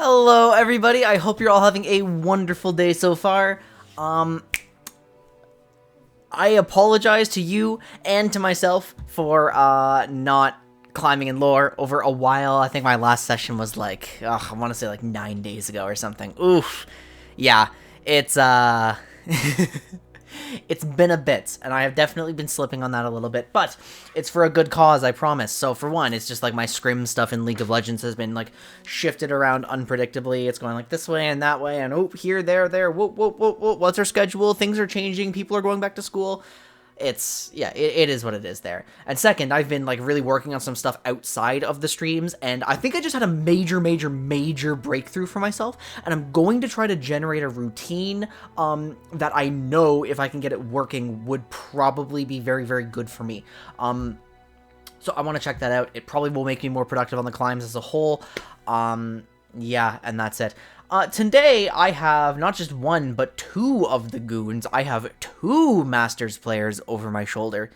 Hello, everybody. I hope you're all having a wonderful day so far. I apologize to you and to myself for not climbing in lore over a while. I think my last session was like, I want to say like 9 days ago or something. Oof. Yeah, it's it's been a bit, and I have definitely been slipping on that a little bit, but it's for a good cause, I promise. So for one, it's just like my scrim stuff in League of Legends has been like shifted around unpredictably. It's going like this way and that way, and oh, here, there, whoop, whoop, whoop, whoop. What's our schedule? Things are changing. People are going back to school. It is what it is there. And second, I've been like really working on some stuff outside of the streams, and I think I just had a major breakthrough for myself, and I'm going to try to generate a routine that I know if I can get it working would probably be very good for me. So I want to check that out. It probably will make me more productive on the climbs as a whole. Yeah, and that's it. Today, I have not just one, but two of the goons. I have two Masters players over my shoulder.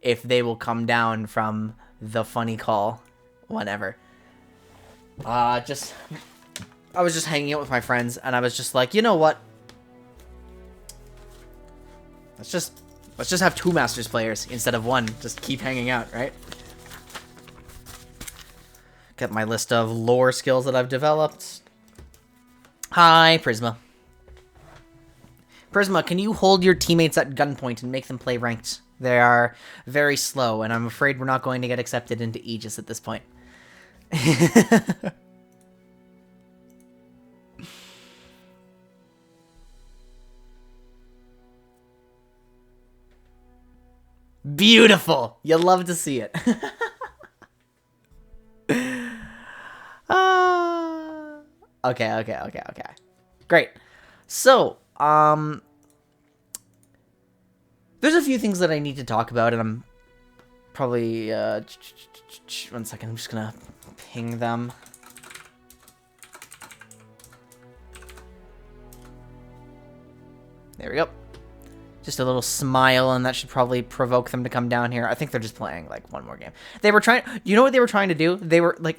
If they will come down from the funny call, whenever. I was just hanging out with my friends, and I was just like, you know what? Let's just have two Masters players instead of one. Just keep hanging out, right? Get my list of lore skills that I've developed. Hi, Prisma. Prisma, can you hold your teammates at gunpoint and make them play ranked? They are very slow, and I'm afraid we're not going to get accepted into Aegis at this point. Beautiful! You'll love to see it. Okay. Great. So, there's a few things that I need to talk about, and I'm probably, 1 second, I'm just gonna ping them. There we go. Just a little smile, and that should probably provoke them to come down here. I think they're just playing, like, one more game. They were trying... You know what they were trying to do? They were, like...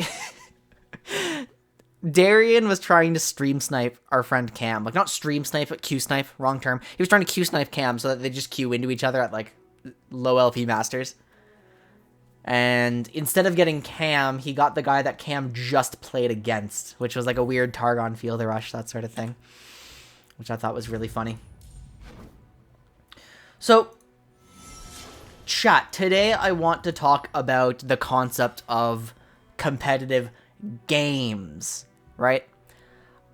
Darian was trying to stream snipe our friend Cam. Like, not stream snipe, but Q snipe. Wrong term. He was trying to Q snipe Cam so that they just queue into each other at, like, low LP Masters. And instead of getting Cam, he got the guy that Cam just played against, which was, like, a weird Targon field rush, that sort of thing. Which I thought was really funny. So, chat, today I want to talk about the concept of competitive games, right?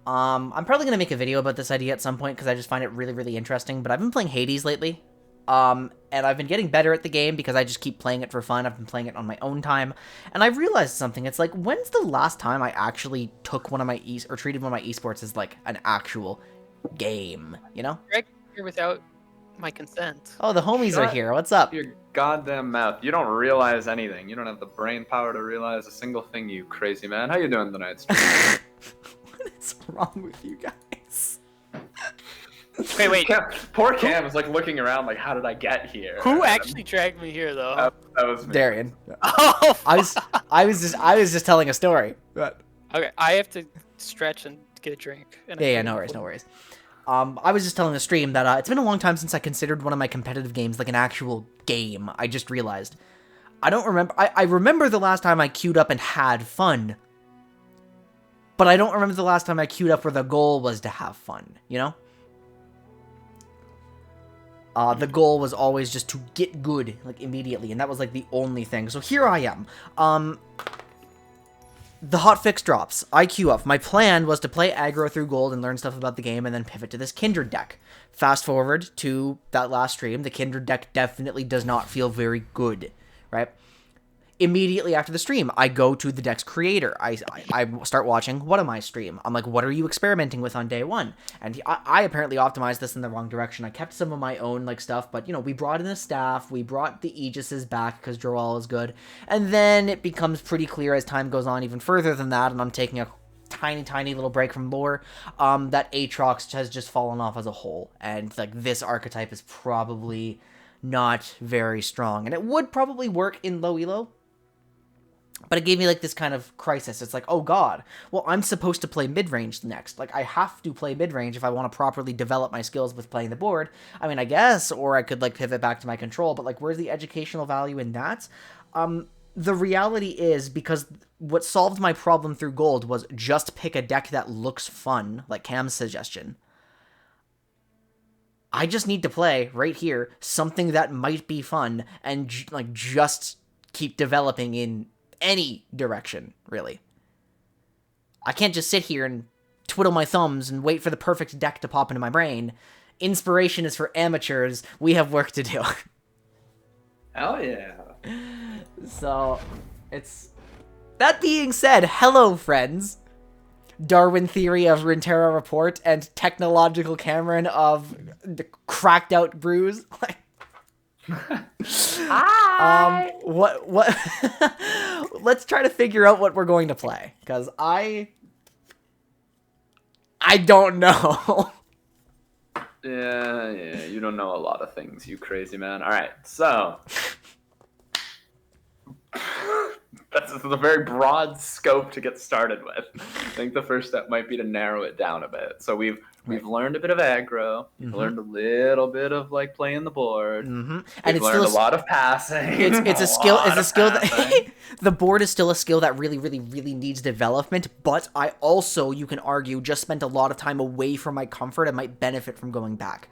I'm probably going to make a video about this idea at some point because I just find it really interesting, but I've been playing Hades lately, and I've been getting better at the game because I just keep playing it for fun. I've been playing it on my own time, and I've realized something. It's like, when's the last time I actually took one of my or treated one of my esports as, like, an actual game, you know? Greg, here without my consent. Oh, the homies are here. What's up? Your goddamn mouth. You don't realize anything. You don't have the brain power to realize a single thing, you crazy man. How you doing tonight? What is wrong with you guys? Wait. Poor Cam is like looking around like, how did I get here? Who actually dragged me here, though? That was me. Darian. Oh, I was just telling a story. But... Okay, I have to stretch and get a drink. Yeah, no worries. I was just telling the stream that it's been a long time since I considered one of my competitive games like an actual game. I just realized. I don't remember. I remember the last time I queued up and had fun. But I don't remember the last time I queued up where the goal was to have fun, you know? The goal was always just to get good, like, immediately, and that was, like, the only thing. So here I am. The hotfix drops. I queue up. My plan was to play aggro through gold and learn stuff about the game and then pivot to this Kindred deck. Fast forward to that last stream, the Kindred deck definitely does not feel very good, right? Immediately after the stream, I go to the deck's creator. I start watching What Am I stream. I'm like, what are you experimenting with on day one? And I apparently optimized this in the wrong direction. I kept some of my own like stuff, but you know, we brought in a staff, we brought the Aegises back because Droll is good, and then it becomes pretty clear as time goes on even further than that, and I'm taking a tiny little break from lore, that Aatrox has just fallen off as a whole, and like this archetype is probably not very strong, and it would probably work in low elo. But it gave me like this kind of crisis. It's like, oh god, well, I'm supposed to play mid-range next. Like, I have to play mid-range if I want to properly develop my skills with playing the board. I mean, I guess, or I could like pivot back to my control, but like, where's the educational value in that? The reality is, because what solved my problem through gold was just pick a deck that looks fun, like Cam's suggestion. I just need to play, right here, something that might be fun, and like just keep developing in any direction, really. I can't just sit here and twiddle my thumbs and wait for the perfect deck to pop into my brain. Inspiration is for amateurs. We have work to do. Hell yeah. So, it's... That being said, hello, friends. Darwin Theory of Runeterra Report and Technological Cameron of the Cracked Out Brews. Hi. What let's try to figure out what we're going to play, because I don't know. Yeah, you don't know a lot of things, you crazy man. All right, so that's a very broad scope to get started with. I think the first step might be to narrow it down a bit. So we've learned a bit of aggro. We've learned a little bit of like playing the board. And we've it's learned still a lot of passing. It's a skill. It's a skill that passing. the board is still a skill that really, really, really needs development. But I also, you can argue, just spent a lot of time away from my comfort and might benefit from going back.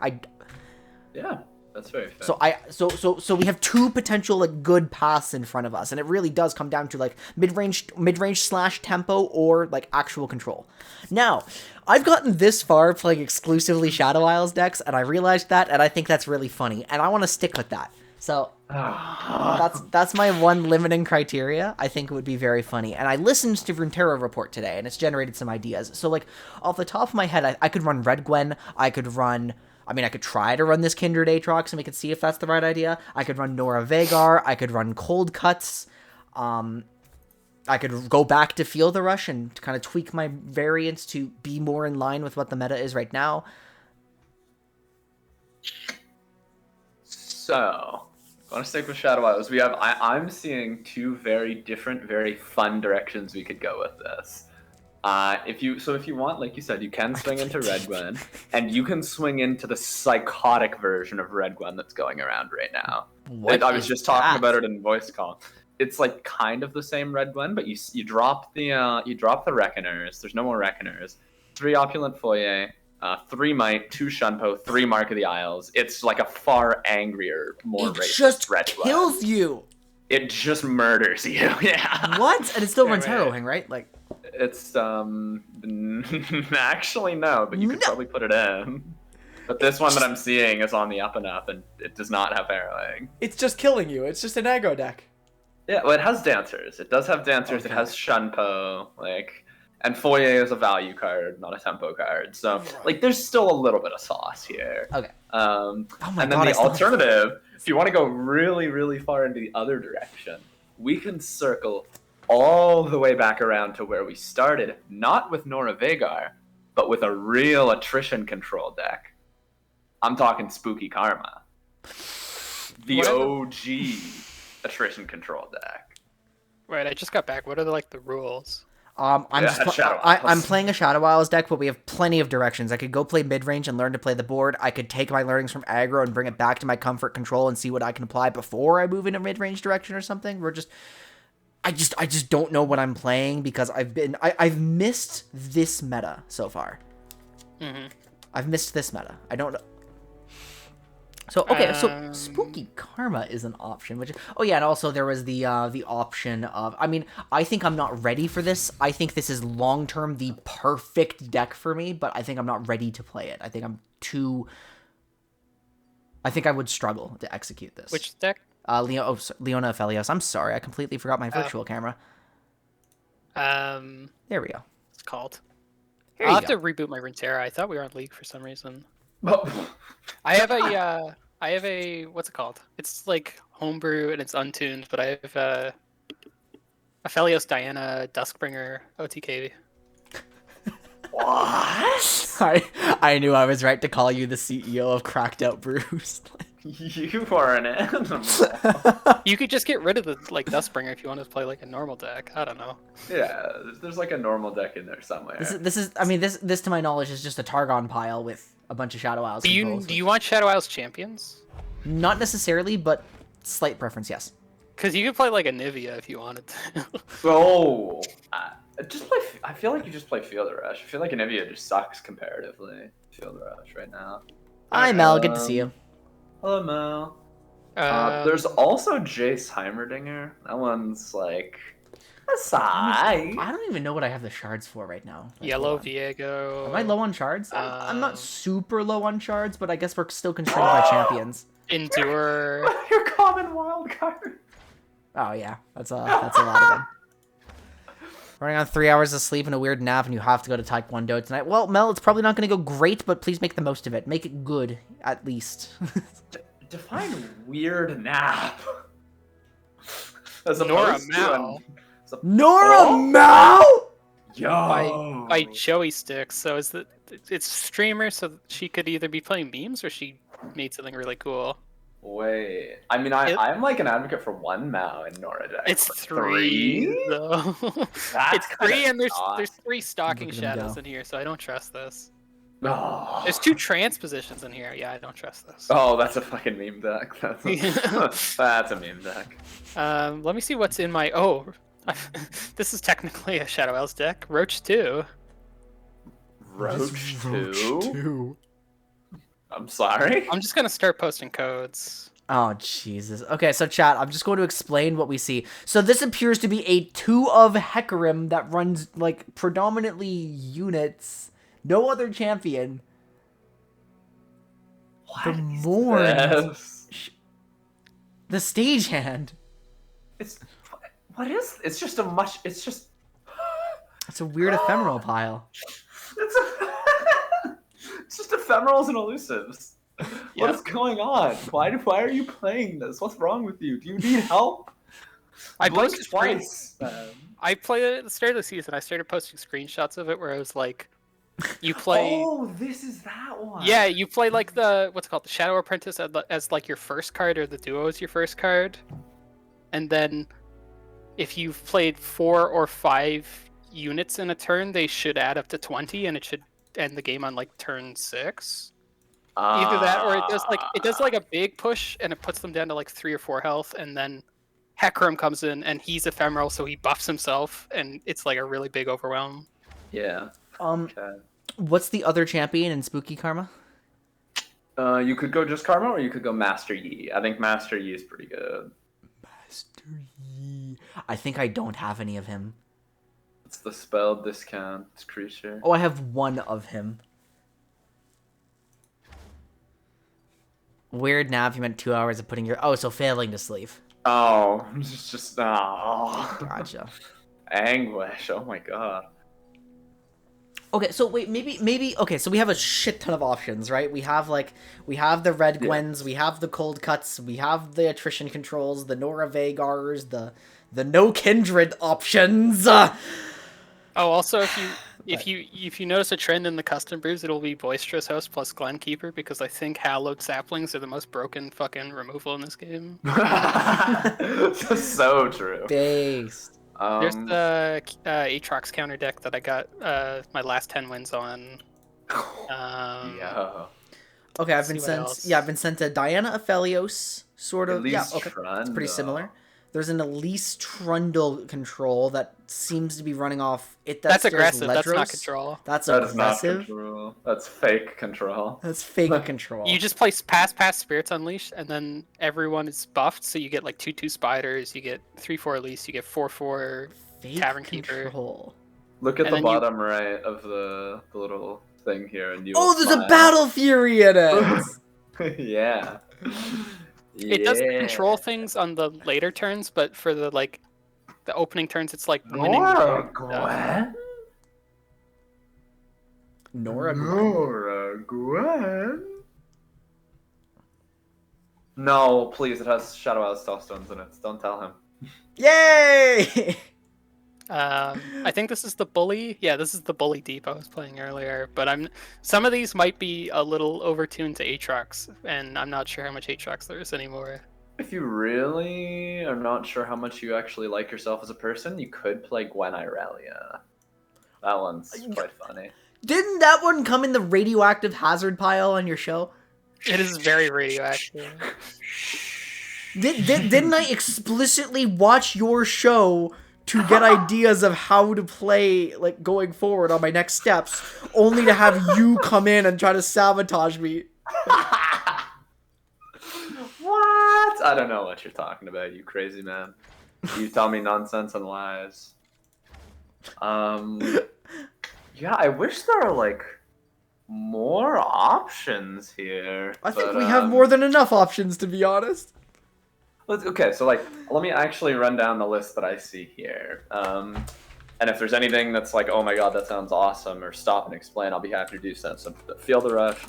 Yeah. That's very fair. So we have two potential like good paths in front of us, and it really does come down to like mid-range / tempo or like actual control. Now, I've gotten this far playing exclusively Shadow Isles decks, and I realized that, and I think that's really funny, and I want to stick with that. So that's my one limiting criteria. I think it would be very funny, and I listened to Runeterra Report today, and it's generated some ideas. So like off the top of my head, I could run Red Gwen. I could try to run this Kindred Aatrox and we could see if that's the right idea. I could run Nora Vagar. I could run Cold Cuts. I could go back to Feel the Rush and kind of tweak my variants to be more in line with what the meta is right now. So, I want to stick with Shadow Isles. I'm seeing two very different, very fun directions we could go with this. If you want, like you said, you can swing into Red Gwen, and you can swing into the psychotic version of Red Gwen that's going around right now. I was just talking about it in voice call. It's like kind of the same Red Gwen, but you drop the Reckoners. There's no more Reckoners. 3 Opulent Foyer, 3 Might, 2 Shunpo, 3 Mark of the Isles. It's like a far angrier, more racist Red Gwen. It just kills you. It just murders you. Yeah. What? And it still runs Harrowing, right? Like. It's actually no, but you could probably put it in. But this one that I'm seeing is on the up and up, and it does not have arrowing. It's just killing you. It's just an aggro deck. Yeah, well, it has dancers. It does have dancers. Okay. It has Shunpo, and Foyer is a value card, not a tempo card. So, there's still a little bit of sauce here. Okay. And then the alternative, if you want to go really, really far into the other direction, we can circle all the way back around to where we started, not with Nora Vagar, but with a real attrition control deck. I'm talking Spooky Karma. The OG attrition control deck. Right, I just got back. What are the rules? I'm playing a Shadow Isles deck, but we have plenty of directions. I could go play mid-range and learn to play the board. I could take my learnings from aggro and bring it back to my comfort control and see what I can apply before I move into mid-range direction or something. I just don't know what I'm playing because I've missed this meta so far. Mm-hmm. I've missed this meta. I don't know. So okay, so Spooky Karma is an option, and also there was the option of, I think I'm not ready for this. I think this is long term the perfect deck for me, but I think I'm not ready to play it. I think I would struggle to execute this. Which deck? Leona Aphelios. I'm sorry, I completely forgot my virtual camera. There we go. It's called. I'll have to reboot my Runeterra. I thought we were on League for some reason. I have a what's it called? It's like homebrew and it's untuned, but I have Aphelios Diana Duskbringer OTK. What? I knew I was right to call you the CEO of Cracked Out Brews. You are an animal. You could just get rid of the Dustbringer if you wanted to play like a normal deck. I don't know. Yeah, there's like a normal deck in there somewhere. This to my knowledge is just a Targon pile with a bunch of Shadow Isles. Do you want Shadow Isles champions? Not necessarily, but slight preference, yes. Because you could play like a Nivea if you wanted to. Oh, just play. I feel like you just play Field Rush. I feel like Anivia just sucks comparatively. Field Rush right now. Hi Mel, good to see you. Hello Mel. There's also Jace Heimerdinger. That one's like aside. I don't even know what I have the shards for right now. Yellow Viego. Am I low on shards? I'm not super low on shards, but I guess we're still constrained by champions. Endure. Your common wild card. Oh yeah, that's a lot of them. Running on 3 hours of sleep and a weird nap, and you have to go to Taekwondo tonight. Well, Mel, it's probably not going to go great, but please make the most of it. Make it good, at least. Define weird nap. As Nora Mao. Nora Mao? Yo. By Joey Sticks. So it's streamer, so she could either be playing memes or she made something really cool. Wait, I mean, I'm like an advocate for one Mao in Nora deck. It's three, though. It's three, and there's 3 Stalking Shadows in here, so I don't trust this. Oh. There's 2 transpositions in here. Yeah, I don't trust this. Oh, that's a fucking meme deck. That's a meme deck. Let me see what's in my... this is technically a Shadow Isles deck. Roach 2. Roach 2? I'm sorry? I'm just gonna start posting codes. Oh, Jesus. Okay, so chat, I'm just going to explain what we see. So this appears to be a 2 of Hecarim that runs, like, predominantly units. No other champion. What the Morn. The Stagehand. What is... It's just a... It's a weird ephemeral pile. It's just ephemerals and elusives. Yeah. What is going on? Why are you playing this? What's wrong with you? Do you need help? I Blink posted twice. I played it at the start of the season. I started posting screenshots of it where I was like, you play... Oh, this is that one. Yeah, you play like the Shadow Apprentice as like your first card, or the Duo as your first card. And then if you've played 4 or 5 units in a turn, they should add up to 20, and it should end the game on like turn 6. Either that, or it does like a big push and it puts them down to like 3 or 4 health, and then Hecarim comes in and he's ephemeral, so he buffs himself, and it's like a really big overwhelm. Yeah. Okay. What's the other champion in Spooky Karma? You could go just Karma, or you could go Master Yi. I think Master Yi is pretty good. Master Yi. I think I don't have any of him. It's the spell discount creature. Oh, I have 1 of him. Weird nap. You meant 2 hours of putting your... Oh, so failing to sleep. Oh, just oh. Gotcha. Anguish. Oh my god. Okay, so wait, maybe. Okay, so we have a shit ton of options, right? We have the red Gwens, we have the cold cuts, we have the attrition controls, the Nora Vagars, the no Kindred options. Oh, also, if you notice a trend in the custom brews, it'll be Boisterous Host plus Glenkeeper, because I think Hallowed Saplings are the most broken fucking removal in this game. So true. Based. There's the Aatrox counter deck that I got my last 10 wins on. Yeah. Okay, I've been sent to Diana Aphelios, sort of. Elise yeah, okay. Trundle. It's pretty similar. There's an Elise Trundle control that seems to be running off it. That's aggressive. Ledros. That's not control. That's aggressive. Not control. That's fake control. That's fake control. You just play pass Spirits Unleashed, and then everyone is buffed, so you get like 2/2 spiders, you get 3/4 Elise, you get 4/4 Tavern Keeper. Look at the bottom right of the little thing here, and you. Oh, there's a Battle Fury in it. Yeah. It does control things on the later turns, but for the opening turns, it's like winning. Nora Gwen. No, please, it has Shadow Isles Stones in it. Don't tell him. Yay! I think this is the bully. Yeah, this is the bully deep I was playing earlier. But some of these might be a little overtuned to Aatrox, and I'm not sure how much Aatrox there is anymore. If you really are not sure how much you actually like yourself as a person, you could play Gwen Irelia. That one's quite funny. Didn't that one come in the radioactive hazard pile on your show? It is very radioactive. Didn't I explicitly watch your show to get ideas of how to play, like, going forward on my next steps, only to have you come in and try to sabotage me? What? I don't know what you're talking about, you crazy man. You tell me nonsense and lies. Yeah, I wish there were, like, more options here. I think we have more than enough options, to be honest. Okay, so, like, let me actually run down the list that I see here. And if there's anything that's like, oh my god, that sounds awesome, or stop and explain, I'll be happy to do so. So, Field Rush,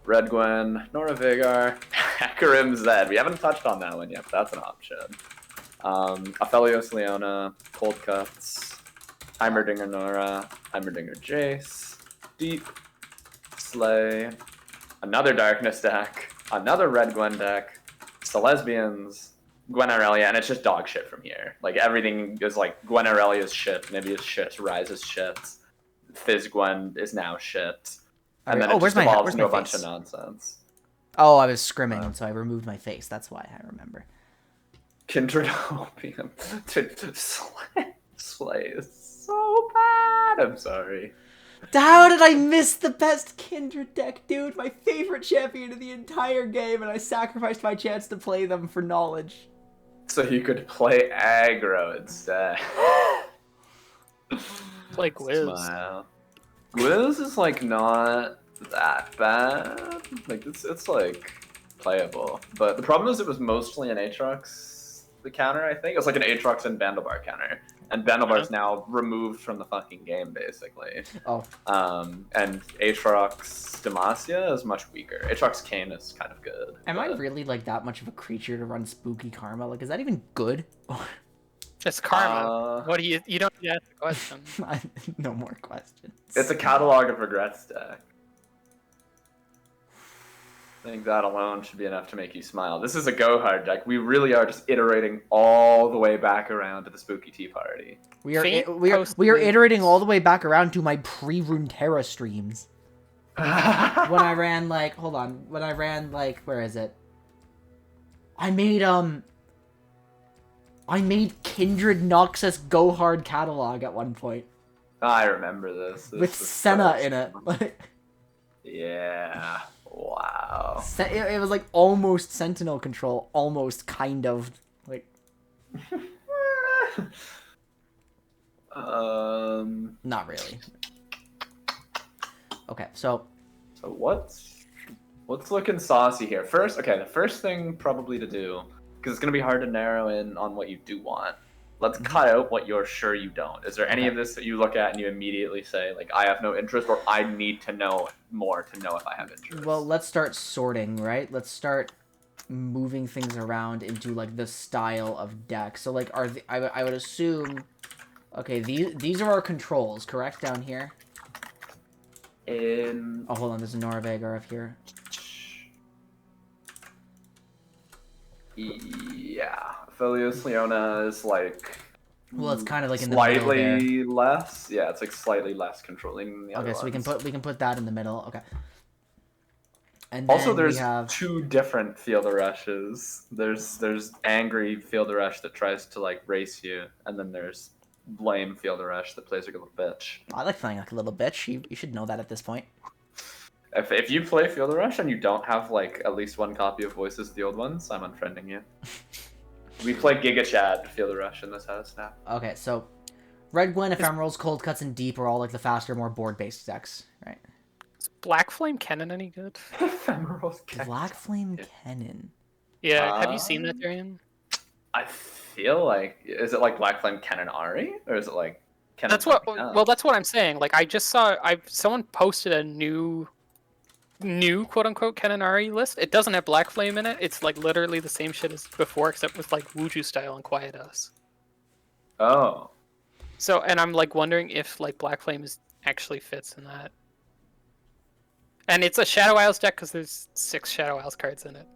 Red Gwen, Nora Vagar, Hecarim Zed. We haven't touched on that one yet, but that's an option. Aphelios Leona, Cold Cuts, Heimerdinger Nora, Heimerdinger Jace, Deep, Slay, another Darkness deck, another Red Gwen deck, Celesbians, Gwen Irelia, and it's just dog shit from here. Like, everything is like, Gwen Irelia's shit, Nivea's shit, Ryze's shit, Fizz Gwen is now shit. And then it just evolves into a bunch of nonsense. Oh, I was scrimming, so I removed my face. That's why I remember. Kindred Opium. Slay is so bad. I'm sorry. How did I miss the best Kindred deck, dude? My favorite champion of the entire game, and I sacrificed my chance to play them for knowledge. So you could play aggro instead. Like Wiz. Smile. Wiz is like not that bad. Like it's like playable. But the problem is it was mostly an Aatrox the counter, I think. It was like an Aatrox and Bandlebar counter. And Bandlebar's now removed from the fucking game, basically. Oh. And Aatrox Demacia is much weaker. Aatrox Kane is kind of good. Am I really like that much of a creature to run Spooky Karma? Like, is that even good? It's karma. What do you don't need to ask the question. No more questions. It's a catalog of regrets deck. I think that alone should be enough to make you smile. This is a go hard deck. We really are just iterating all the way back around to the Spooky Tea Party. We are iterating all the way back around to my pre-Runeterra streams. When I ran like, hold on, where is it? I made Kindred Noxus Go Hard catalog at one point. I remember this. With Senna in it. Yeah. Wow. It was like almost Sentinel control, almost kind of like. Not really. Okay, so what's looking saucy here? First, okay, the first thing probably to do, because it's gonna be hard to narrow in on what you do want. Let's cut out what you're sure you don't. Is there any of this that you look at and you immediately say, like, I have no interest, or I need to know more to know if I have interest? Well, let's start sorting, right? Let's start moving things around into, like, the style of deck. So, like, I would assume... Okay, these are our controls, correct, down here? Oh, hold on, there's a Nora Vagar up here. Yeah. Aphelios Leona is like... Well, it's kind of like in the middle there. Slightly less? Yeah, it's like slightly less controlling than the other Okay, so ones. we can put that in the middle. Okay. And also, then there's two different Field Rushes. There's angry Field Rush that tries to like race you, and then there's lame Field Rush that plays like a little bitch. I like playing like a little bitch. You should know that at this point. If you play Field Rush and you don't have like at least one copy of Voices of the Old Ones, I'm unfriending you. We play Giga Chad Field Rush in this house now. Okay, so Red Gwen, Ephemerals, Cold Cuts, and Deep are all like the faster, more board-based decks, right? Is Black Flame Kennen any good? Ephemerals. Black Flame Kennen. Yeah, have you seen that, Darian? I feel like, is it like Black Flame Kennen Ari, or is it like Kennen? That's what. Well, that's what I'm saying. Like, I just saw. Someone posted a new quote unquote Kenanari list. It doesn't have Black Flame in it. It's like literally the same shit as before, except with like Wuju style and Quiet Us. Oh. So, and I'm like wondering if like Black Flame actually fits in that. And it's a Shadow Isles deck because there's 6 Shadow Isles cards in it.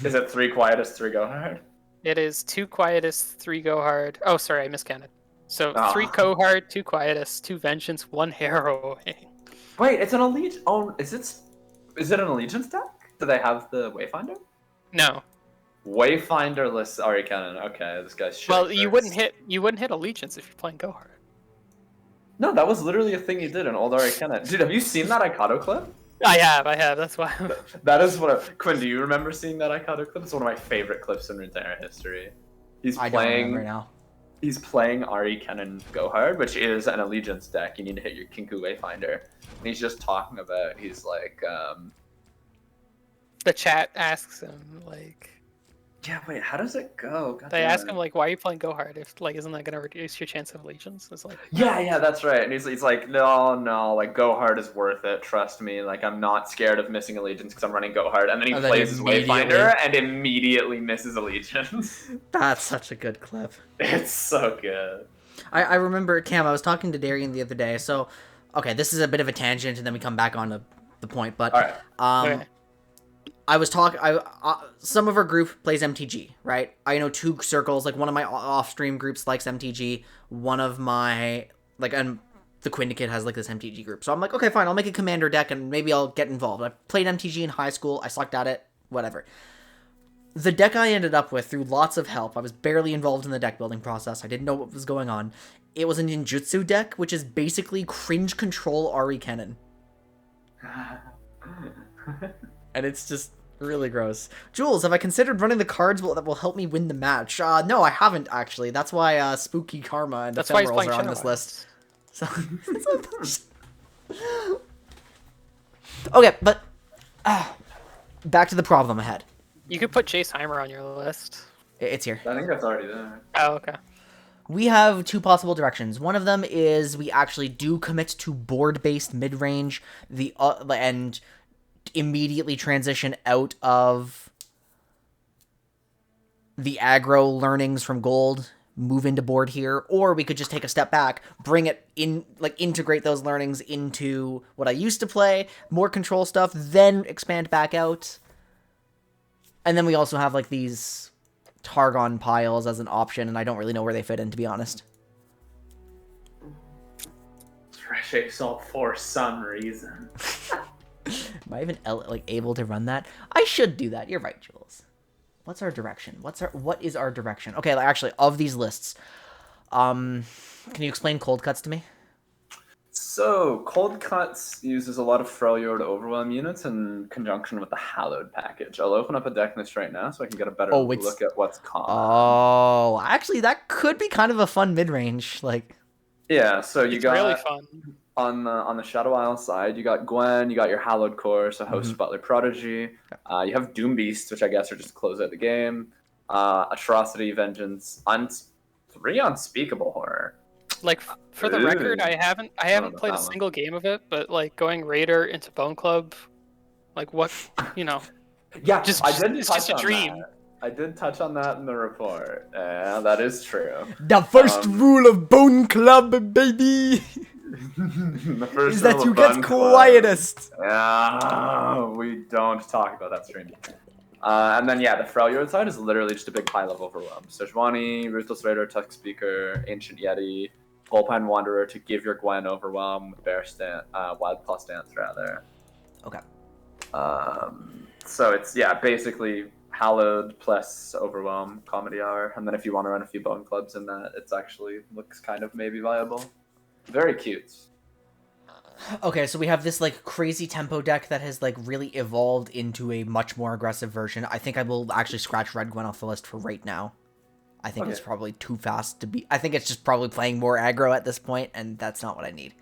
Is it 3 quietest, 3 go hard? It is 2 quietest, 3 go hard. Oh, sorry, I miscounted. So 3 Ah. go hard, 2 quietest, 2 vengeance, 1 harrowing. Wait, it's an allegiance. Oh, is it an allegiance deck? Do they have the Wayfinder? No. Wayfinder-less Ari Cannon. Okay, this guy's shit. Well, you wouldn't hit allegiance if you're playing go hard. No, that was literally a thing you did in old Ari Cannon. Dude, have you seen that Icado clip? I have. That's why. That is Quinn, do you remember seeing that Icado clip? It's one of my favorite clips in Runeterra history. I don't remember right now. He's playing Ari Cannon Go Hard, which is an allegiance deck. You need to hit your Kinku Wayfinder. And he's just talking about, he's like, The chat asks him, like... yeah, wait, how does it go? God they damn ask it. him, like, why are you playing go hard? If, like, isn't that going to reduce your chance of allegiance? It's like... Yeah, that's right. And he's like, no, like, Go Hard is worth it. Trust me. Like, I'm not scared of missing allegiance because I'm running Go Hard. And then he plays his Wayfinder and immediately misses allegiance. That's such a good clip. It's so good. I remember, Cam, I was talking to Darian the other day, so... Okay, this is a bit of a tangent, and then we come back on to the point, but... Alright. Okay. I was talking... some of our group plays MTG, right? I know 2 circles, like, one of my off-stream groups likes MTG, one of my... Like, and the Quinn kid has, like, this MTG group. So I'm like, okay, fine, I'll make a commander deck, and maybe I'll get involved. I played MTG in high school, I sucked at it, whatever. The deck I ended up with, through lots of help, I was barely involved in the deck building process, I didn't know what was going on. It was a ninjutsu deck, which is basically cringe control Ari Cannon. And it's just really gross. Jules, have I considered running the cards that will help me win the match? No, I haven't, actually. That's why Spooky Karma and Ephemerals are on this list. So, okay, but back to the problem ahead. You could put Jaceheimer on your list. It's here. I think that's already there. Oh, okay. We have 2 possible directions. One of them is we actually do commit to board-based mid-range, and immediately transition out of the aggro learnings from gold, move into board here, or we could just take a step back, bring it in, like, integrate those learnings into what I used to play, more control stuff, then expand back out. And then we also have, like, these Targon piles as an option, and I don't really know where they fit in, to be honest. Fresh Assault for some reason. Am I even able to run that? I should do that. You're right, Jules. What's our direction? What is our direction? Okay, actually, of these lists, can you explain cold cuts to me? So, Cold Cuts uses a lot of Freljord Overwhelm units in conjunction with the Hallowed package. I'll open up a deck list right now so I can get a better look at what's common. Oh, actually, that could be kind of a fun mid-range. Like, yeah, so you got really fun. On the Shadow Isle side, you got Gwen, you got your Hallowed Core, so Host Butler Prodigy. You have Doom Beasts, which I guess are just to close out the game. Atrocity, Vengeance, 3 Unspeakable Horror. Like, for the record, I haven't played a single game of it, but like going Raider into Bone Club, like what, you know? Yeah, it's just a dream. That. I did touch on that in the report. Yeah, that is true. The first rule of Bone Club, baby, is that you get quietest. Yeah, we don't talk about that stream. And then, yeah, the Freljord side is literally just a big pile of Overwhelm. Sejuani, Ruthless Raider, Tusk Speaker, Ancient Yeti, Volpine Wanderer to give your Gwen Overwhelm with Wild Claw Stance, rather. Okay. So it's, yeah, basically Hallowed plus Overwhelm, Comedy Hour. And then if you want to run a few Bone Clubs in that, it's actually looks kind of maybe viable. Very cute. Okay, so we have this, like, crazy tempo deck that has, like, really evolved into a much more aggressive version. I think I will actually scratch Red Gwen off the list for right now. I think it's probably too fast to be... I think it's just probably playing more aggro at this point, and that's not what I need.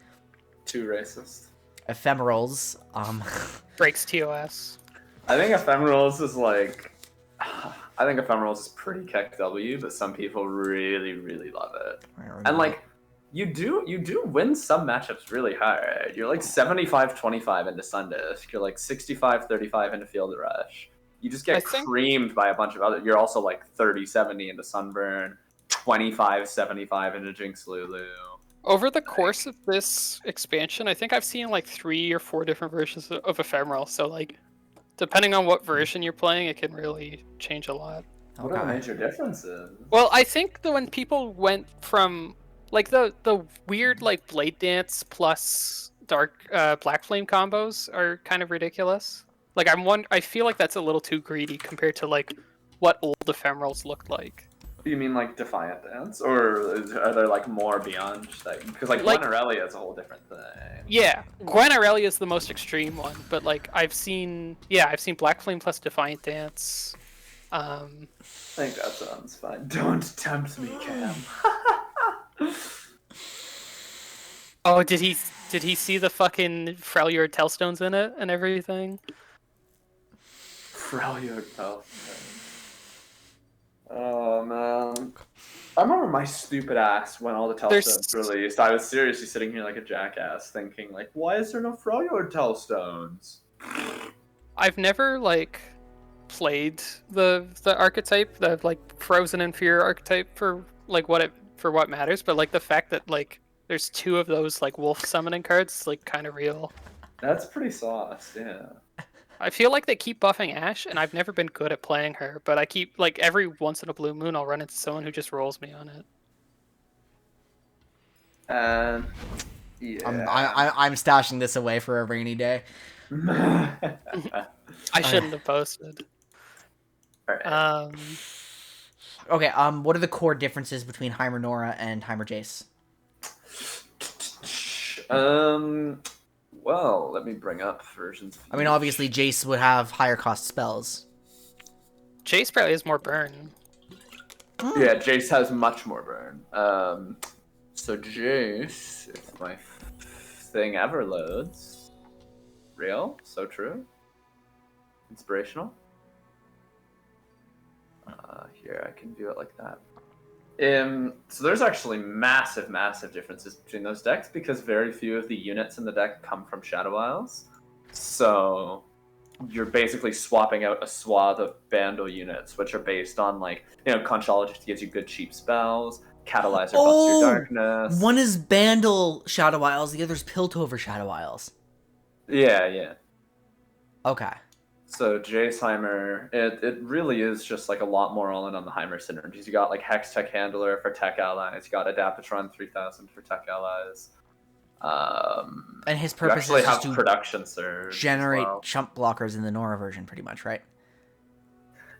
Too racist. Ephemerals, Breaks TOS. I think Ephemerals is, like... I think Ephemerals is pretty kick W, but some people really, really love it. And, like... You do win some matchups really hard. You're like 75-25 into Sundisk. You're like 65-35 into Field Rush. You just get creamed by a bunch of other... You're also like 30-70 into Sunburn, 25-75 into Jinx Lulu. Over the course of this expansion, I think I've seen like 3 or 4 different versions of Ephemeral. So like, depending on what version you're playing, it can really change a lot. What are the major differences? Well, I think that when people went from like the weird like Blade Dance plus Dark Black Flame combos are kind of ridiculous. Like I feel like that's a little too greedy compared to like what old Ephemerals looked like. You mean like Defiant Dance, or are there like more beyond just that? Because like Gwen Aurelia is a whole different thing. Yeah, Gwen Aurelia is the most extreme one, but like I've seen Black Flame plus Defiant Dance. I think that sounds fine. Don't tempt me, Cam. Oh, did he see the fucking Freljord Tellstones in it and everything? Freljord Tellstones. Oh man. I remember my stupid ass when all the Tellstones released. I was seriously sitting here like a jackass thinking like, why is there no Freljord Tellstones? I've never like played the archetype, the like Frozen and Fear archetype for like what matters, but like the fact that like there's 2 of those like wolf summoning cards is like kind of real. That's pretty sauce, yeah. I feel like they keep buffing Ashe, and I've never been good at playing her, but I keep like every once in a blue moon I'll run into someone who just rolls me on it. Yeah. I'm stashing this away for a rainy day. I shouldn't have posted. Right. Okay, what are the core differences between Heimer Nora and Heimer Jace? Well, let me bring up versions. I mean, obviously, Jace would have higher cost spells. Jace probably has more burn. Yeah, Jace has much more burn. So Jace, if my thing ever loads, real, so true, inspirational. Here, I can view it like that. So there's actually massive differences between those decks because very few of the units in the deck come from Shadow Isles. So you're basically swapping out a swath of Bandle units, which are based on like, Conchologist gives you good cheap spells, Catalyzer busts your darkness. One is Bandle Shadow Isles, the other's Piltover Shadow Isles. Yeah. Okay. So Jace Heimer, it really is just like a lot more all in on the Heimer synergies. You got like Hex Tech Handler for tech allies. You got Adaptatron 3000 for tech allies. And his purpose is just to production surge, generate chump blockers in the Nora version, pretty much, right?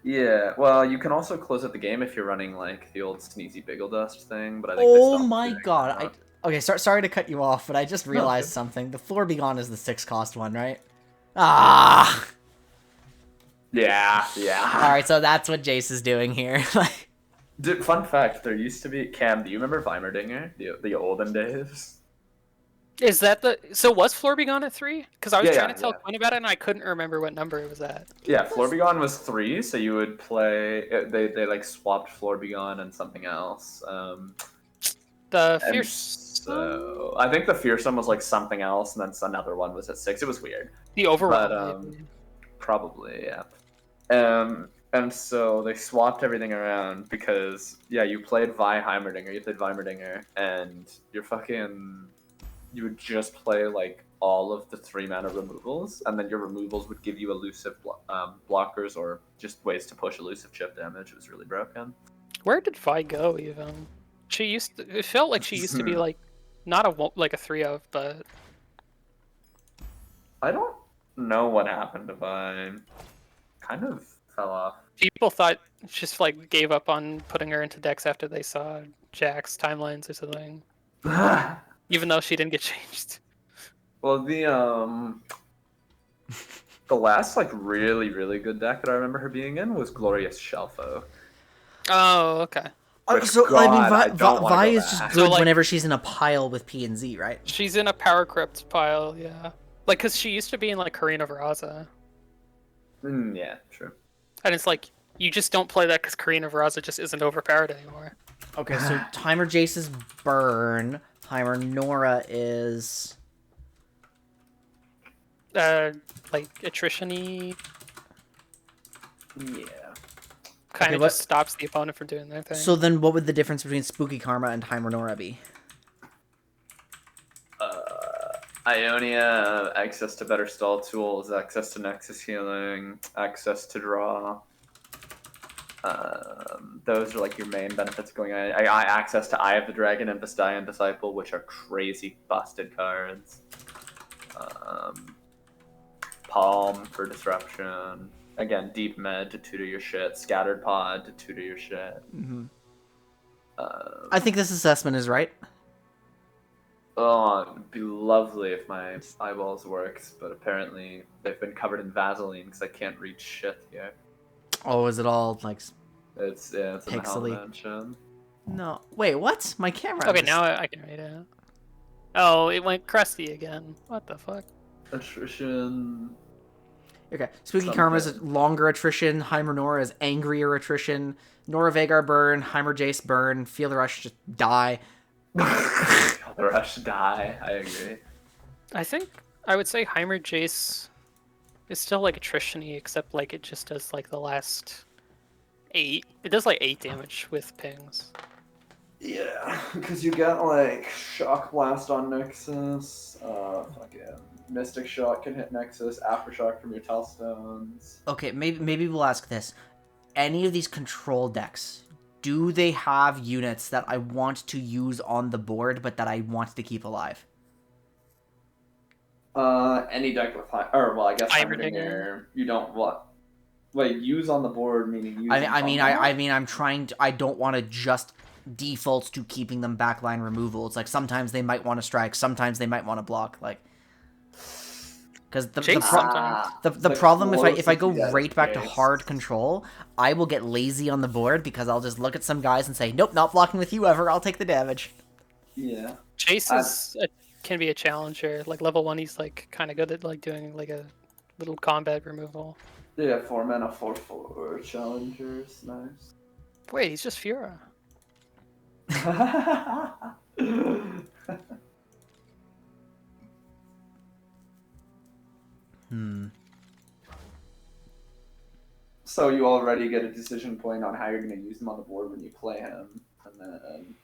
Yeah. Well, you can also close out the game if you're running like the old Sneezy Biggledust thing. But I think oh my god! Okay, sorry to cut you off, but I just realized something. The Floor Begone is the 6-cost one, right? Ah. Yeah. Alright, so that's what Jace is doing here. Dude, fun fact, there used to be... Cam, do you remember Weimerdinger? The olden days? Is that so was Floor Begone at 3? Because I was trying to tell Quinn about it, and I couldn't remember what number it was at. Yeah, Floor Begone was 3, so you would play... They like, swapped Floor Begone and something else. The Fearsome? So, I think the Fearsome was, like, something else, and then another one was at 6. It was weird. The Overwhelm. But, probably, yeah. And so they swapped everything around because, you played Heimerdinger, and you would just play, like, all of the 3-mana removals, and then your removals would give you elusive blockers or just ways to push elusive chip damage. It was really broken. Where did Vi go, even? It felt like she used to be, like, not a 3-of, but... I don't know what happened to Vi. Kind of fell off. People thought just like gave up on putting her into decks after they saw Jack's timelines or something. Even though she didn't get changed. Well, the last like really good deck that I remember her being in was Glorious Shelfo. Oh, okay. So I mean, Vi is just good whenever she's in a pile with P and Z, right? She's in a Power Crypt pile, yeah. Like, cause she used to be in like Karina Veraza. Yeah, true. And it's like, you just don't play that because Karina Veraza just isn't overpowered anymore. Okay, so Heimer Jace is burn. Heimer Nora is... like, attrition-y. Yeah. Kind of just stops the opponent from doing their thing. So then what would the difference between Spooky Karma and Heimer Nora be? Ionia, access to better stall tools, access to Nexus healing, access to draw. Those are like your main benefits going on. I access to Eye of the Dragon and Vestian Disciple, which are crazy busted cards. Palm for disruption. Again, Deep Med to tutor your shit. Scattered Pod to tutor your shit. Mm-hmm. I think this assessment is right. Oh, it'd be lovely if my eyeballs worked, but apparently they've been covered in Vaseline because I can't read shit here. Oh, is it all like it's in the pixely? Mansion. No, wait, what? My camera. Okay, now I can read it. Oh, it went crusty again. What the fuck? Attrition. Okay, Spooky Karma is longer attrition. Heimer Nora is angrier attrition. Nora Vagar burn. Heimer Jace burn. Feel the Rush just die. Feel the Rush die. I agree. I think I would say Heimer Jace is still like attrition-y, except like it just does like the last 8. It does like 8 damage with pings. Yeah, because you get like Shock Blast on Nexus. Fucking Mystic Shock can hit Nexus. Aftershock from your Telstones. Okay, maybe we'll ask this. Any of these control decks, do they have units that I want to use on the board, but that I want to keep alive? Any deck with I guess Heimerdinger. You don't what? Wait, use on the board meaning use. I'm trying to. I don't want to just default to keeping them backline removal. It's like sometimes they might want to strike, sometimes they might want to block, like. Because the problem if I go right back to hard control, I will get lazy on the board because I'll just look at some guys and say, nope, not blocking with you ever. I'll take the damage. Yeah. Chase can be a challenger. Like level 1, he's like kind of good at like doing like a little combat removal. Yeah, 4 mana 4/4 challengers, nice. Wait, he's just Fura. So you already get a decision point on how you're going to use him on the board when you play him, and then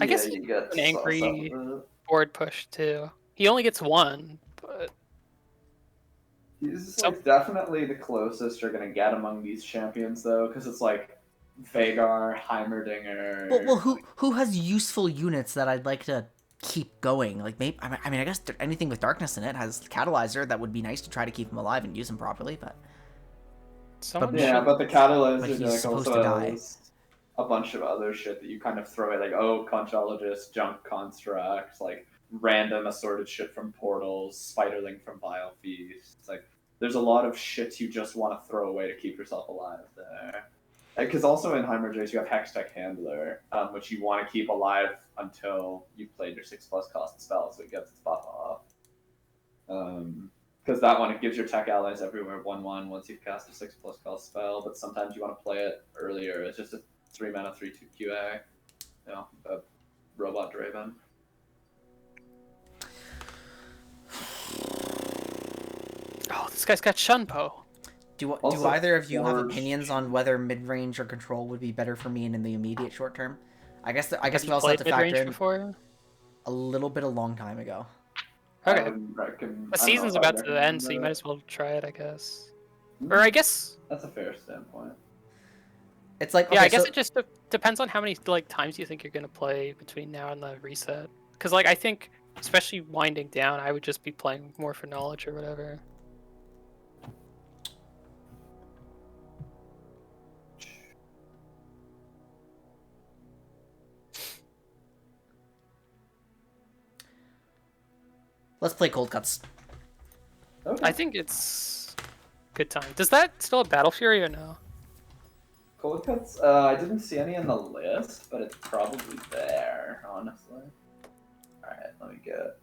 I guess you get an angry board push too. He only gets 1, but he's like definitely the closest you're going to get among these champions, though, because it's like Vagar, Heimerdinger. Well, who has useful units that I'd like to keep going? Like maybe I mean I guess anything with darkness in it has Catalyzer. That would be nice to try to keep him alive and use him properly, but but the Catalyzer he's supposed to die. Has a bunch of other shit that you kind of throw at, like Conchologist, Junk Construct, like random assorted shit from Portals, Spiderling from Vile Feast. It's like there's a lot of shit you just want to throw away to keep yourself alive there. Because also in Heimer Jace you have Hextech Handler, which you want to keep alive until you've played your 6+ cost spell, so it gets its buff off. Because that one, it gives your tech allies everywhere 1/1 once you've cast a 6+ cost spell, but sometimes you want to play it earlier. It's just a 3 mana 3/2 QA. You know, a robot Draven. Oh, this guy's got Shunpo. Do either of you have opinions on whether mid-range or control would be better for me in the immediate short term? I guess we also have to factor in before? A little bit a long time ago. Okay. The season's about to end, so you might as well try it, I guess. Or I guess that's a fair standpoint. It's like I guess it just depends on how many like times you think you're gonna play between now and the reset. Because like I think, especially winding down, I would just be playing more for knowledge or whatever. Let's play Cold Cuts. Okay. I think it's good time. Does that still have Battle Fury or no? Cold Cuts? I didn't see any in the list, but it's probably there, honestly. Alright, let me get...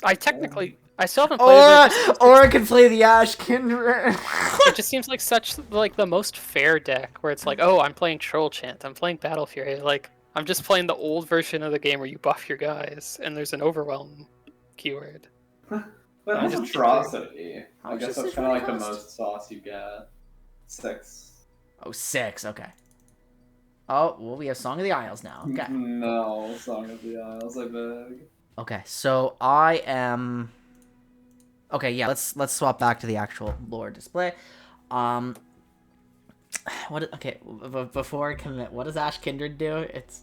I still haven't played it. Or I could play the Ash Kindred. It just seems like such like the most fair deck, where it's like, oh, I'm playing Troll Chant, I'm playing Battle Fury. Like, I'm just playing the old version of the game where you buff your guys, and there's an Overwhelm keyword. But it has Atrocity. I guess that's kind of like the most sauce you get. 6. Oh, 6, okay. Oh, well, we have Song of the Isles now. Okay. No, Song of the Isles, I beg. Okay, so I am... Okay, yeah, let's swap back to the actual lore display. Okay, before I commit, what does Ash Kindred do? It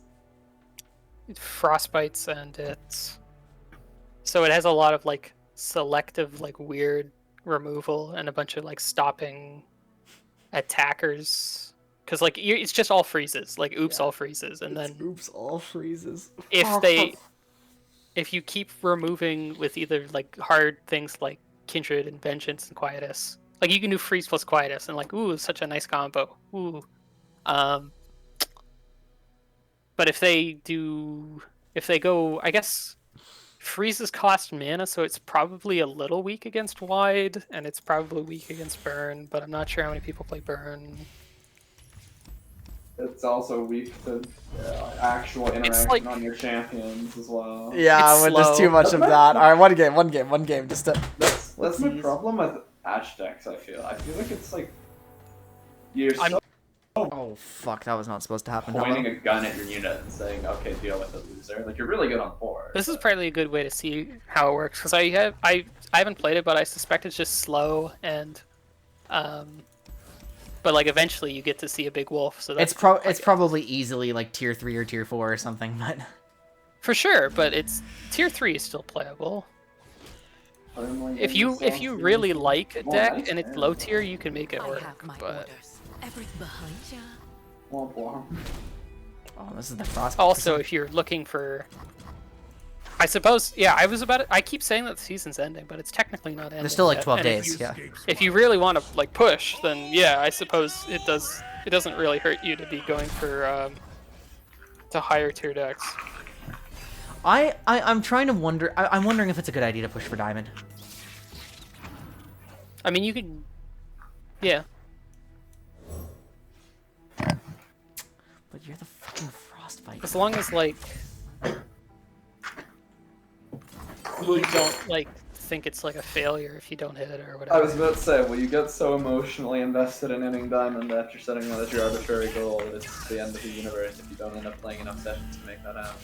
frostbites, and so it has a lot of like selective, like weird removal and a bunch of like stopping attackers. Because like it's just all freezes, like oops, all freezes, and then oops, all freezes. If you keep removing with either like hard things like Kindred and Vengeance and Quietus, like you can do freeze plus Quietus, and like ooh, such a nice combo. Ooh, but if they go, I guess freezes cost mana, so it's probably a little weak against Wide, and it's probably weak against Burn, but I'm not sure how many people play Burn. It's also weak to actual interaction on your champions as well. Yeah, when there's too much of that. All right, one game. Just to... That's my problem with Ash decks. I feel like it's like you're so oh fuck, that was not supposed to happen. pointing a gun at your unit and saying, "Okay, deal with the loser." Like you're really good on board. This is probably a good way to see how it works, because I haven't played it, but I suspect it's just slow and but like eventually you get to see a big wolf, so that's it's probably easily like tier 3 or tier 4 or something, but for sure. But it's tier 3 is still playable. If you really like a deck and it's low tier, you can make it work. But oh, this is the frost. Also, if you're looking for, I suppose, yeah, I keep saying that the season's ending, but it's technically not ending. There's still like yet. 12 And days. If you really want to like push, then yeah, I suppose it does. It doesn't really hurt you to be going for to higher tier decks. I'm trying to wonder. I'm wondering if it's a good idea to push for Diamond. I mean, you could, yeah. But you're the fucking frostbite. As long as like you don't like think it's like a failure if you don't hit it or whatever. I was about to say, well, you get so emotionally invested in inning Diamond that you're setting that as your arbitrary goal that it's the end of the universe if you don't end up playing enough sessions to make that happen.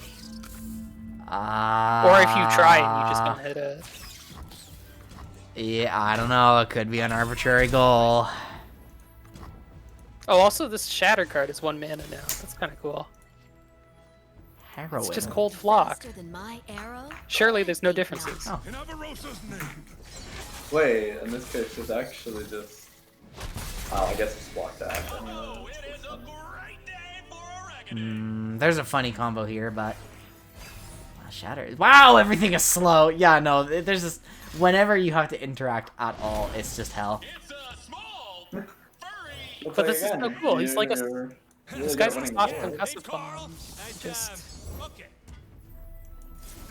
Or if you try and you just don't hit it. Yeah, I don't know. It could be an arbitrary goal. Oh, also this Shatter card is 1 mana now. That's kind of cool. Heroin. It's just Cold Flock. Surely there's no differences. Oh. Wait, in this case, it's actually just. Oh, I guess it's blocked out. There's a funny combo here, but Shatter. Wow, everything is slow. Yeah, no, there's just whenever you have to interact at all, it's just hell. But this is so cool. He's like a. This guy's a soft concussive bomb. Just.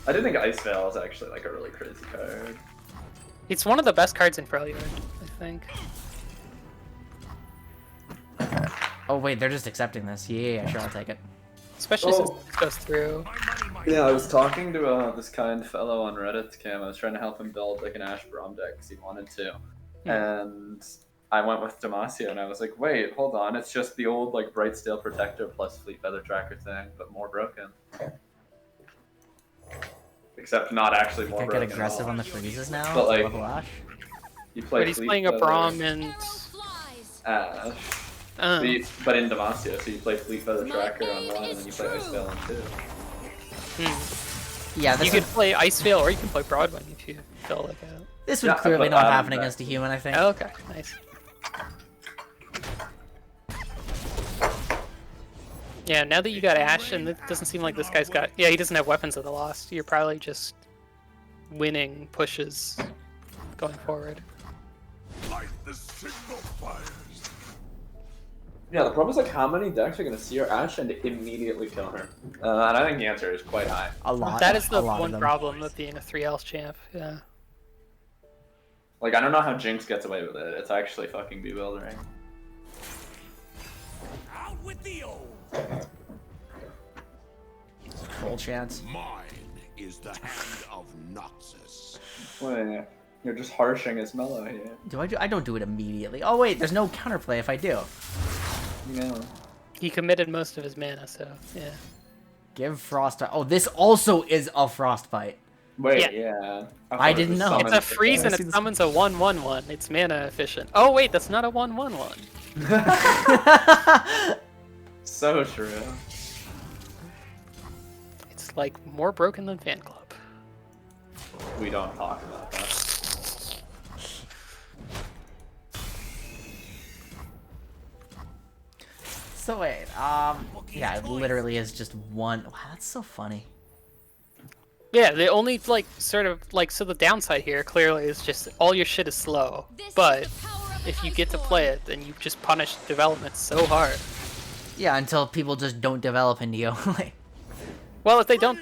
I do think Ice Veil is actually like a really crazy card. It's one of the best cards in Freljord, I think. Oh wait, they're just accepting this. Yeah, sure, I'll take it. Especially since it goes through. Yeah, I was talking to this kind fellow on Reddit, Cam. I was trying to help him build like an Ash Braum deck because he wanted to. And I went with Demacia and I was like, wait, hold on. It's just the old like Brightsteel Protector plus Fleet Feather Tracker thing, but more broken. Except not actually more broken. Get aggressive on the freezes now. But like, Ash. You play but he's Fleet playing a Feather, Braum and Ash. But in Demacia, so you play Fleet Feather Tracker on 1 and then you play Ice Veil on 2. Yeah, you could play Ice Veil or you can play Broadwing if you feel like it. This would clearly not happen against a human, I think. Oh, okay, nice. Yeah, now that you got Ash, and it doesn't seem like this guy's got... Yeah, he doesn't have weapons at the lost. You're probably just winning pushes going forward. Light the signal fires. Yeah, the problem is like how many decks are going to see her Ash and immediately kill her? And I think the answer is quite high. A lot. That is the one problem of being a 3L champ, yeah. Like, I don't know how Jinx gets away with it. It's actually fucking bewildering. Out with the old. Full chance. Mine is the hand of Noxus. Wait, you're just harshing his mellow here. I don't do it immediately. Oh wait, there's no counterplay if I do. Yeah. He committed most of his mana, so yeah. Give frost. Oh, this also is a frostbite. Wait, Yeah. yeah. I didn't know. It's a freeze and it summons a 1/1/1. It's mana efficient. Oh wait, that's not a 1/1/1. So true. It's like more broken than Fan Club. We don't talk about that. So wait, yeah, it literally is just one. Wow, that's so funny. Yeah, the only like sort of like so the downside here clearly is just all your shit is slow. But if you get to play it, then you just punish development so hard. Yeah, until people just don't develop into you. Like, Well, if they don't,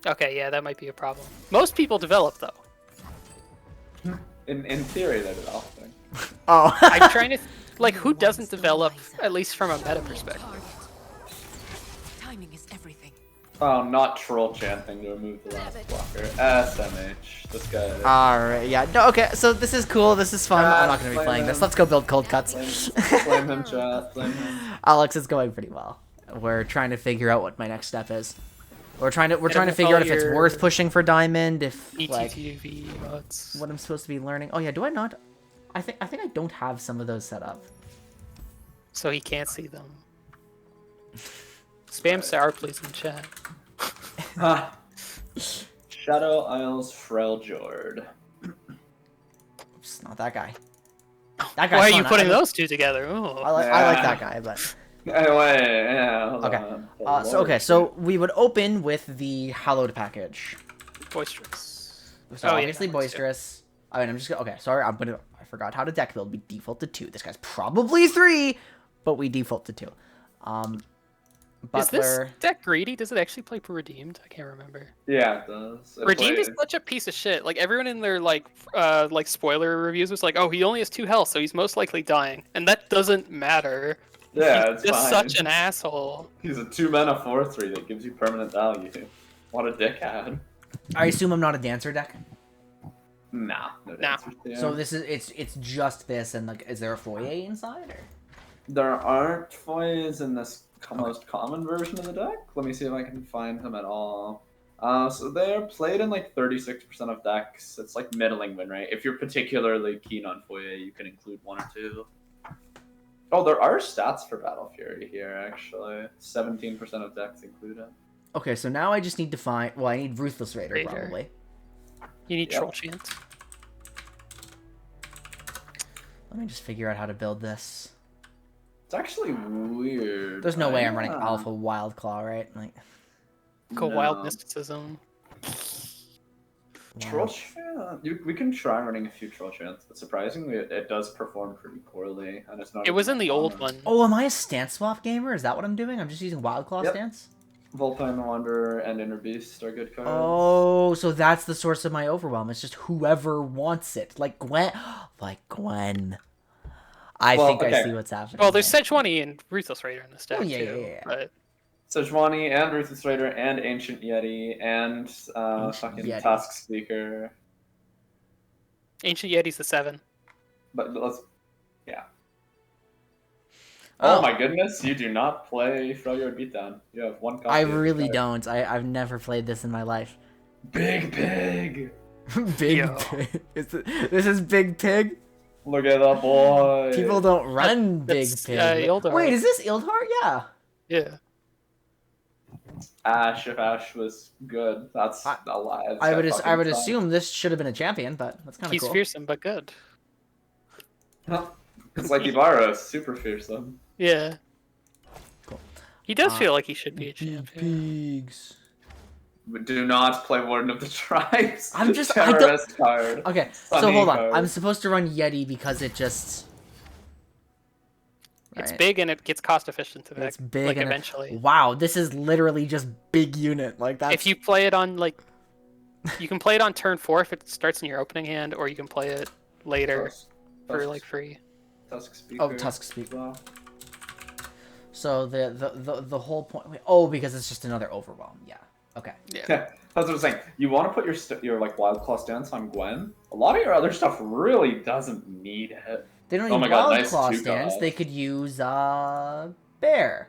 okay, yeah, that might be a problem. Most people develop though. In theory, they're developing. oh. I'm trying to like who doesn't develop at least from a meta perspective. Timing is everything. Oh, not troll chanting to remove the last blocker. SMH. This guy. Alright, yeah. No, okay, so this is cool, this is fun. I'm not gonna be Blame playing this. him. Let's go build cold cuts. Blame him, chat. Blame him. Alex, is going pretty well. We're trying to figure out what my next step is. We're trying to Gotta figure out if follow it's your worth pushing for diamond, if like ETTV mods. what I'm supposed to be learning. Oh yeah, do I not? I think I don't have some of those set up. So he can't see them. Spam sour please in chat. Ah. Shadow Isles Freljord. Oops, not that guy. That guy's Why are you fun. putting those two together? Ooh. I like that guy, but Anyway, yeah. Hold okay. on. So we would open with the hallowed package. Boisterous. So Oh, yeah, obviously that one's good. boisterous. I mean, I'm just okay. Sorry, I forgot how to deck build. We default to 2. This guy's probably 3, but we default to 2. Is this Butler. deck greedy? Does it actually play for Redeemed? I can't remember. Yeah, it does. It Redeemed is plays. such a piece of shit. Like everyone in their like spoiler reviews was like, oh, he only has 2 health, so he's most likely dying, and that doesn't matter. Yeah, He's it's just fine. such an asshole. He's a 2-mana 4/3 that gives you permanent value. What a dickhead. I assume I'm not a dancer deck. Nah. No Nah. dancers there. So this is it's just this, and like, is there a foyer inside or? There aren't foils in this most common version of the deck. Let me see if I can find them at all. So they're played in like 36% of decks. It's like middling win rate. If you're particularly keen on foyer, you can include 1 or 2. Oh, there are stats for Battle Fury here, actually. 17% of decks include it. Okay, so now I just need to find. Well, I need Ruthless Raider, Raider. probably. You need Yep. Troll Chant. Let me just figure out how to build this. It's actually weird. There's no way I'm running Yeah. Alpha Wild Claw, right? Like, Go No. Wild Mysticism. Troll Chant. We can try running a few Troll Chants, but surprisingly, it does perform pretty poorly, and it's not. It was even in the old common. one. oh, am I a stance swap gamer? Is that what I'm doing? I'm just using Wild Claw Yep. stance? Vulpine Wanderer and Inner Beast are good cards. Oh, so that's the source of my overwhelm. It's just whoever wants it. Like Gwen. Like Gwen. I Well, think I okay. see what's happening. Well, there's here. Sejuani and Ruthless Raider in this deck Oh, yeah, too. yeah, yeah. But Sejuani and Ruthless Raider and Ancient Yeti and fucking Yeti. Tusk Speaker. Ancient Yeti's the 7. But let's, yeah. Oh. Oh my goodness, you do not play Freljord Beatdown. You have 1 copy. I of the really card. don't. I've never played this in my life. Big Pig! Big Yo. Pig. This is Big Pig? Look at that boy! People don't run Big that's, Pig. Ildar. Wait, is this Ildar? Yeah. Yeah. Ash, if Ash was good, that's alive. I would That fucking assume this should have been a champion, but that's kind of He's cool. fearsome but good. sucks. It's like Ibarra, super fearsome. Yeah. Cool. He does feel like he should be a champion. Pigs. But do not play Warden of the Tribes. I'm just- I don't- Terrorist card. Okay, so Funny hold on. card. I'm supposed to run Yeti because it just. It's Right. big and it gets cost efficient to It's deck, big like and eventually. Wow, this is literally just big unit. Like that's. If you play it on like, you can play it on turn 4 if it starts in your opening hand, or you can play it later for Tusk- like free. Tusk Speaker. Oh, Tusk Speak. Well, So the whole point. Wait, oh, because it's just another overwhelm. Yeah. Okay. Yeah. that's what I'm saying. You want to put your like Wild Claw stance on Gwen. A lot of your other stuff really doesn't need it. They don't Oh need my god, Wild nice Claw 2 stance. cost. They could use Bear.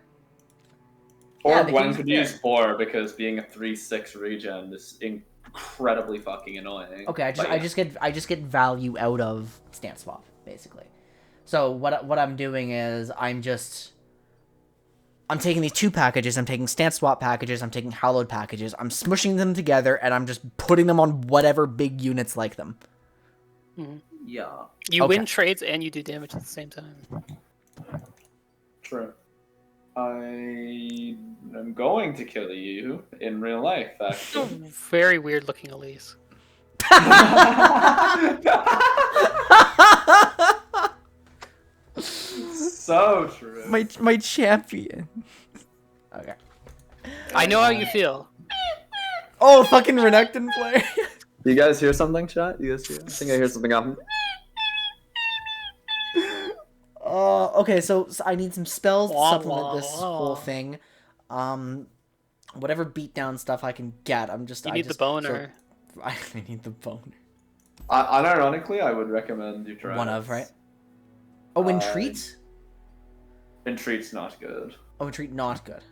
Or Yeah, they Gwen use could Bear. use 4 because being a 3/6 regen is incredibly fucking annoying. Okay, But I just get value out of stance swap, basically. So what I'm doing is I'm taking these 2 packages, I'm taking stance swap packages, I'm taking hallowed packages, I'm smushing them together, and I'm just putting them on whatever big units like them. Yeah. You Okay. win trades and you do damage at the same time. True. I am going to kill you in real life, It's a actually. very weird looking Elise. So true. my champion. Okay. I know how you feel. Oh, fucking Renekton player. Do you guys hear something, chat? You guys hear? I think I hear something happen. Okay, so I need some spells to Wah, supplement this wah, whole wah. thing. Whatever beatdown stuff I can get, You need the boner. So, I need the boner. Unironically, I would recommend you try One it. of, right? Oh, Entreat? Entreat's not good. Oh, Entreat not good.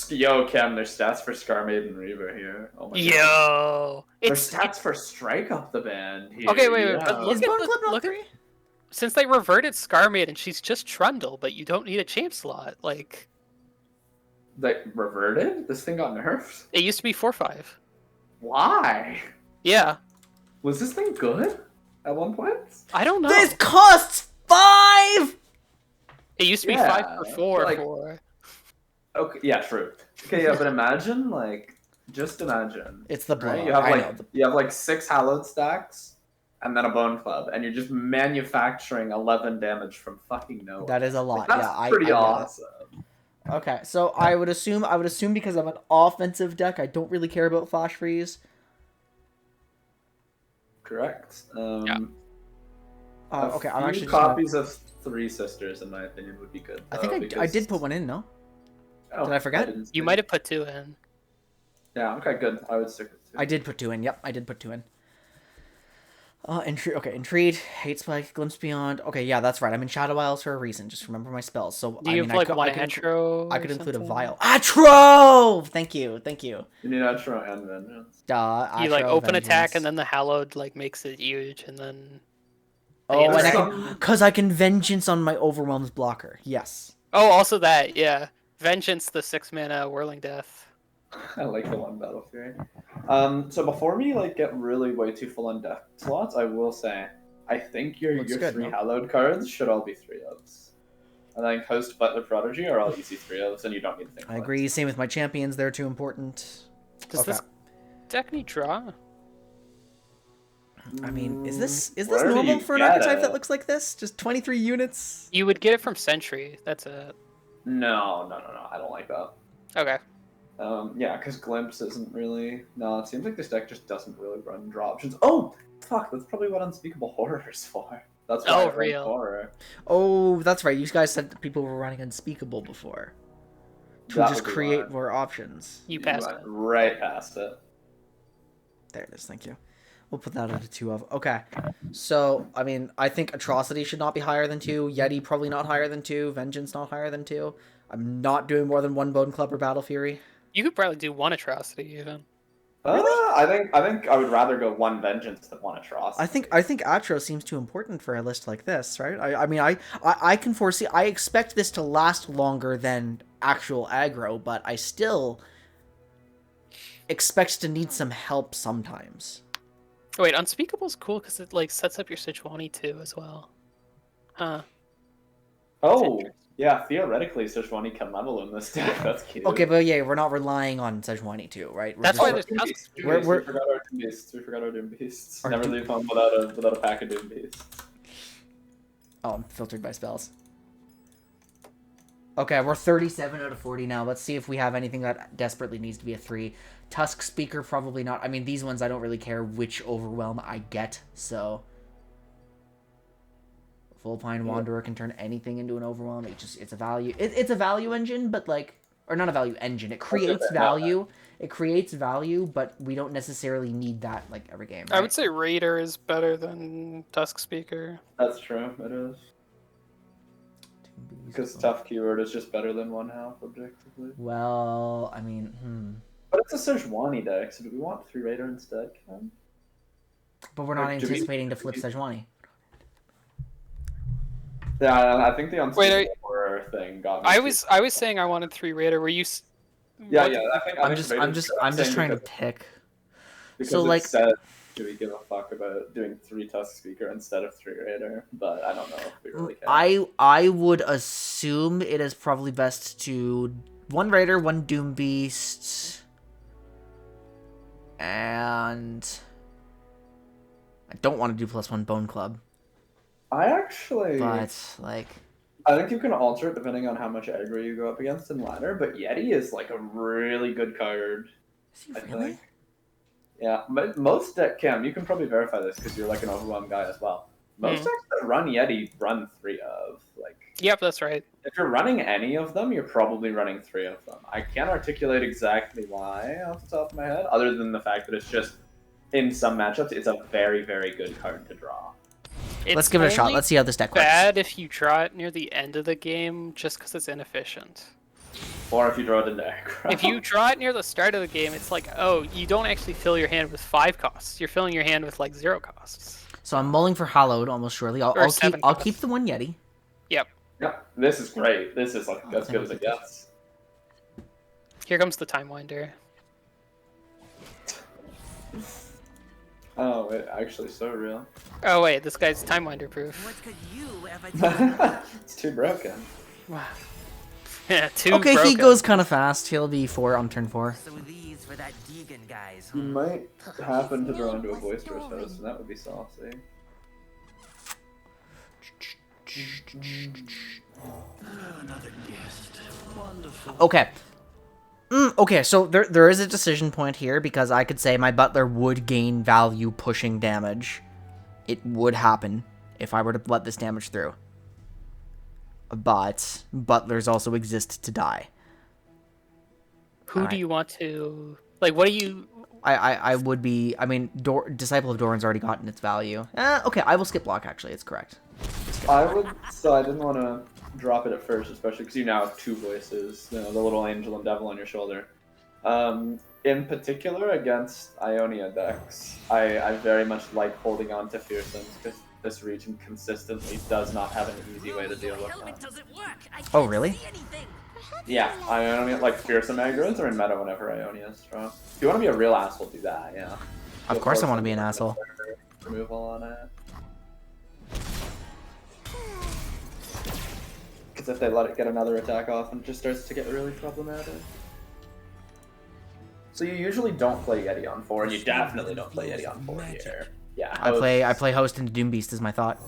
Yo, Cam, there's stats for Scar Maiden Reaver here. Oh my god. Yo, There's it's stats for Strike Up the Band here. Okay, wait, yeah. but look Is at Bone the- Club not look at- 3? since they reverted Scarmaid and she's just Trundle, but you don't need a champ slot. Like They reverted? This thing got nerfed? it used to be 4/5. Why? Yeah, Was this thing good at one point? I don't know. This costs 5! It used to be Yeah, 5 for 4 like- for. Okay, yeah, true. Okay, yeah, but imagine, like, just imagine. It's the Right? blow. You have I like know. you have like 6 hallowed stacks and then a bone club, and you're just manufacturing 11 damage from fucking nowhere. That is a lot. That's Yeah, pretty I get it. awesome. Okay, so I would assume because I'm an offensive deck, I don't really care about Flash Freeze. Correct. Okay, I'm few actually just gonna, copies of Three Sisters, in my opinion, would be good. I think I did put one in, no? Oh, did I forget? didn't You see. might have put 2 in. Yeah. Okay. Good. I would stick with 2. I did put 2 in. Yep, I did put 2 in. Entreat, Hate Spike, Glimpse Beyond. Okay, yeah, that's right. I'm in Shadow Isles for a reason. Just remember my spells. So Do you have like one I could include a something? vial. Atro! Thank you. You need Atro and Vengeance. You like Atro, open attack Vengeance. and then the hallowed like makes it huge and then. Oh, Yeah, and I there's can, because I can Vengeance on my Overwhelms blocker. Yes. Oh, also that, yeah. Vengeance, the 6 mana Whirling Death. I like the one Battle Fury. So before we like get really way too full on deck slots, I will say I think your Looks good, 3 no? hallowed cards should all be 3/0s. I think Host, Butler, Prodigy are all easy 3/0s, and you don't need to think. I twice. agree. Same with my champions. They're too important. Does Okay. this deck need draw? I mean, is this Where do normal you for an get archetype it? that looks like this? Just 23 units? You would get it from Sentry. That's it. No. I don't like that. Okay. Yeah, because Glimpse isn't really. No, it seems like this deck just doesn't really run draw options. Oh, fuck! That's probably what Unspeakable Horror is for. That's why Oh, I run real. Horror. Oh, that's right. You guys said that people were running Unspeakable before. To That just would be create why. more options. You passed went it. right past it. There it is. Thank you. We'll put that at a 2 of. Okay. So, I mean, I think Atrocity should not be higher than 2. Yeti probably not higher than 2. Vengeance not higher than 2. I'm not doing more than 1 Bone Club or Battle Fury. You could probably do 1 Atrocity even. I think I would rather go 1 Vengeance than 1 Atrocity. I think Atro seems too important for a list like this, right? I mean, I can foresee. I expect this to last longer than actual aggro, but I still expect to need some help sometimes. Oh, wait, Unspeakable's cool because it like sets up your Sejuani too as well. Huh. Oh, yeah. Theoretically, Sejuani can level in this deck. That's cute. Okay, but yeah, we're not relying on Sejuani too, right? That's why there's Tusk. We We're- forgot our Doom Beasts. We forgot our Doom Beasts. Our Never Doom- leave home without a pack of Doom Beasts. Oh, I'm filtered by spells. Okay, we're 37 out of 40 now. Let's see if we have anything that desperately needs to be a 3. Tusk Speaker, probably not. I mean, these ones, I don't really care which Overwhelm I get, so... Full-Pine Wanderer can turn anything into an Overwhelm. It's a value... It's a value engine, but, like... Or not a value engine. It creates value. it creates value, but we don't necessarily need that like every game. Right? I would say Raider is better than Tusk Speaker. That's true. It is. Because tough keyword is just better than 1/2 objectively. Well, I mean, But it's a Sejuani deck, so do we want 3 Raider instead, Ken? But we're not Like, do we- anticipating to flip Sejuani. Yeah, I think the Wait, unspeakable horror thing got me. I was saying I wanted 3 Raider. Were you? Yeah, what- yeah. I think I'm Raider's just saying trying to because- pick. Because So, it like- said, do we give a fuck about doing 3 Tusk Speaker instead of 3 Raider? But I don't know if we really care. I would assume it is probably best to 1 Raider, 1 Doom Beast, and I don't want to do +1 Bone Club, I actually... but like I think you can alter it depending on how much aggro you go up against in ladder, but Yeti is like a really good card. is he I really? think. Yeah, but most deck Cam, you can probably verify this because you're like an overwhelmed guy as well. Most decks that run Yeti run 3 of. Like, Yep, that's right. if you're running any of them, you're probably running 3 of them. I can't articulate exactly why off the top of my head, other than the fact that it's just in some matchups, it's a very, very good card to draw. Let's give it a shot. only Let's see how this deck works. Bad if you draw it near the end of the game, just because it's inefficient. Or if you draw it into aggro. If you draw it near the start of the game, it's like, oh, you don't actually fill your hand with 5 costs. You're filling your hand with like 0 costs. So I'm mulling for Hallowed almost surely. Or I'll 7 keep costs. the 1 Yeti. Yep. Yeah, this is great. This is like as good as it gets. Here comes the Time Winder. Oh, it actually so real. Oh wait, this guy's Time Winder proof. What could you ever do? It's too broken. Wow. Yeah, 2 Okay, broken. he goes kind of fast. He'll be 4 on turn 4. So these for that Deegan guys. You might happen to draw into a boisterous host, and that would be saucy. Okay. Okay, so there is a decision point here because I could say my Butler would gain value pushing damage. It would happen if I were to let this damage through. But Butlers also exist to die. Who do you want to... Like, what do you... I would be... I mean, Disciple of Doran's already gotten its value. Okay, I will skip block, actually. It's correct. I would, so I didn't want to drop it at first, especially because you now have 2 voices, you know, the little angel and devil on your shoulder. In particular, against Ionia decks, I very much like holding on to Fearsomes because this region consistently does not have an easy way to deal with that. Oh, really? Yeah, Ionia, like Fearsome aggro's are in meta whenever Ionia is strong. If you want to be a real asshole, do that, yeah. Of course I want to be an asshole. Removal on it. Because if they let it get another attack off, and it just starts to get really problematic. So you usually don't play Yeti on 4, and you definitely don't play Yeti on 4 here. Yeah, I play Host into Doom Beast as my thought.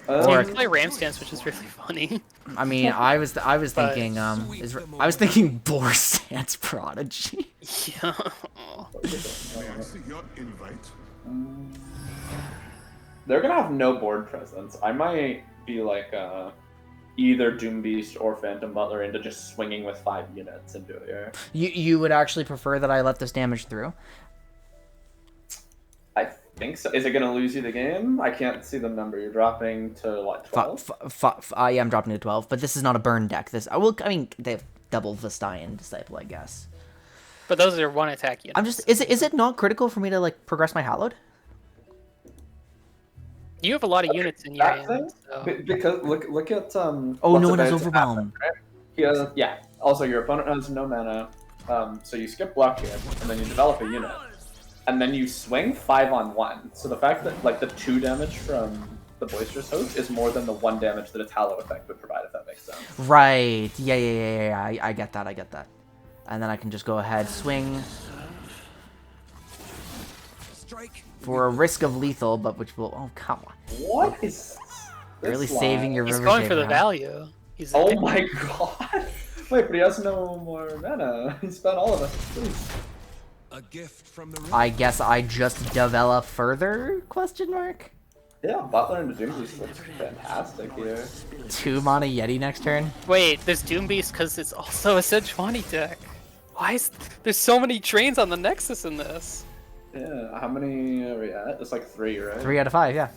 You play Ram Stance, which is really funny. I mean, I was thinking I was thinking Boar Stance Prodigy. Yeah. They're gonna have no board presence. I might be like either Doom Beast or Phantom Butler into just swinging with 5 units into here. You would actually prefer that I let this damage through? I think so. Is it gonna lose you the game? I can't see the number. You're dropping to what, 12? Yeah, I'm dropping to 12, but this is not a burn deck. I mean, they have double Vestian Disciple, I guess. But those are 1 attack units. Is it not critical for me to like progress my Hallowed? You have a lot of units in your That hand. thing? So. Because look at Oh, what's no one has about to Overwhelm. happen, right? He has, yeah. Also, your opponent has no mana, so you skip block here, and then you develop a unit, and then you swing 5 on 1. So the fact that like the 2 damage from the Boisterous Host is more than the 1 damage that its Hallow effect would provide, if that makes sense. Right. Yeah. I get that. And then I can just go ahead, swing for a risk of lethal, but which will... Oh, come on. What is You're really this saving line? your He's River going for the Shaper, huh? value. He's Oh my god! Wait, but he has no more mana. He spent all of it. Please. A gift from the I guess I just develop further? Question mark. Yeah, Butler and the Doom Beast looks fantastic here. 2 mana Yeti next turn. Wait, there's Doom Beast because it's also a Sejuani deck. Why is there's so many trains on the Nexus in this? Yeah, how many are we at? It's like 3, right? 3 out of 5, yeah.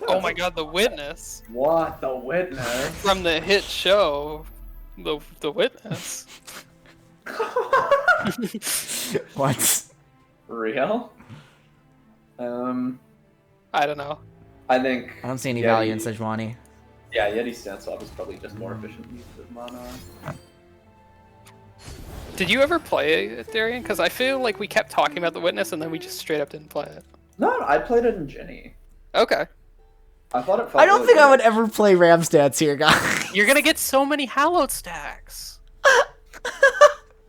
Oh my god, the Witness. What? The Witness? From the hit show, The Witness. What? Real? I don't know. I think... I don't see any Yeti- value in Sejuani. Yeah, Yeti Stance Swap is probably just more efficient use of mana. Did you ever play it, Darian? Because I feel like we kept talking about the Witness and then we just straight up didn't play it. No, I played it in Ginny. Okay. I thought it felt I don't really think good. I would ever play Ramstance here, guys. You're gonna get so many hallowed stacks.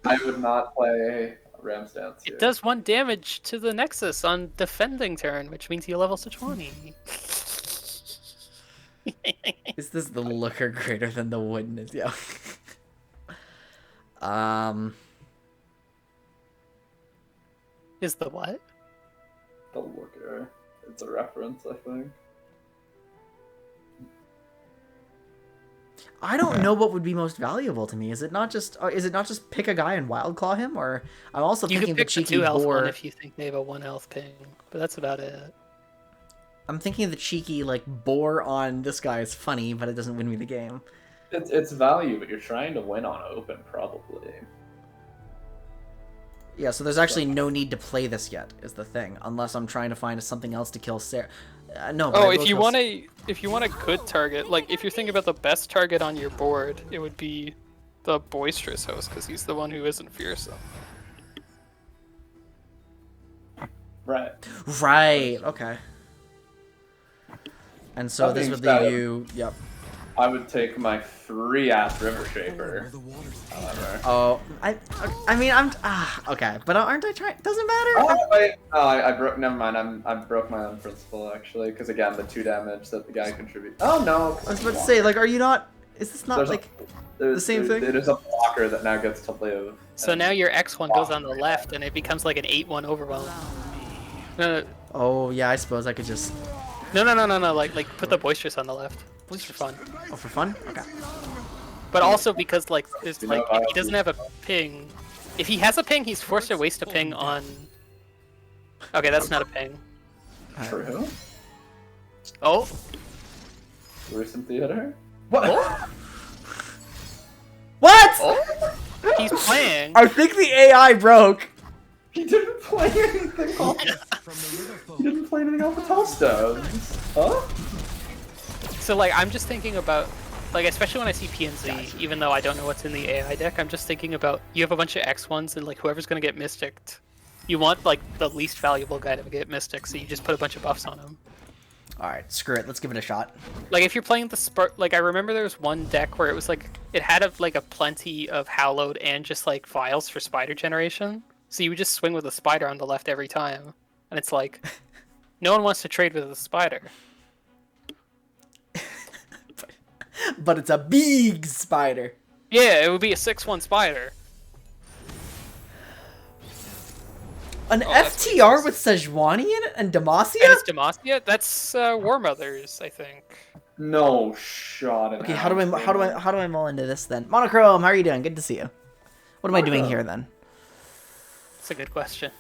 I would not play Ram Stance here. It does 1 damage to the Nexus on defending turn, which means you level to 20. Is this the looker greater than the Witness? Yeah. Is the what? The Looker. It's a reference, I think. I don't know what would be most valuable to me. Is it not just pick a guy and wildclaw him, or I'm also You thinking can the pick the cheeky 2 health boar. one if you think they have a 1 health ping, but that's about it. I'm thinking of the cheeky like boar on this guy is funny, but it doesn't win me the game. It's value, but you're trying to win on open, probably. Yeah, so there's actually no need to play this yet, is the thing, unless I'm trying to find something else to kill Sarah. No. But I Oh, will if you kill want a good target, like if you're thinking about the best target on your board, it would be the boisterous host because he's the one who isn't fearsome. Right. Right. Okay. And so That this being would said- leave you. Yep. I would take my 3-ass River Shaper. However. Oh, I mean, I'm okay, but aren't I trying? Doesn't matter. Oh wait, no, I broke. Never mind. I broke my own principle actually, because again, the 2 damage that the guy contributes. Oh no! I was about to say, like, are you not? Is this not There's like? the same thing? It is a blocker that now gets to live. So and- now your X1 goes on the left and it becomes like an 8-1 overwhelm. No, Oh yeah, I suppose I could just. no, like put the boisterous on the left. Just for fun. Oh, for fun. Okay. But also because like there's You like know, if he doesn't have a ping, if he has a ping, he's forced to waste a ping on. Okay, that's not a ping. True. Oh, Gruesome Theater. What? What? oh, he's playing. I think the AI broke. He didn't play anything off. He didn't play anything off the Tellstones. Huh? So like I'm just thinking about like especially when I see PNZ, even though I don't know what's in the AI deck, I'm just thinking about you have a bunch of X1s and like whoever's gonna get mysticked, you want like the least valuable guy to get mystic, so you just put a bunch of buffs on him. All right, screw it. Let's give it a shot. Like if you're playing the spark, like I remember there was one deck where it was like it had a plenty of hallowed and just like vials for spider generation, so you would just swing with a spider on the left every time, and it's like no one wants to trade with a spider. But it's a big spider. Yeah, it would be a 6-1 spider. An that's FTR with Sejuani in it and Demacia? And it's Demacia. That's War Mothers, I think. No shot. Okay, how do I mull into this then? Monochrome, how are you doing? Good to see you. What am I doing here then? That's a good question.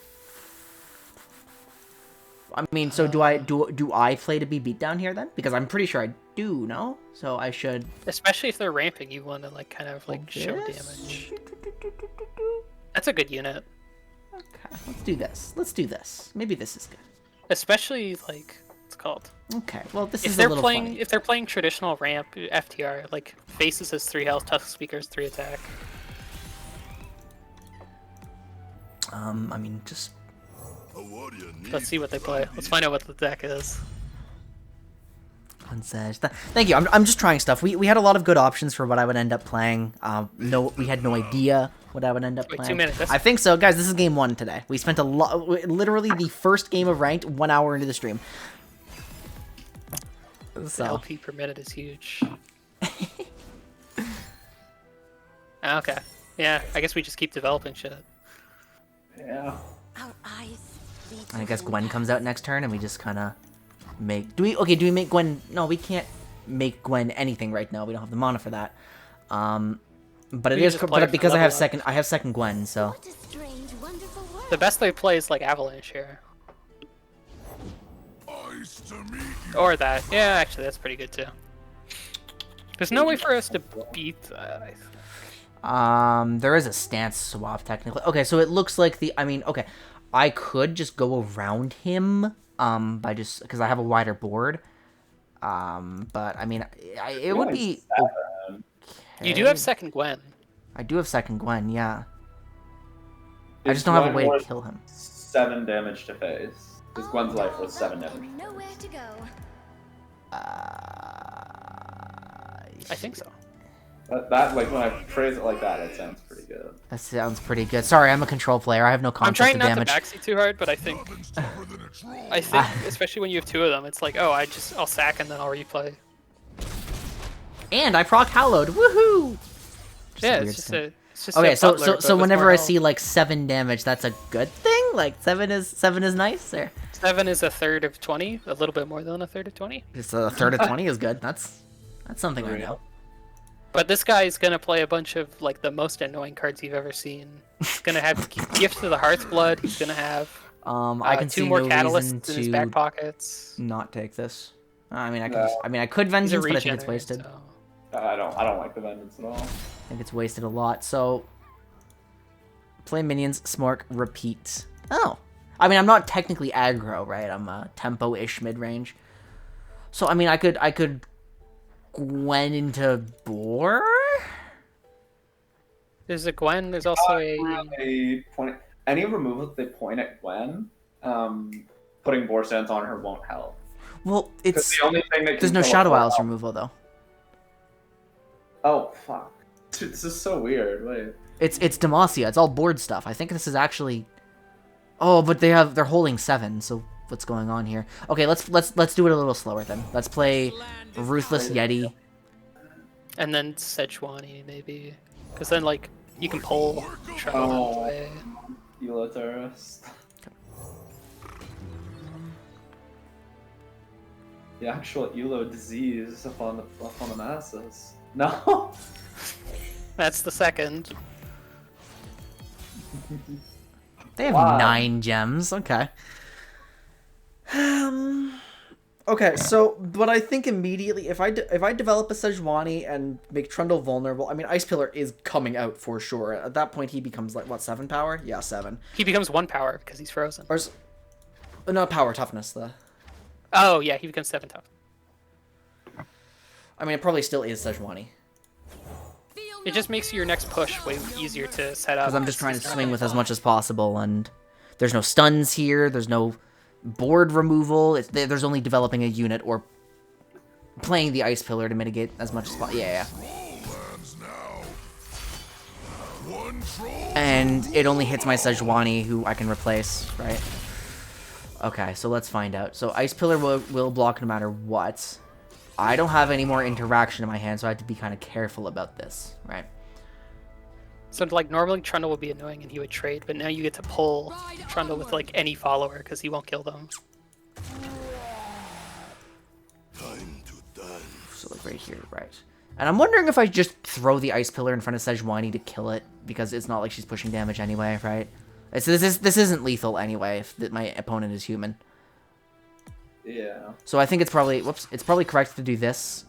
I mean, so do I play to be beat down here then? Because I'm pretty sure I do, no? So I should. Especially if they're ramping, you want to like kind of like show damage. That's a good unit. Okay, let's do this. Let's do this. Maybe this is good. Especially like what's it called? Okay, well this If is a they're little playing funny. if they're playing traditional ramp FTR, like Faces has 3 health, Tusk Speakers 3 attack. I mean, just Let's see what they play. Let's find out what the deck is. Thank you. I'm just trying stuff. We had a lot of good options for what I would end up playing. We had no idea what I would end up Wait, playing. 2 minutes. I think so, guys. This is game 1 today. We spent literally the first game of ranked 1 hour into the stream. The So LP per minute is huge. Okay. Yeah, I guess we just keep developing shit. Yeah. Our eyes lead I to guess the Gwen left. comes out next turn, and we just kind of make. Do we make Gwen? No, we can't make Gwen anything right now. We don't have the mana for that. But it We can is just play it for because I level have up. second Gwen, so What a strange, wonderful world. The best they play is like Avalanche here. Nice to meet you. Or that. Yeah, actually, that's pretty good too. There's no way for us to beat. there is a stance swap technically. Okay, so it looks like okay, I could just go around him by just because I have a wider board. But I mean, it would be. You do have second Gwen. I do have second Gwen, yeah. I just don't have a way to kill him. 7 damage to face. Because Gwen's life was 7 damage. Nowhere to go. I think so. That like when I phrase it like that, it sounds pretty good. That sounds pretty good. Sorry, I'm a control player. I have no I'm concept trying of not damage. to backseat too hard, but I think, especially when you have 2 of them, it's like, oh, I'll sack and then I'll replay. And I proc Hallowed. Woohoo! Yeah, weird it's just thing. a Okay, so butler, but so with whenever more I health. see like 7 damage, that's a good thing. Like 7 is nice. There, 7 is a third of 20, a little bit more than a third of 20. just a third of 20 is good. That's something I know. But this guy's gonna play a bunch of like the most annoying cards you've ever seen. He's gonna have Gift of the Hearthblood. He's gonna have I can 2 see more no catalysts reason in his back to pockets. not take this. I mean, I could He's a vengeance, but I think it's regenerate, wasted. so- I don't like the vengeance at all. I think it's wasted a lot. So play minions, smork, repeat. Oh, I mean, I'm not technically aggro, right? I'm a tempo-ish mid-range. So I mean, I could Gwen into Boar. There's a Gwen. There's also Any removal that they point at Gwen, putting Boar Stance on her won't help. Well, Because the only thing that there's can no kill a Shadow Boar Isles out- removal though. Oh fuck! Dude, this is so weird. Wait. It's Demacia. It's all board stuff. I think this is actually. Oh, but they're holding 7. So what's going on here? Okay, let's do it a little slower then. Let's play Ruthless Yeti. and then Sejuani maybe, because then like you can pull Trundle away. Elo terrorist. The actual Elo disease upon the masses. No. That's the second. They have Wow. 9 gems. Okay. Okay, so but I think immediately if I develop a Sejuani and make Trundle vulnerable, I mean Ice Pillar is coming out for sure. At that point he becomes like what, 7 power? Yeah, 7. He becomes 1 power because he's frozen. Or not power, toughness though. Oh yeah, he becomes 7 tough. I mean it probably still is Sejuani. It just makes your next push way easier to set up. Because I'm just trying to swing with as much as possible, and there's no stuns here, there's no board removal, there's only developing a unit or playing the Ice Pillar to mitigate as much as possible. Yeah. And it only hits my Sejuani, who I can replace, right? Okay, so let's find out. So Ice Pillar will block no matter what. I don't have any more interaction in my hand, so I have to be kind of careful about this, right? So like normally Trundle would be annoying and he would trade, but now you get to pull Trundle with like any follower because he won't kill them. Time to dance. So like right here, right? And I'm wondering if I just throw the Ice Pillar in front of Sejuani to kill it, because it's not like she's pushing damage anyway, right? This isn't lethal anyway if my opponent is human. Yeah. So I think it's probably it's probably correct to do this.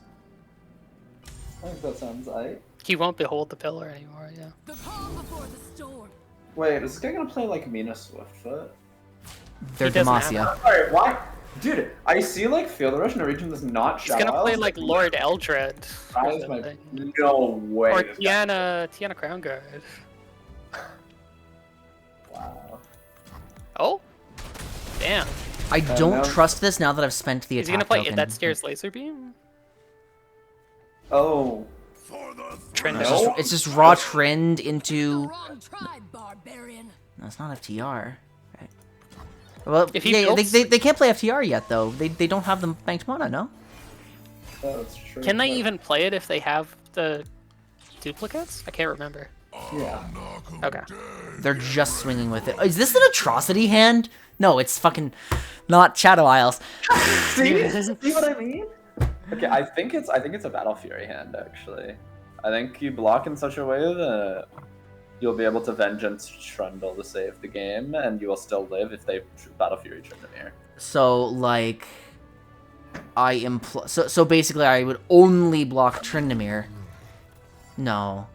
I think that sounds right. He won't behold the pillar anymore, yeah. The calm before the storm. Wait, is this guy gonna play like Mina Swiftfoot? They're He doesn't have Demacia. Alright, why? Dude, I see like Field Rush in a region that's not He's Shadow gonna play Isles. like Lord Eldred. That or is my... something. No way. Or this guy- Tiana Crown Guard. Wow. Oh? Damn. I don't no. trust this now that I've spent the Is he attack gonna play token. that stairs laser beam? Oh. For the Trend. No. It's just raw trend into. Wrong tribe, barbarian. No, it's not FTR. Right. Well, If he yeah, builds- they can't play FTR yet though. They don't have the banked mana, no? That's true. Can they but- even play it if they have the duplicates? I can't remember. Yeah. Okay. They're just swinging with it. Is this an atrocity hand? No, it's fucking not Shadow Isles. See what I mean? Okay, I think it's a Battle Fury hand actually. I think you block in such a way that you'll be able to Vengeance Trundle to save the game, and you will still live if they Battle Fury Tryndamere. So, like, so basically I would only block Tryndamere. No.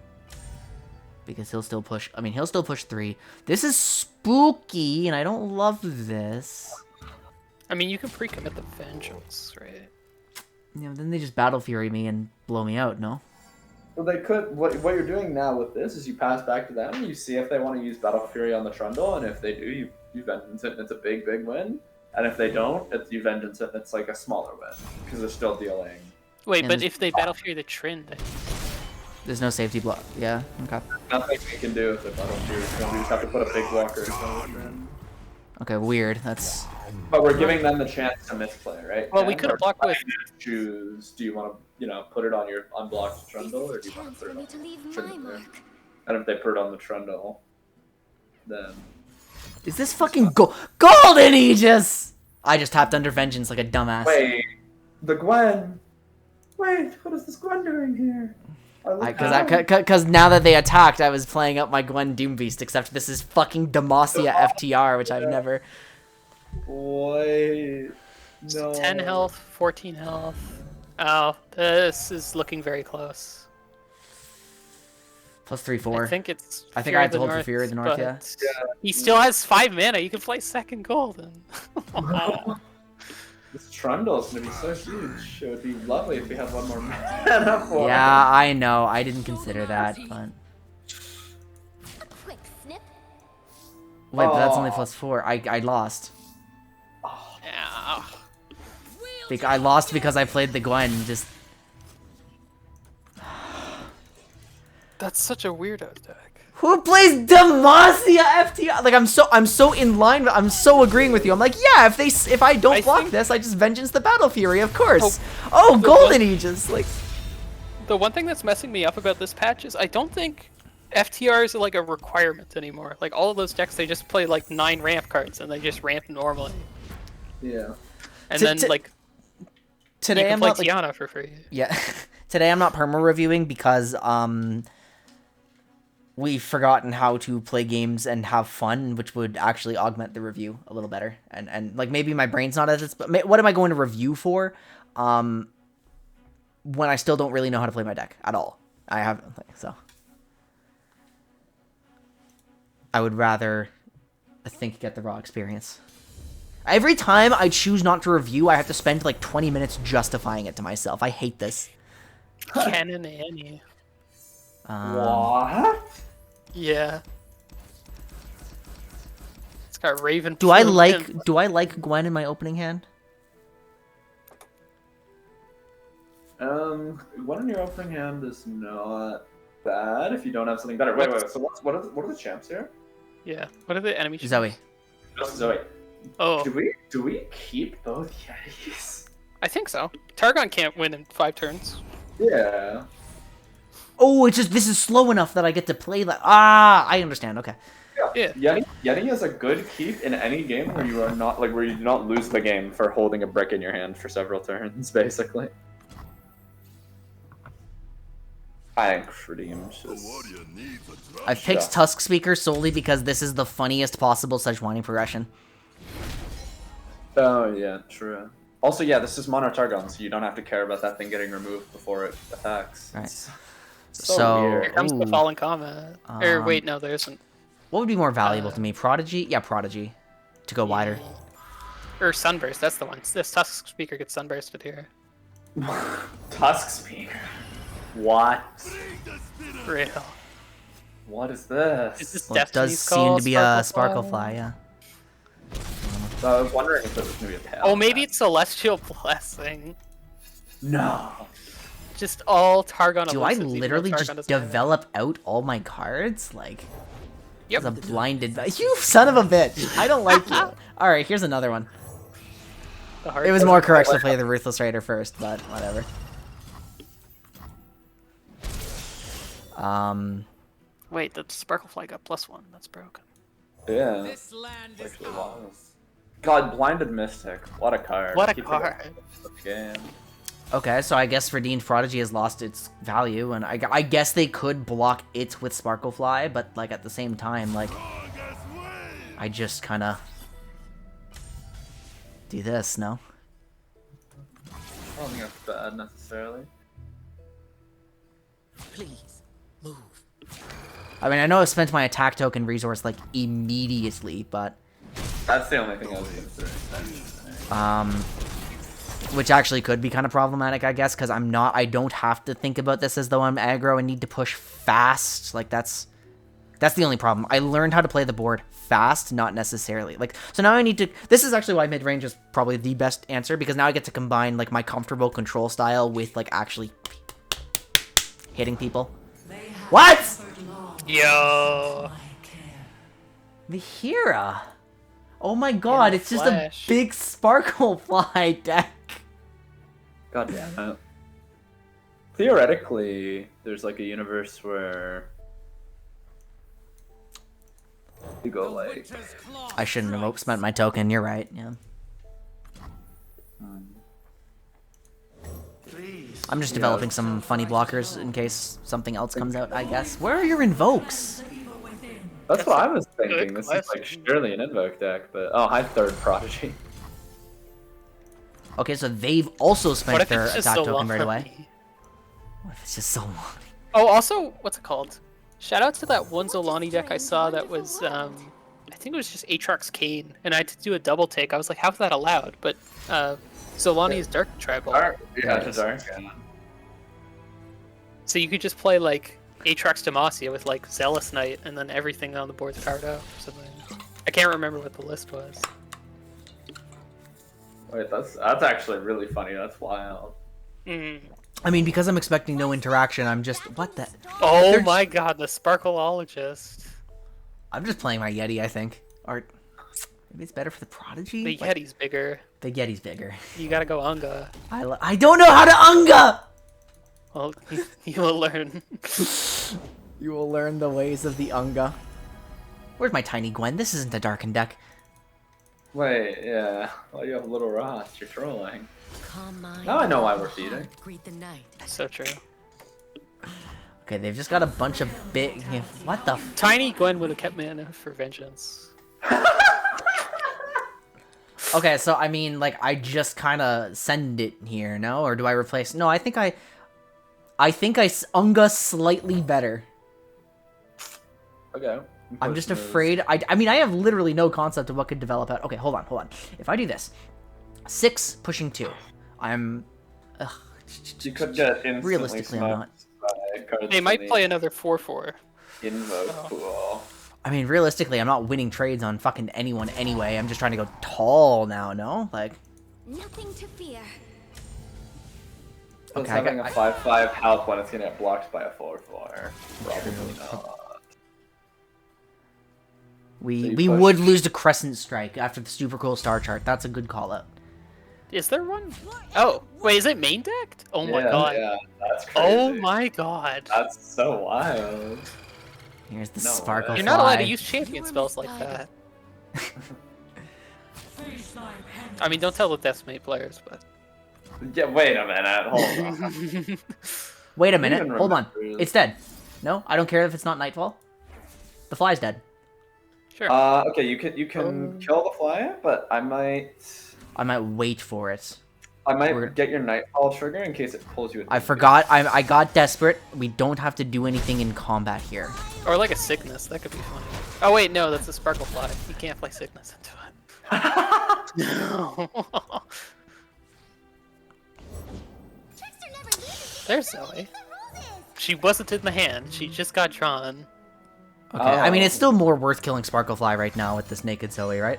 Because he'll still push, I mean, he'll still push 3. This is spooky, and I don't love this. I mean, you can pre-commit the Vengeance, right? Yeah, then they just Battle Fury me and blow me out, no? Well, they could. What you're doing now with this is you pass back to them. You see if they want to use Battle Fury on the Trundle, and if they do, you Vengeance it. And it's a big win. And if they don't, you Vengeance it. And it's like a smaller win because they're still dealing. Wait, And but if they Battle Fury the Trynd, There's no safety block. Yeah, okay. Nothing we can do if they Battle Fury. We just have to put a big blocker. Okay, weird. That's... But we're giving them the chance to misplay, right? Well, we Ken? could have Or blocked with. choose. Do you want to, put it on your unblocked Trundle, or do you want Chance to put for it me on to leave my Tryndamere? mark. And if they put it on the Trundle, then Is this fucking Golden Aegis? I just tapped under Vengeance like a dumbass. wait, the Gwen. Wait, what is this Gwen doing here? Because now that they attacked, I was playing up my Gwen Doombeast, except this is fucking Demacia FTR, which I've never... Wait, no. 10 health, 14 health. Oh, this is looking very close. Plus 3/4. I think it's. I think Fear I of have to hold for Fear of the North, but yeah. He still has 5 mana. You can play second golden. This Trundle is gonna be so huge. It would be lovely if we had one more mana for Yeah, I know. I didn't consider that, but... A quick snip. Wait, but that's only Oh. plus 4. I lost. Yeah. I lost because I played the Gwen, just... That's such a weirdo deck. Who plays Demacia FTR? Like, I'm so in line, I'm so agreeing with you. I'm like, yeah, if I don't block think- this, I just Vengeance the Battle Fury, of course. Oh, Oh, the Golden one- Aegis, like... The one thing that's messing me up about this patch is I don't think FTRs are like a requirement anymore. Like all of those decks, they just play like 9 ramp cards and they just ramp normally. Yeah. And T- then t- like Today you can I'm play not, like... Tiana for free. Yeah. Today I'm not perma-reviewing because, we've forgotten how to play games and have fun, which would actually augment the review a little better. And like, maybe my brain's not as it's... But what am I going to review for? When I still don't really know how to play my deck at all. I haven't, like, so... I would rather, I think, get the raw experience. Every time I choose not to review, I have to spend like 20 minutes justifying it to myself. I hate this. Canon Annie. What? Yeah. It's got Raven. Do I Fluent. like Gwen in my opening hand? One in your opening hand is not bad if you don't have something better. Wait. So what are the champs here? Yeah. What are the enemy? Zoe. Zoe. Oh, Do we keep both Yetis? I think so. Targon can't win in 5 turns. Yeah. Oh, it's just this is slow enough that I get to play like I understand. Okay. Yeah. Yeti is a good keep in any game where you are not where you do not lose the game for holding a brick in your hand for several turns, basically. I think Redeem's just... I picked Tusk Speaker solely because this is the funniest possible Sejuani progression. Oh yeah, true. Also, yeah, this is Mono Targon, so you don't have to care about that thing getting removed before it attacks. Right. It's So- weird. Here comes the Ooh. Fallen Comet. Or wait, no, there isn't. What would be more valuable to me? Prodigy? Yeah, Prodigy. To go wider. Or Sunburst, that's the one. This Tusk Speaker gets Sunbursted here. Tusk Speaker. What? Real. What is this? Is this Well, it does Destiny's seem Call, to be a Sparklefly, yeah. So I was wondering if it was gonna be a tail. Oh, maybe it's Celestial Blessing. No. Just all Targon. Do I elusives, even though literally Targon just doesn't have it. develop out all my cards? Like, Yep. as a blinded... You son of a bitch! I don't like you. Alright, here's another one. The hard It was part. more correct to play the Ruthless Raider first, but whatever. Wait, the Sparklefly got +1. That's broken. Yeah. This land is Actually ours. was. God, Blinded Mystic. What a card. What a Keep card. forgetting the game. Okay, so I guess Redeemed Prodigy has lost its value, and I guess they could block it with Sparklefly, but, like, at the same time, like, I just kind of do this, no? I don't think that's bad, necessarily. Please, move. I mean, I know I spent my attack token resource, like, immediately, but... That's the only thing I was considering. Which actually could be kind of problematic, I guess, because I don't have to think about this as though I'm aggro and need to push fast. Like, that's the only problem. I learned how to play the board fast, not necessarily. Like, so now I need to... This is actually why mid-range is probably the best answer, because now I get to combine, like, my comfortable control style with, like, actually hitting people. What? Yo. Mihira. Oh my god, it's just a big Sparklefly deck. God damn it. Theoretically, there's like a universe where you go like... I shouldn't have spent my token, you're right, yeah. I'm just developing some funny blockers in case something else comes out, I guess. Where are your invokes? That's what I was thinking. This is like surely an invoke deck, but... Oh, hi, third Prodigy. Okay, so they've also spent their just attack so token right long? away. What if it's just so long? Oh, also, what's it called? Shout out to that one Zolani deck I saw that was, I think it was just Aatrox Kane, and I had to do a double take. I was like, how's that allowed? But Zolani is Dark Tribal. Yeah, it's dark. Yeah. So you could just play, like, Aatrox Demacia with, like, Zealous Knight, and then everything on the board's powered up or something. I can't remember what the list was. Wait, that's actually really funny. That's wild. Mm. I mean, because I'm expecting no interaction, I'm just... What the... Oh my god, the Sparkleologist. I'm just playing my Yeti, I think. Or... Maybe it's better for the Prodigy? The Like, Yeti's bigger. the Yeti's bigger. You gotta go Unga. I don't know how to Unga! Well, you will learn. You will learn the ways of the Unga. Where's my tiny Gwen? This isn't a Darkened deck. Wait, yeah. Well, you have a little Ross. You're trolling. Calm mind. Now I know why we're feeding. Greet the night. So true. Okay, they've just got a bunch of big... What the... Tiny Gwen would have kept mana for vengeance. Okay, so I mean, like, I just kind of send it here, no? Or do I replace... No, I think I Unga slightly better. Okay. I'm just afraid... I mean, I have literally no concept of what could develop out. Okay, hold on. If I do this... 6 pushing 2. I'm... Ugh. You could get instantly Realistically, I'm not. They might play another 4/4. Invoke pool. I mean, realistically, I'm not winning trades on fucking anyone anyway. I'm just trying to go tall now, no? Like... Nothing to fear. Does having a 5/5 help when it's gonna get blocked by a 4/4? Probably not. We would lose to Crescent Strike after the super cool star chart. That's a good call out. Is there one? Oh, wait, is it main decked? Oh my god. Yeah, that's crazy. Oh my god. That's so wild. Here's the No Sparkle way. You're not allowed to use champion spells like that. I mean, don't tell the Deathmate players, but... Yeah, wait a minute. Hold on. Wait a minute. Even Hold on. remember- It's dead. No, I don't care if it's not Nightfall. The fly's dead. Sure. Okay, you can kill the fly, but I might wait for it. get your Nightfall trigger in case it pulls you. I forgot. I got desperate. We don't have to do anything in combat here. Or like a sickness, that could be funny. Oh wait, no, that's a Sparkle Fly. You can't play sickness into it. No. There's Zoe. She wasn't in the hand, she just got drawn. Okay. I mean, it's still more worth killing Sparklefly right now with this naked Zoe, right?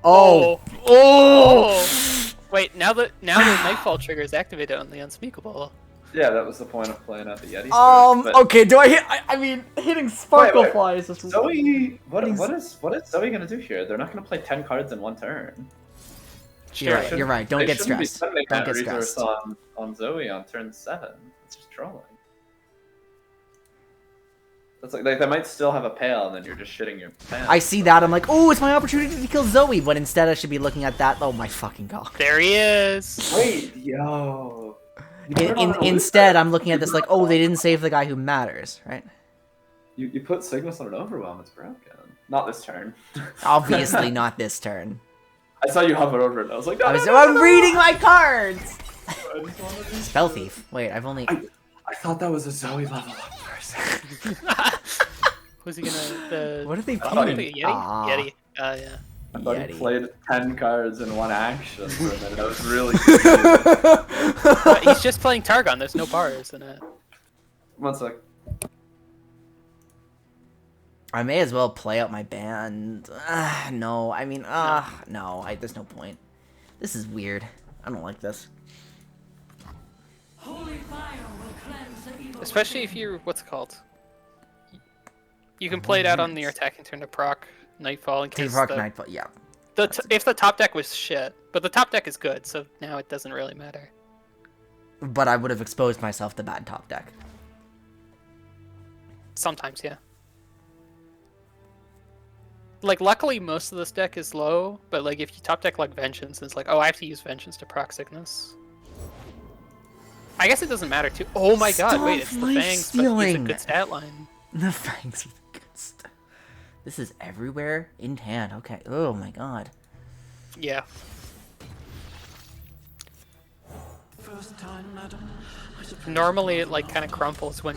Oh. Oh! Wait, now the Nightfall trigger is activated on the Unspeakable. Yeah, that was the point of playing out the Yeti. But... Okay. Do I hit? I mean, hitting Sparklefly is just. Zoe, what is Zoe gonna do here? They're not gonna play 10 cards in one turn. You're right. Don't get shouldn't be stressed. spending Don't that get resource stressed. on Zoe on turn 7. It's just trolling. That's like they might still have a pail, and then you're just shitting your pants. I see that. I'm like, oh, it's my opportunity to kill Zoe. But instead, I should be looking at that. Oh my fucking god. There he is. Wait, yo. Instead, I'm looking at this like, oh, they didn't save the guy who matters, right? You put Cygnus on an overwhelm, it's broken. Not this turn. Obviously not this turn. I saw you hover over it. I was like, no, I'm reading my cards! Spell Thief. Wait, I've only... I thought that was a Zoe level up person. Who's he gonna... What are they playing? Yeti? Ah. Yeti. Yeah. I thought Yeti. he played 10 cards in one action for a minute. I was really He's just playing Targon. There's no bars in it. 1 sec. I may as well play out my band. No, I mean, no, there's no point. This is weird. I don't like this. Especially if you're... What's it called? You can play it out on your attacking turn to proc Nightfall in case Nightfall, yeah. if the top deck was shit. But the top deck is good, so now it doesn't really matter. But I would have exposed myself to bad top deck. Sometimes, yeah. Like, luckily most of this deck is low, but like if you top deck like Vengeance, it's like, oh, I have to use Vengeance to proc Cygnus. I guess it doesn't matter too. Oh my god, wait, it's the Fangs, but it's a good stat line. The Fangs with the good stat. This is everywhere in hand. Okay. Oh my god. Yeah. Normally it like kind of crumples when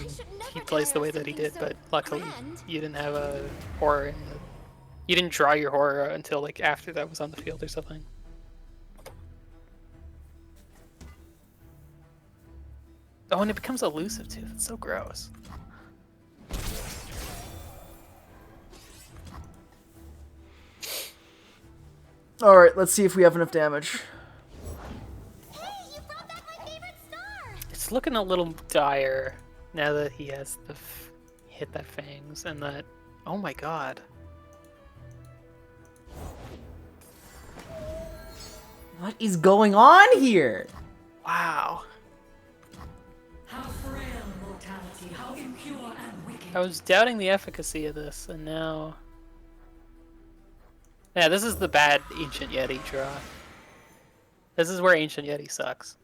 he plays the way that he did, but luckily you didn't have a horror in the... You didn't draw your horror until like after that was on the field or something. Oh, and it becomes elusive too. That's so gross. Alright, let's see if we have enough damage. Hey, you brought back my favorite star! It's looking a little dire now that he has the hit that Fangs and that... Oh my god. What is going on here? Wow. How frail mortality, how impure and wicked. I was doubting the efficacy of this, and now... Yeah, this is the bad Ancient Yeti draw. This is where Ancient Yeti sucks.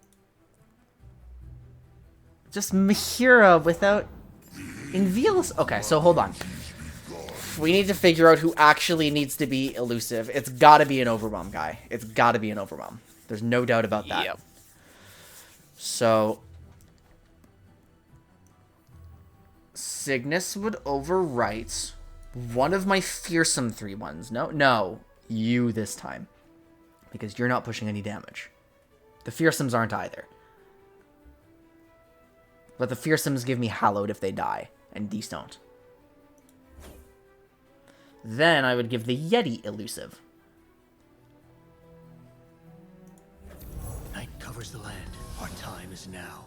Just Mahira without... Invials? Okay, so hold on. We need to figure out who actually needs to be elusive. It's gotta be an Overwhelm guy. It's gotta be an Overwhelm. There's no doubt about that. Yep. So... Cygnus would overwrite one of my fearsome 3/1s. No, you this time. Because you're not pushing any damage. The fearsomes aren't either. But the fearsomes give me hallowed if they die, and these don't. Then I would give the Yeti elusive. Night covers the land. Our time is now.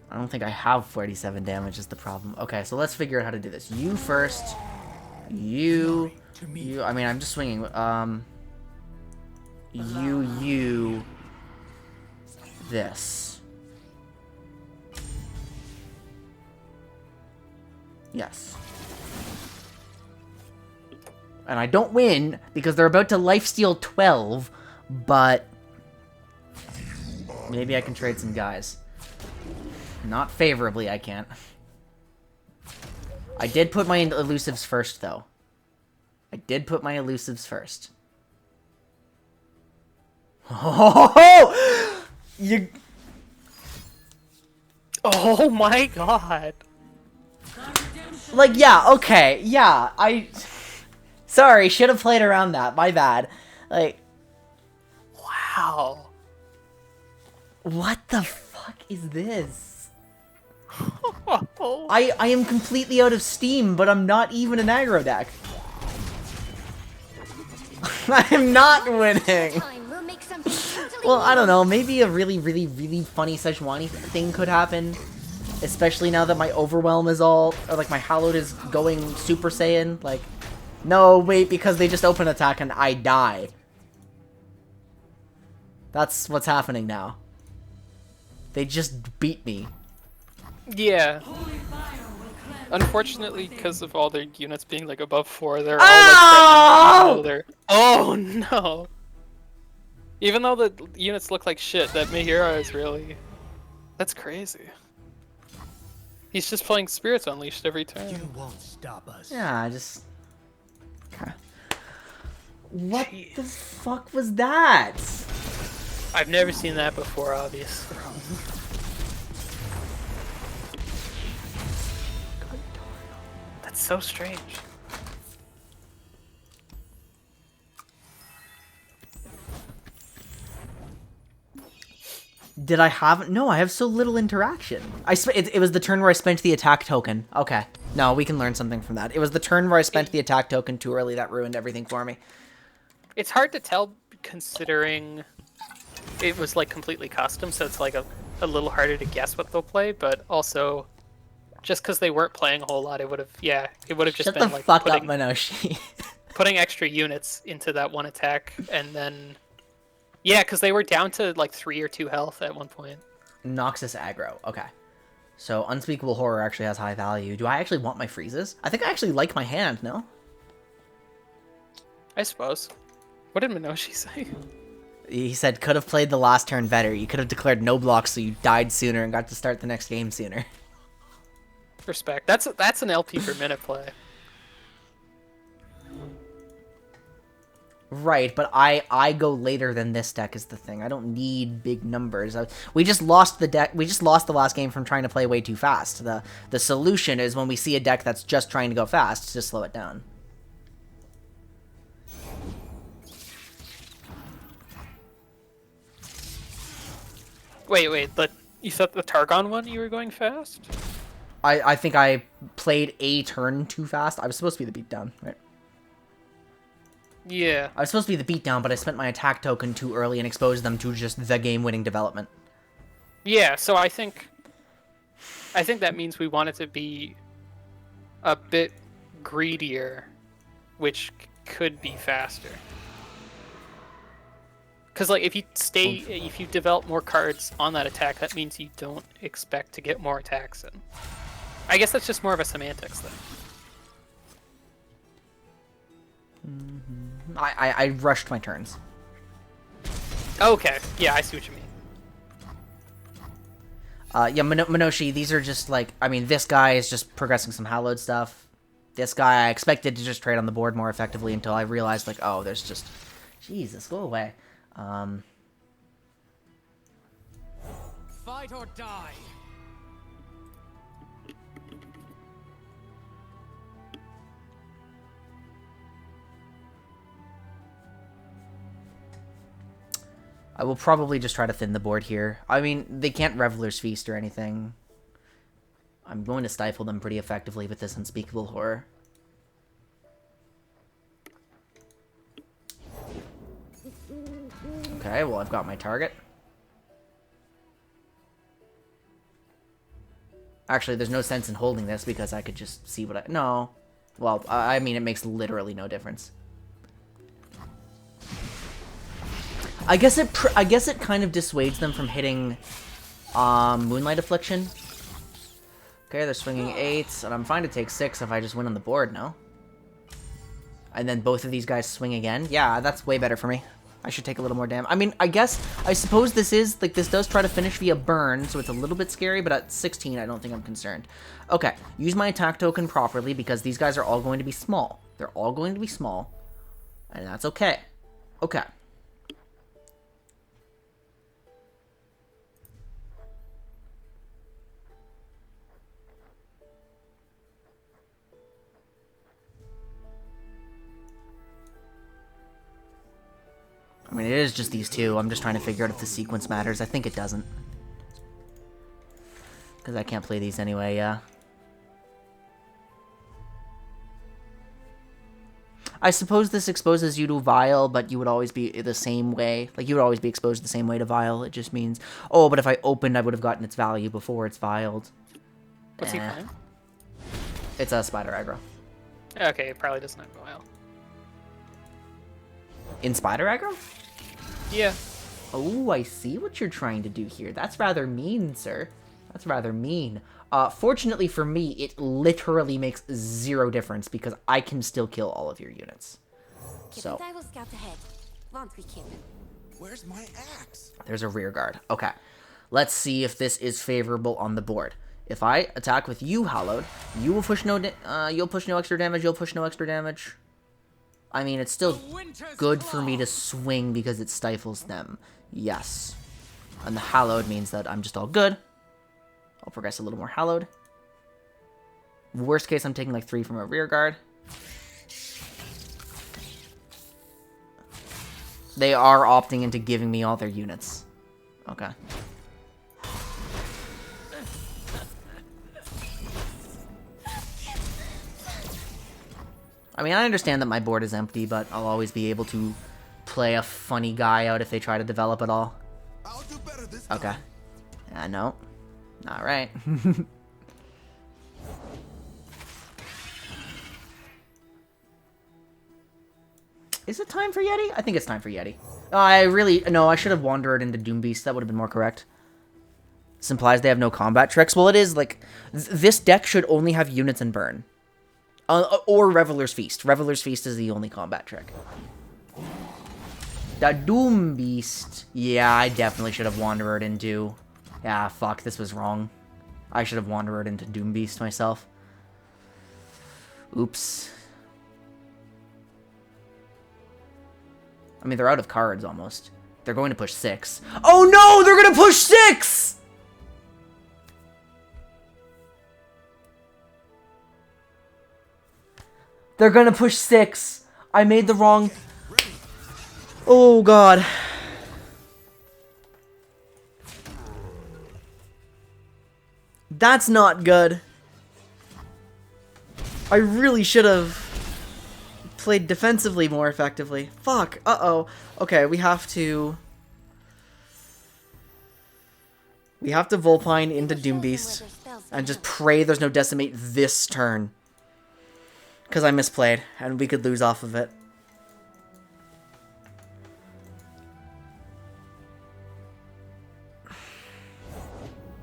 I don't think I have 47 damage is the problem. Okay, so let's figure out how to do this. You first. You. I mean, I'm just swinging. You. This. Yes. And I don't win because they're about to lifesteal 12, but maybe I can trade some guys. Not favorably, I can't. I did put my elusives first, though. I did put my elusives first. Oh! You... Oh my god. Like, yeah, okay, yeah, Sorry, should have played around that, my bad. Like... Wow. What the fuck is this? I am completely out of steam, but I'm not even an aggro deck. I am not winning. We'll make something totally Well, I don't know. Maybe a really, really, really funny Sejuani thing could happen. Especially now that my Overwhelm is all... Or, like, my Hallowed is going Super Saiyan. Like, no, wait, because they just open attack and I die. That's what's happening now. They just beat me. Yeah. Unfortunately, because of all their units being like above 4, they're all like threatening. Oh no! Even though the units look like shit, that Mihira is really... That's crazy. He's just playing Spirits Unleashed every turn. You won't stop us. Yeah, I just... Okay. What the fuck was that? I've never seen that before, obviously. That's so strange. Did I have... No, I have so little interaction. It was the turn where I spent the attack token. Okay. No, we can learn something from that. It was the turn where I spent the attack token too early that ruined everything for me. It's hard to tell considering it was like completely custom, so it's like a little harder to guess what they'll play, but also just because they weren't playing a whole lot, it would have just Shut been the like fuck up, Minoshi. putting extra units into that one attack, and then yeah, because they were down to like 3 or 2 health at one point. Noxus aggro. Okay. So Unspeakable Horror actually has high value. Do I actually want my freezes? I think I actually like my hand, no? I suppose. What did Minoshi say? He said, could have played the last turn better. You could have declared no blocks so you died sooner and got to start the next game sooner. Respect. That's an LP per minute play. Right, but I go later than this deck is the thing. I don't need big numbers. We just lost the deck. We just lost the last game from trying to play way too fast. The solution is when we see a deck that's just trying to go fast, to slow it down. Wait, but you said the Targon one you were going fast? I think I played a turn too fast. I was supposed to be the beatdown, right? Yeah. I was supposed to be the beatdown, but I spent my attack token too early and exposed them to just the game-winning development. Yeah, so I think that means we want it to be a bit greedier, which could be faster. Because like if you develop more cards on that attack, that means you don't expect to get more attacks in. I guess that's just more of a semantics thing. I rushed my turns. Okay, yeah, I see what you mean. Yeah, Minoshi, these are just like, I mean, this guy is just progressing some hallowed stuff. This guy I expected to just trade on the board more effectively until I realized, like, oh, there's just... Jesus, go away. Fight or die. I will probably just try to thin the board here. I mean, they can't Reveler's Feast or anything. I'm going to stifle them pretty effectively with this Unspeakable Horror. Okay, well, I've got my target. Actually, there's no sense in holding this because I could just see what I... No. Well, I mean, it makes literally no difference. I guess it kind of dissuades them from hitting Moonlight Affliction. Okay, they're swinging 8s, and I'm fine to take 6 if I just win on the board, no? And then both of these guys swing again? Yeah, that's way better for me. I should take a little more damage. I mean, I suppose this is, like, this does try to finish via burn, so it's a little bit scary, but at 16, I don't think I'm concerned. Okay, use my attack token properly, because these guys are all going to be small. They're all going to be small, and that's okay. Okay. I mean, it is just these two. I'm just trying to figure out if the sequence matters. I think it doesn't. Because I can't play these anyway, yeah. I suppose this exposes you to Vile, but you would always be the same way. Like, you would always be exposed the same way to Vile. It just means, oh, but if I opened, I would have gotten its value before it's Viled. What's he playing? It's a Spider Aggro. Okay, it probably doesn't have a while. In Spider Aggro? Yeah. Oh, I see what you're trying to do here. That's rather mean, sir. That's rather mean. Fortunately for me, it literally makes 0 difference because I can still kill all of your units. So I will scout ahead. Won't we, Kim? Where's my axe? there's a rear guard. Okay. Let's see if this is favorable on the board. If I attack with you, Hallowed, you will push you'll push no extra damage, you'll push no extra damage. I mean, it's still good for me to swing because it stifles them. Yes. And the Hallowed means that I'm just all good. I'll progress a little more Hallowed. Worst case, I'm taking like 3 from a rear guard. They are opting into giving me all their units. Okay. I mean, I understand that my board is empty, but I'll always be able to play a funny guy out if they try to develop at all. I'll do better this Okay. No. Alright. Is it time for Yeti? I think it's time for Yeti. No, I should have Wandered into Doombeast. That would have been more correct. This implies they have no combat tricks. Well, it is, like, this deck should only have units and burn. Or Reveler's Feast. Reveler's Feast is the only combat trick. The Doombeast. Yeah, I definitely should have Wandered into... Yeah, fuck, this was wrong. I should have Wandered into Doombeast myself. Oops. I mean, they're out of cards almost. They're going to push 6. Oh no! They're going to push 6! They're going to push 6. I made the wrong... Oh god. That's not good. I really should have played defensively more effectively. Fuck. Uh-oh. Okay, we have to Vulpine into Doombeast and just pray there's no Decimate this turn. Because I misplayed, and we could lose off of it.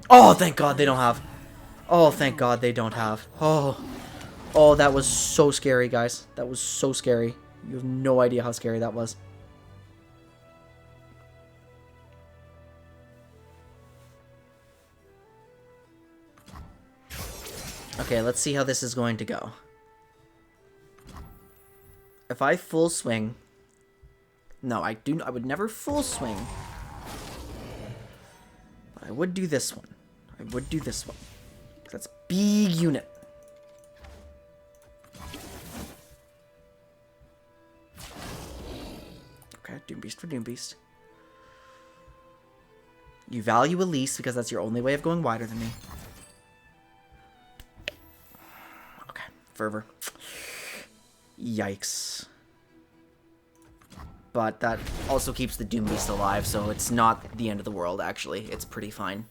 Oh, thank God they don't have. Oh, thank God they don't have. Oh, that was so scary, guys. That was so scary. You have no idea how scary that was. Okay, let's see how this is going to go. If I full swing... No, I would never full swing. But I would do this one. I would do this one. That's a big unit. Okay, Doombeast for Doombeast. You value Elise because that's your only way of going wider than me. Okay, Fervor. Yikes. But that also keeps the Doombeast alive, so it's not the end of the world, actually. It's pretty fine.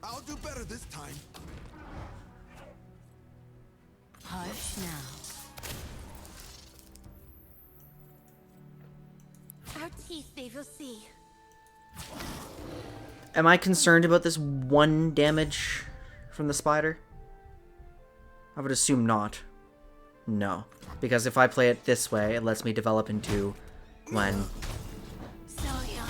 I'll do better this time. Hush now. Our teeth, they will see. Am I concerned about this 1 damage from the spider? I would assume not. No. Because if I play it this way, it lets me develop into Gwen. So young.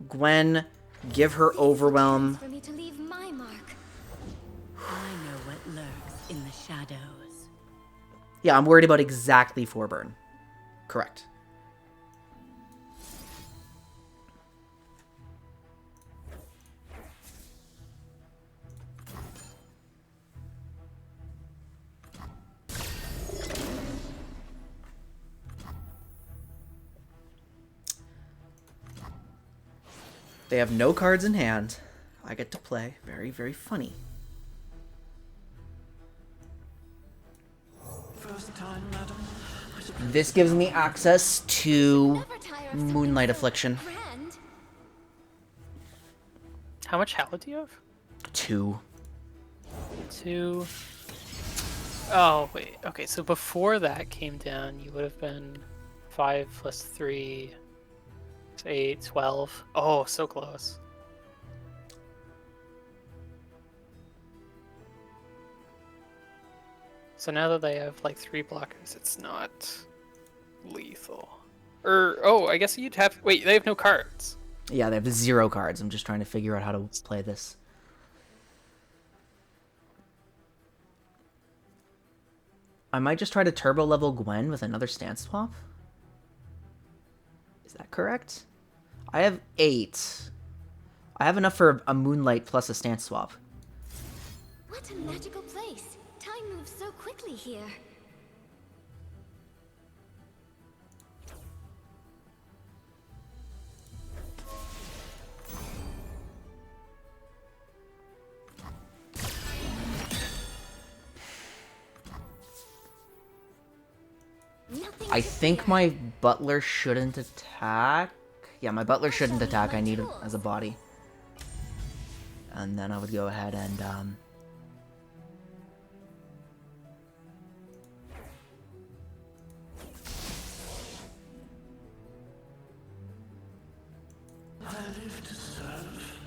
Gwen, give her Overwhelm. For me to leave my mark. I know what lurks in the shadows. Yeah, I'm worried about exactly 4 burn. Correct. They have no cards in hand. I get to play. Very, very funny. First time, madam. This gives me access to Never tire of Moonlight something so Affliction. grand. How much Hallowed do you have? 2. 2. Oh, wait. Okay, so before that came down, you would have been 5 plus 3 is 8, 12. Oh, so close. So now that they have like 3 blockers, it's not lethal. Or, oh, I guess you'd have. Wait, they have no cards. Yeah, they have 0 cards. I'm just trying to figure out how to play this. I might just try to turbo level Gwen with another stance swap. Is that correct? I have 8. I have enough for a Moonlight plus a stance swap. What a magical place. Time moves so quickly here. I think my butler shouldn't attack. Yeah, my butler shouldn't attack. I need him as a body. And then I would go ahead and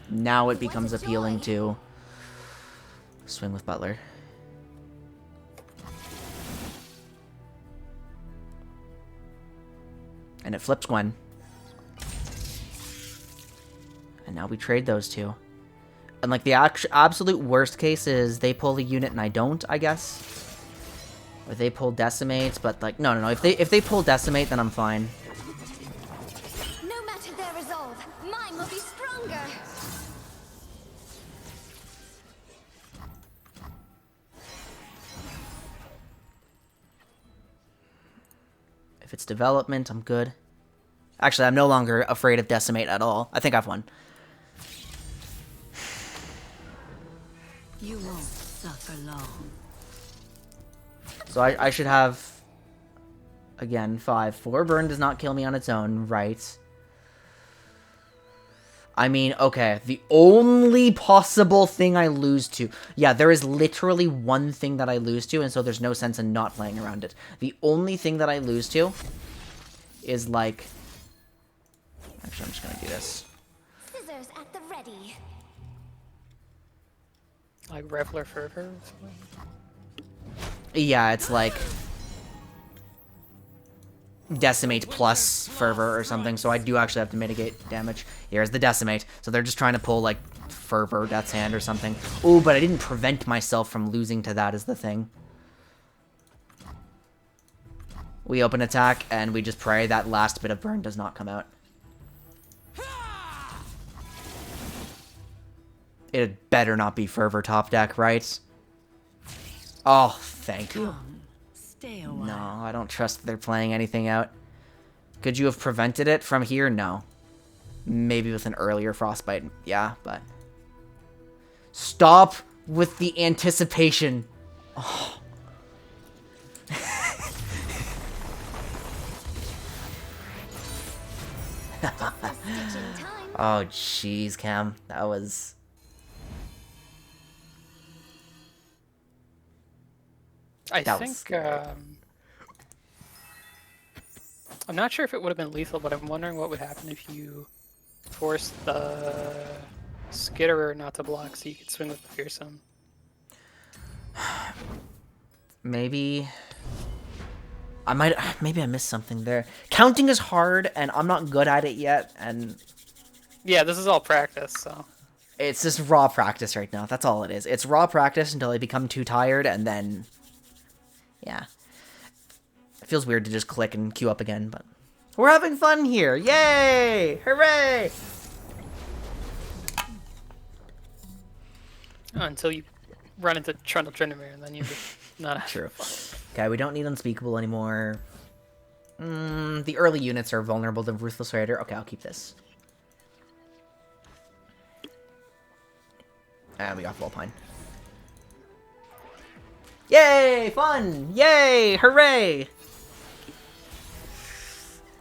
now it becomes appealing to swing with butler. And it flips Gwen. And now we trade those two. And like the absolute worst case is they pull a unit and I don't, I guess. Or they pull Decimate, but like no. If they pull Decimate, then I'm fine. No matter their resolve, mine will be stronger. If it's development, I'm good. Actually, I'm no longer afraid of Decimate at all. I think I've won. You won't suffer long. So I should have, again, 5. 4 burn does not kill me on its own, right? I mean, okay, the only possible thing I lose to... Yeah, there is literally one thing that I lose to, and so there's no sense in not playing around it. The only thing that I lose to is, like... Actually, I'm just gonna do this. Scissors at the ready. Like Reveler Fervor or something? Yeah, it's like... Decimate plus Fervor or something, so I do actually have to mitigate damage. Here's the Decimate. So they're just trying to pull, like, Fervor, Death's Hand or something. Ooh, but I didn't prevent myself from losing to that is the thing. We open attack, and we just pray that last bit of burn does not come out. It better not be Fervor top deck, right? Oh, thank you. Stay a while. No, I don't trust that they're playing anything out. Could you have prevented it from here? No. Maybe with an earlier Frostbite. Yeah, but... Stop with the anticipation. Oh. Oh, jeez, Cam. That was... I That was think, scary. I'm not sure if it would have been lethal, but I'm wondering what would happen if you forced the Skitterer not to block so you could swing with the Fearsome. Maybe... Maybe I missed something there. Counting is hard, and I'm not good at it yet, and... Yeah, this is all practice, so... It's just raw practice right now. That's all it is. It's raw practice until I become too tired, and then... Yeah. It feels weird to just click and queue up again, but... We're having fun here! Yay! Hooray! Until you run into Trundle Tryndamere, and then you're not having True. fun. Okay, we don't need Unspeakable anymore. The early units are vulnerable to Ruthless Raider. Okay, I'll keep this. And we got Volpine. Yay! Fun! Yay! Hooray!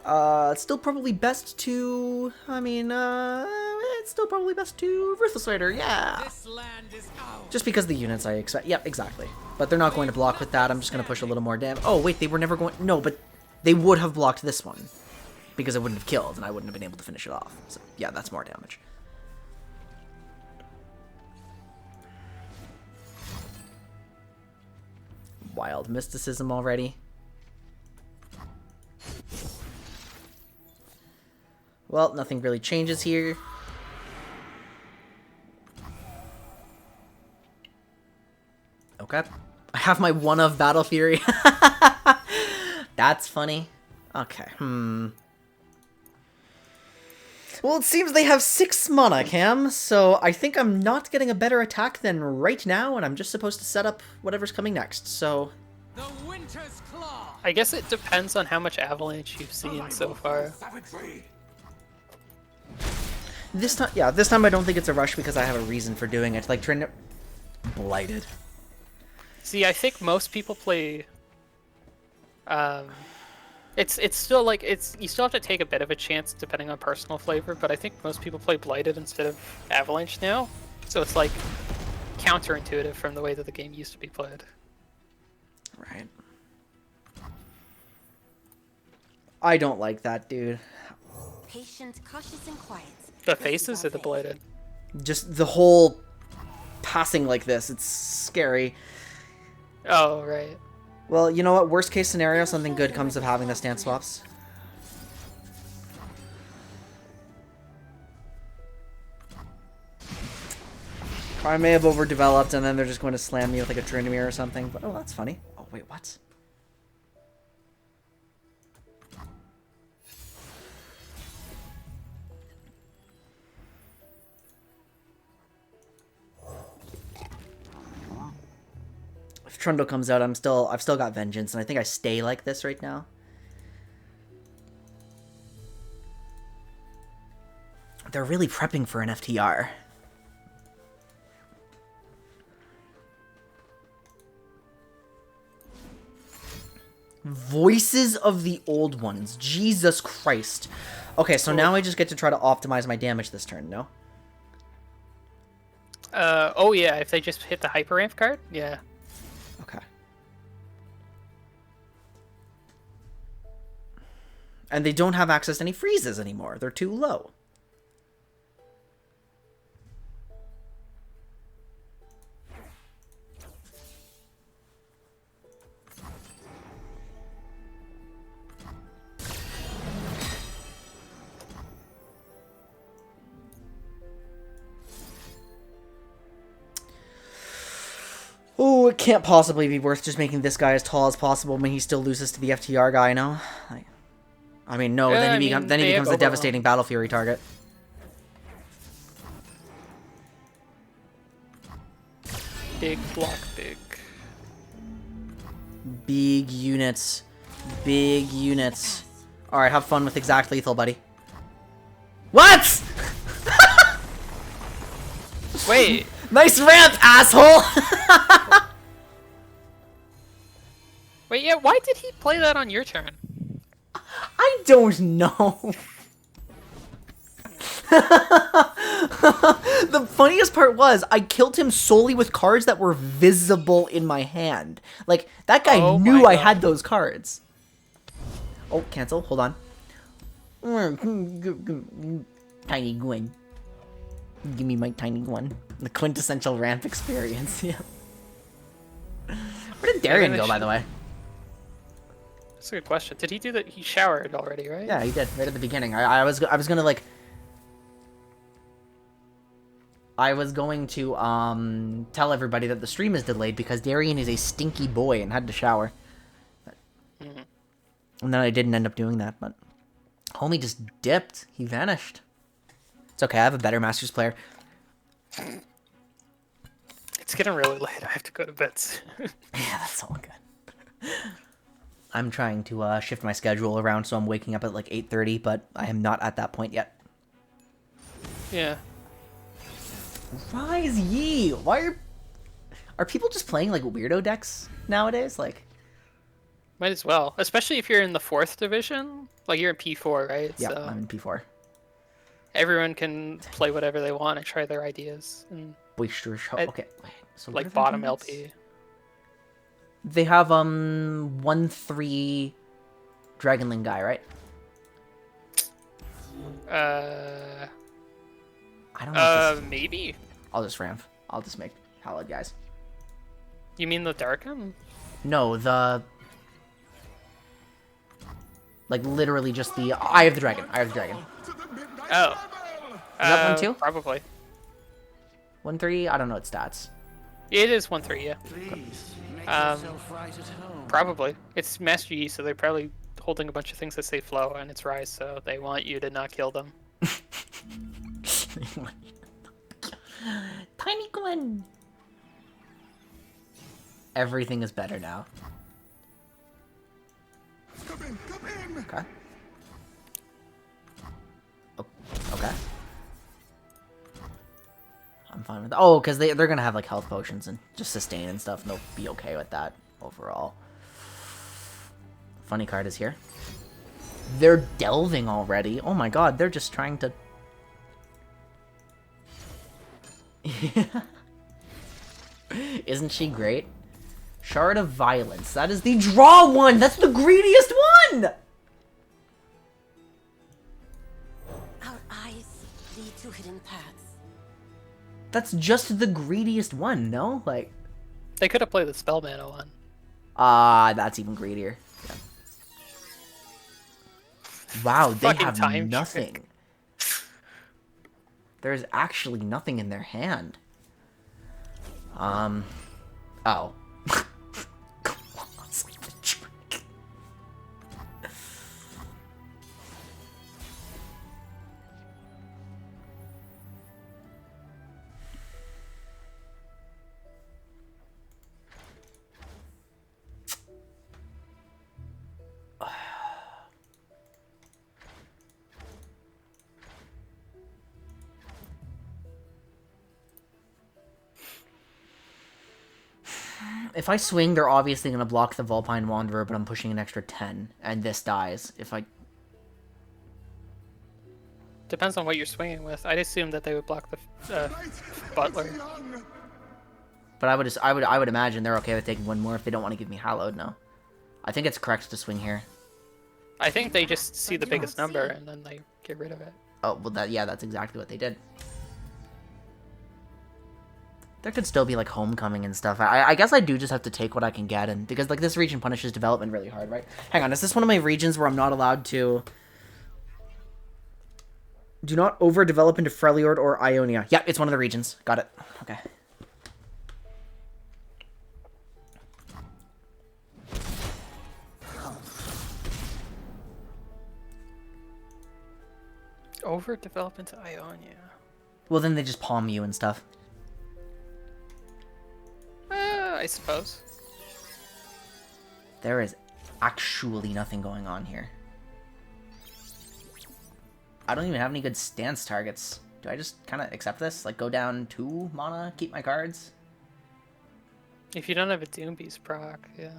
It's still probably best to... I mean, it's still probably best to Ruthless Raider, yeah! This land is ours. Just because the units I expect... Yep, exactly. But they're not going to block with that. I'm just going to push a little more damage. Oh, wait, they were never going... No, but they would have blocked this one. Because it wouldn't have killed, and I wouldn't have been able to finish it off. So, yeah, that's more damage. Wild mysticism already. Well, nothing really changes here. Okay. I have my one of Battle Fury. That's funny. Okay, Well, it seems they have 6 mana, Cam, so I think I'm not getting a better attack than right now, and I'm just supposed to set up whatever's coming next, so... The Winter's Claw. I guess it depends on how much Avalanche you've seen so far. This time I don't think it's a rush because I have a reason for doing it, like trying to... Blighted. See, I think most people play... It's still like you still have to take a bit of a chance depending on personal flavor, but I think most people play Blighted instead of Avalanche now. So it's like counterintuitive from the way that the game used to be played. Right. I don't like that, dude. Patient, cautious, and quiet. The faces or the Blighted? Just the whole passing like this, it's scary. Oh, right. Well, you know what? Worst case scenario, something good comes of having the stance swaps. I may have overdeveloped, and then they're just going to slam me with like a Trinimir or something. But oh, that's funny. Oh wait, what? If Trundle comes out, I've still got Vengeance, and I think I stay like this right now. They're really prepping for an FTR. Voices of the Old Ones. Jesus Christ. Okay, so now I just get to try to optimize my damage this turn, no? Oh yeah, if they just hit the Hyper Ramp card? Yeah. Okay. And they don't have access to any freezes anymore. They're too low. Oh, it can't possibly be worth just making this guy as tall as possible when he still loses to the FTR guy, no? Like, I mean, no, then he becomes a devastating Battle Fury target. Big block, big. Big units. Big units. Alright, have fun with exact lethal, buddy. What?! Wait! Nice ramp, asshole! Wait, yeah, why did he play that on your turn? I don't know. The funniest part was I killed him solely with cards that were visible in my hand. Like, that guy knew I had those cards. Oh, cancel. Hold on. Tiny Gwen. Give me my tiny one. The quintessential ramp experience. Yeah. Where did Darian go, by the way? That's a good question. Did he do that? He showered already, right? Yeah, he did right at the beginning. I was gonna like. I was going to tell everybody that the stream is delayed because Darian is a stinky boy and had to shower. And then I didn't end up doing that, but homie just dipped. He vanished. It's okay. I have a better Masters player. It's getting really late. I have to go to bed soon. Yeah, that's all good. I'm trying to shift my schedule around, so I'm waking up at like 8:30, but I am not at that point yet. Yeah. Rise Ye! Why are people just playing like weirdo decks nowadays? Like, might as well, especially if you're in the 4th division. Like you're in P4, right? Yeah, so I'm in P4. everyone can play whatever they want and try their ideas. And Boisterous. Okay, wait. So like bottom LP. They have 1/3 Dragonling guy, right? Uh, I don't know. maybe. I'll just ramp. I'll just make Hallowed guys. You mean the Darkham? No, the like literally just the Eye of the Dragon. Eye of the Dragon. Oh. Is that one too? Probably. 1/3. I don't know its stats. It is 1/3, yeah. Please, make Um, yourself right at home. Probably. It's Master Yi, so they're probably holding a bunch of things that say flow, and it's Rise, so they want you to not kill them. Tiny Gwen. Everything is better now. Okay. Okay. I'm fine with that. Oh, because they're gonna have like health potions and just sustain and stuff, and they'll be okay with that overall. Funny card is here. They're delving already. Oh my god, they're just trying to... Isn't she great? Shard of Violence. That is the draw one! That's the greediest one! Our eyes lead to hidden paths. That's just the greediest one, no? Like... They could have played the Spell Mana one. That's even greedier. Yeah. Wow, they Fucking have time nothing. trick. There's actually nothing in their hand. Oh. If I swing, they're obviously going to block the Vulpine Wanderer, but I'm pushing an extra 10, and this dies. If I... Depends on what you're swinging with. I'd assume that they would block the Butler. But I would imagine they're okay with taking one more if they don't want to give me Hallowed, no. I think it's correct to swing here. I think they just see the biggest number and then they get rid of it. Oh, well, that's exactly what they did. There could still be, like, Homecoming and stuff. I guess I do just have to take what I can get, and because, like, this region punishes development really hard, right? Hang on, is this one of my regions where I'm not allowed to... Do not overdevelop into Freljord or Ionia. Yeah, it's one of the regions. Got it. Okay. Overdevelop into Ionia. Well, then they just palm you and stuff. I suppose. There is actually nothing going on here. I don't even have any good stance targets. Do I just kind of accept this? Like, go down 2 mana, keep my cards? If you don't have a Doom Beast proc, yeah.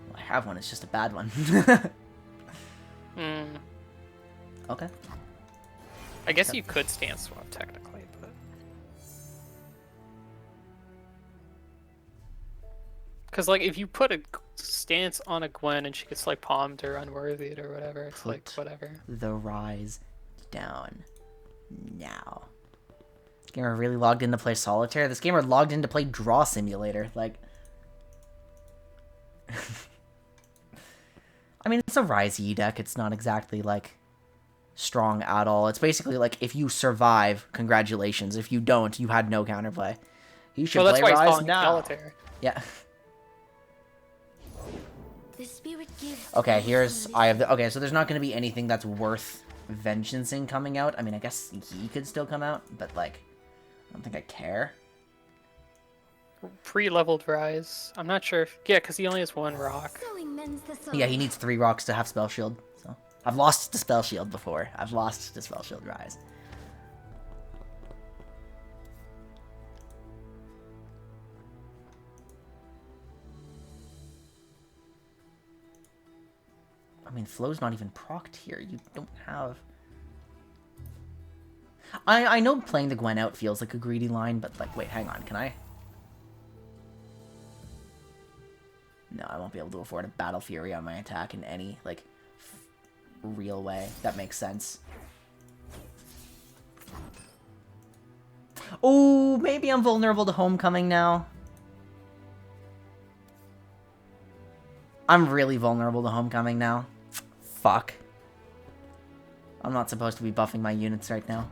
Well, I have one, it's just a bad one. Okay. I guess you could stance swap, technically, but... Because, like, if you put a stance on a Gwen and she gets, like, palmed or unworthied or whatever, it's like, whatever. The Rise down now. This gamer really logged in to play Solitaire? This gamer logged in to play Draw Simulator. Like... I mean, it's a Rise E deck. It's not exactly, like, strong at all. It's basically, like, if you survive, congratulations. If you don't, you had no counterplay. You should that's play why he's Rise calling it now. Solitaire. Yeah. The spirit gives Okay, here's Eye of the... Okay, so there's not going to be anything that's worth vengeancing coming out. I mean, I guess he could still come out, but, like, I don't think I care. Pre-leveled Rise. I'm not sure if... Yeah, because he only has 1 rock. sowing mends the soul. Yeah, he needs 3 rocks to have Spell Shield, so... I've lost to Spell Shield before. I've lost to Spell Shield Rise. I mean, Flow's not even procced here. You don't have... I know playing the Gwen out feels like a greedy line, but, like, wait, hang on, can I? No, I won't be able to afford a Battle Fury on my attack in any, like, real way. That makes sense. Oh, maybe I'm vulnerable to Homecoming now. I'm really vulnerable to Homecoming now. Fuck. I'm not supposed to be buffing my units right now.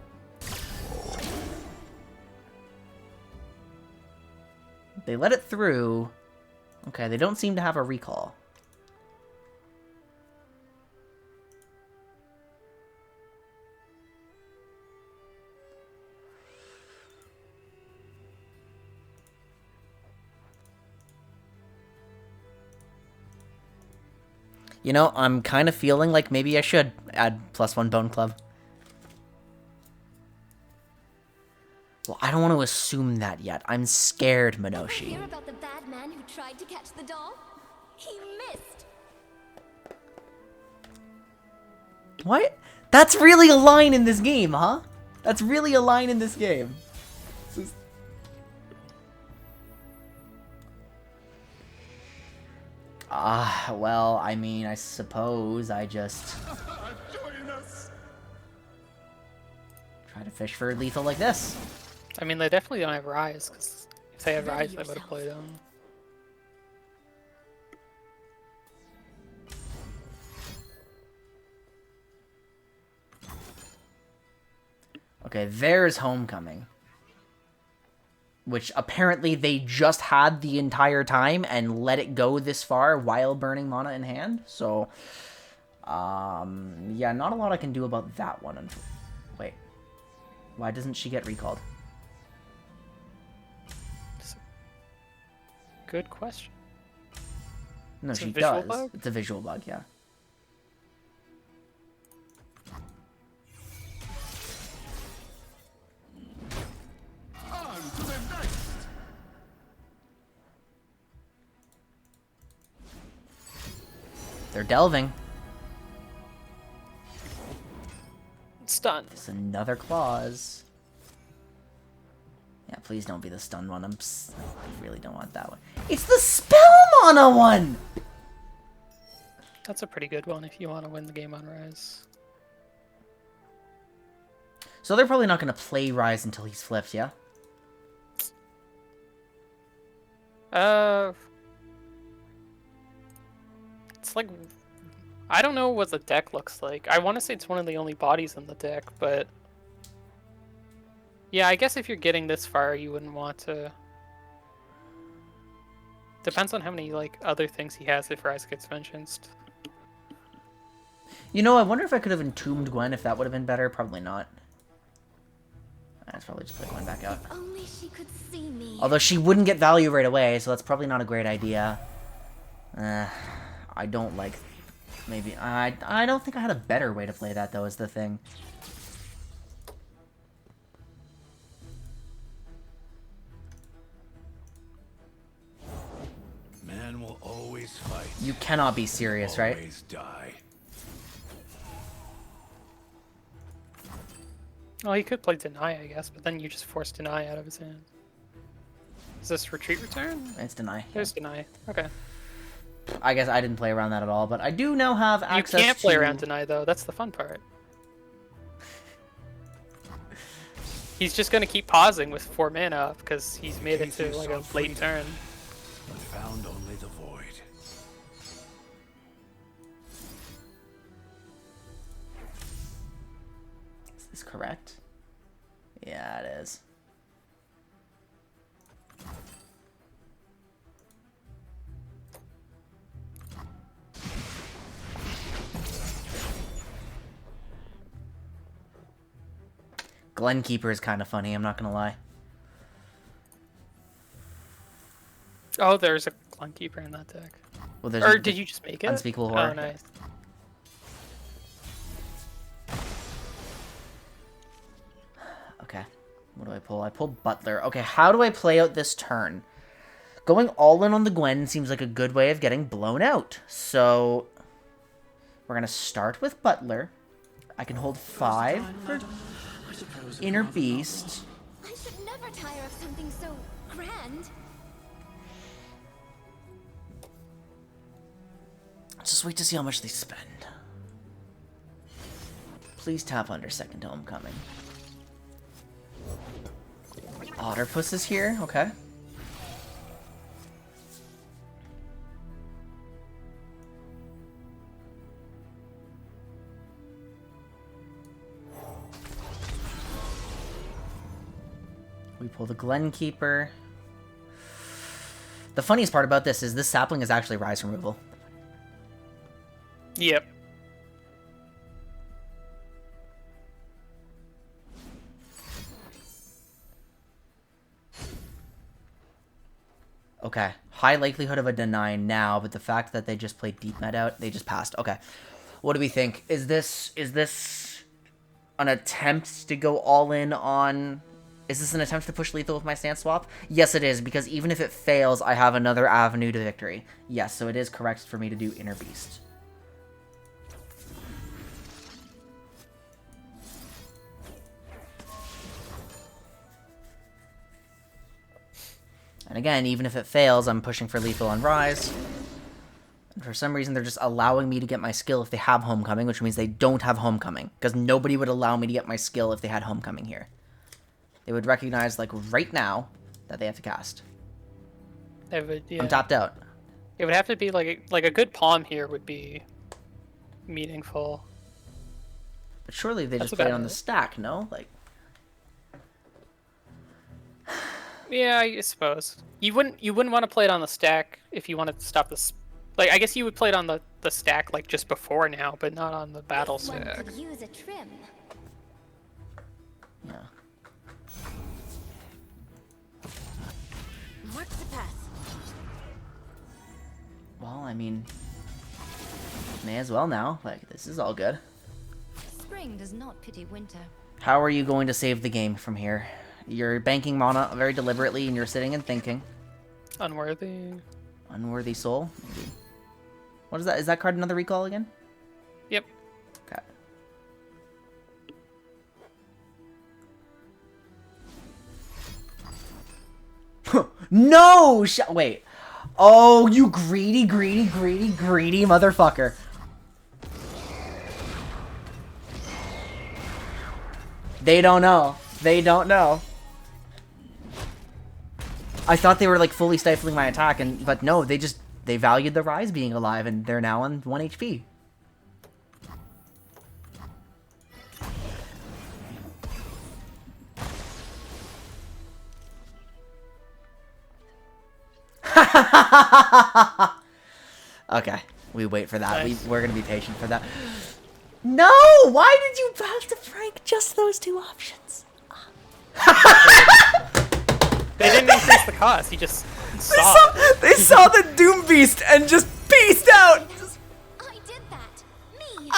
They let it through. Okay, they don't seem to have a recall. You know, I'm kind of feeling like maybe I should add +1 Bone Club. Well, I don't want to assume that yet. I'm scared, Minoshi. Hear about the bad man who tried to catch the doll? He missed. What? That's really a line in this game, huh? That's really a line in this game. Well, I mean, I suppose I just try to fish for lethal like this. I mean, they definitely don't have Rise, because if they had Rise, they would have played them. Okay, there's Homecoming. Which apparently they just had the entire time and let it go this far while burning mana in hand. So, yeah, not a lot I can do about that one. Wait, why doesn't she get recalled? Good question. No, It's a she visual does. bug? It's a visual bug, yeah. They're delving. Stun. It's another clause. Yeah, please don't be the stun one. I really don't want that one. It's the spell mana one! That's a pretty good one if you want to win the game on Rise. So they're probably not going to play Rise until he's flipped, yeah? It's like, I don't know what the deck looks like. I want to say it's one of the only bodies in the deck, but yeah, I guess if you're getting this far, you wouldn't want to. Depends on how many like other things he has if Rise gets vengeanced. You know, I wonder if I could have entombed Gwen, if that would have been better. Probably not. I'd probably just put Gwen back out. If only she could see me. Although she wouldn't get value right away, so that's probably not a great idea. I don't like... Maybe... I don't think I had a better way to play that, though, is the thing. Man will always fight. You cannot be serious, right? Always die. Well, he could play Deny, I guess, but then you just force Deny out of his hand. Is this Retreat Return? It's Deny. There's Deny. Okay. I guess I didn't play around that at all, but I do now have access to... You can't play around Deny, though. That's the fun part. He's just gonna keep pausing with 4 mana up, because he's made it to like a late turn. But found only the void. Is this correct? Yeah, it is. Glenkeeper is kind of funny, I'm not gonna lie. Oh, there's a Glenkeeper in that deck. Well, there's Or did you just make it? Unspeakable Horror. Oh, nice. Okay, what do I pull? I pull Butler. Okay, how do I play out this turn? Going all in on the Gwen seems like a good way of getting blown out. So, we're gonna start with Butler. I can hold 5 for Inner Beast. I should never tire of something so grand. Just wait to see how much they spend. Please tap under second homecoming. Otterpuss is here, okay. We pull the Glenkeeper. The funniest part about this is this sapling is actually rise removal. Yep. Okay. High likelihood of a deny now, but the fact that they just played deep med out, they just passed. Okay. What do we think? Is this an attempt to go all in on... Is this an attempt to push lethal with my stance swap? Yes, it is, because even if it fails, I have another avenue to victory. Yes, so it is correct for me to do Inner Beast. And again, even if it fails, I'm pushing for lethal on Rise. And for some reason, they're just allowing me to get my skill if they have Homecoming, which means they don't have Homecoming. Because nobody would allow me to get my skill if they had Homecoming here. They would recognize, like, right now, that they have to cast. Yeah. I'm tapped out. It would have to be like a good palm here would be meaningful. But surely they That's just play it about on it. the stack, no? Like, Yeah, I suppose. You wouldn't want to play it on the stack if you wanted to stop this. Like, I guess you would play it on the stack like just before now, but not on the battle This one stack. could use a trim. yeah. Mark the path. Well, I mean, may as well now. Like, this is all good. Spring does not pity winter. How are you going to save the game from here? You're banking mana very deliberately, and you're sitting and thinking. Unworthy. Unworthy Soul? Maybe. What is that? Is that card another recall again? Yep. Okay. No! Wait. Oh, you greedy, greedy, greedy, greedy motherfucker. They don't know. They don't know. I thought they were like fully stifling my attack, but no, they valued the Rise being alive, and they're now on 1 HP. Okay, we wait for that. Nice. We're gonna be patient for that. No! Why did you have to Frank just those two options? They didn't increase the cost. He just saw. They saw the Doom Beast and just beast out! I did that. Me.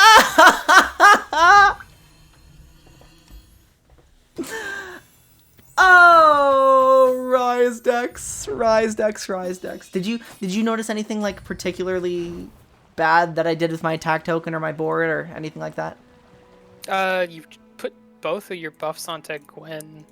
Oh, Rise decks, Rise decks, Rise decks. Did you notice anything like particularly bad that I did with my attack token or my board or anything like that? You put both of your buffs onto Gwen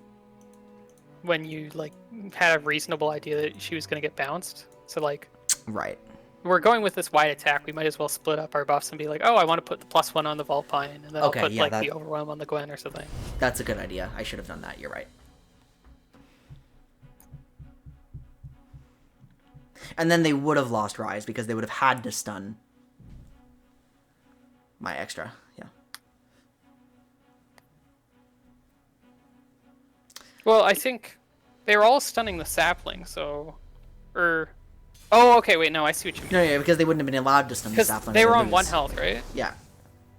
when you like had a reasonable idea that she was gonna get bounced. So like, Right. we're going with this wide attack. We might as well split up our buffs and be like, oh, I want to put the +1 on the Volpine, and then Okay, I'll put yeah, like that- the Overwhelm on the Gwen or something. That's a good idea. I should have done that. You're right. And then they would have lost Rise because they would have had to stun my extra. Yeah. Well, I think they were all stunning the sapling, so, oh, okay, wait, no, I see what you mean. No, yeah, because they wouldn't have been allowed to stun the Because sapling. they or were on lose. 1 health, right? Yeah.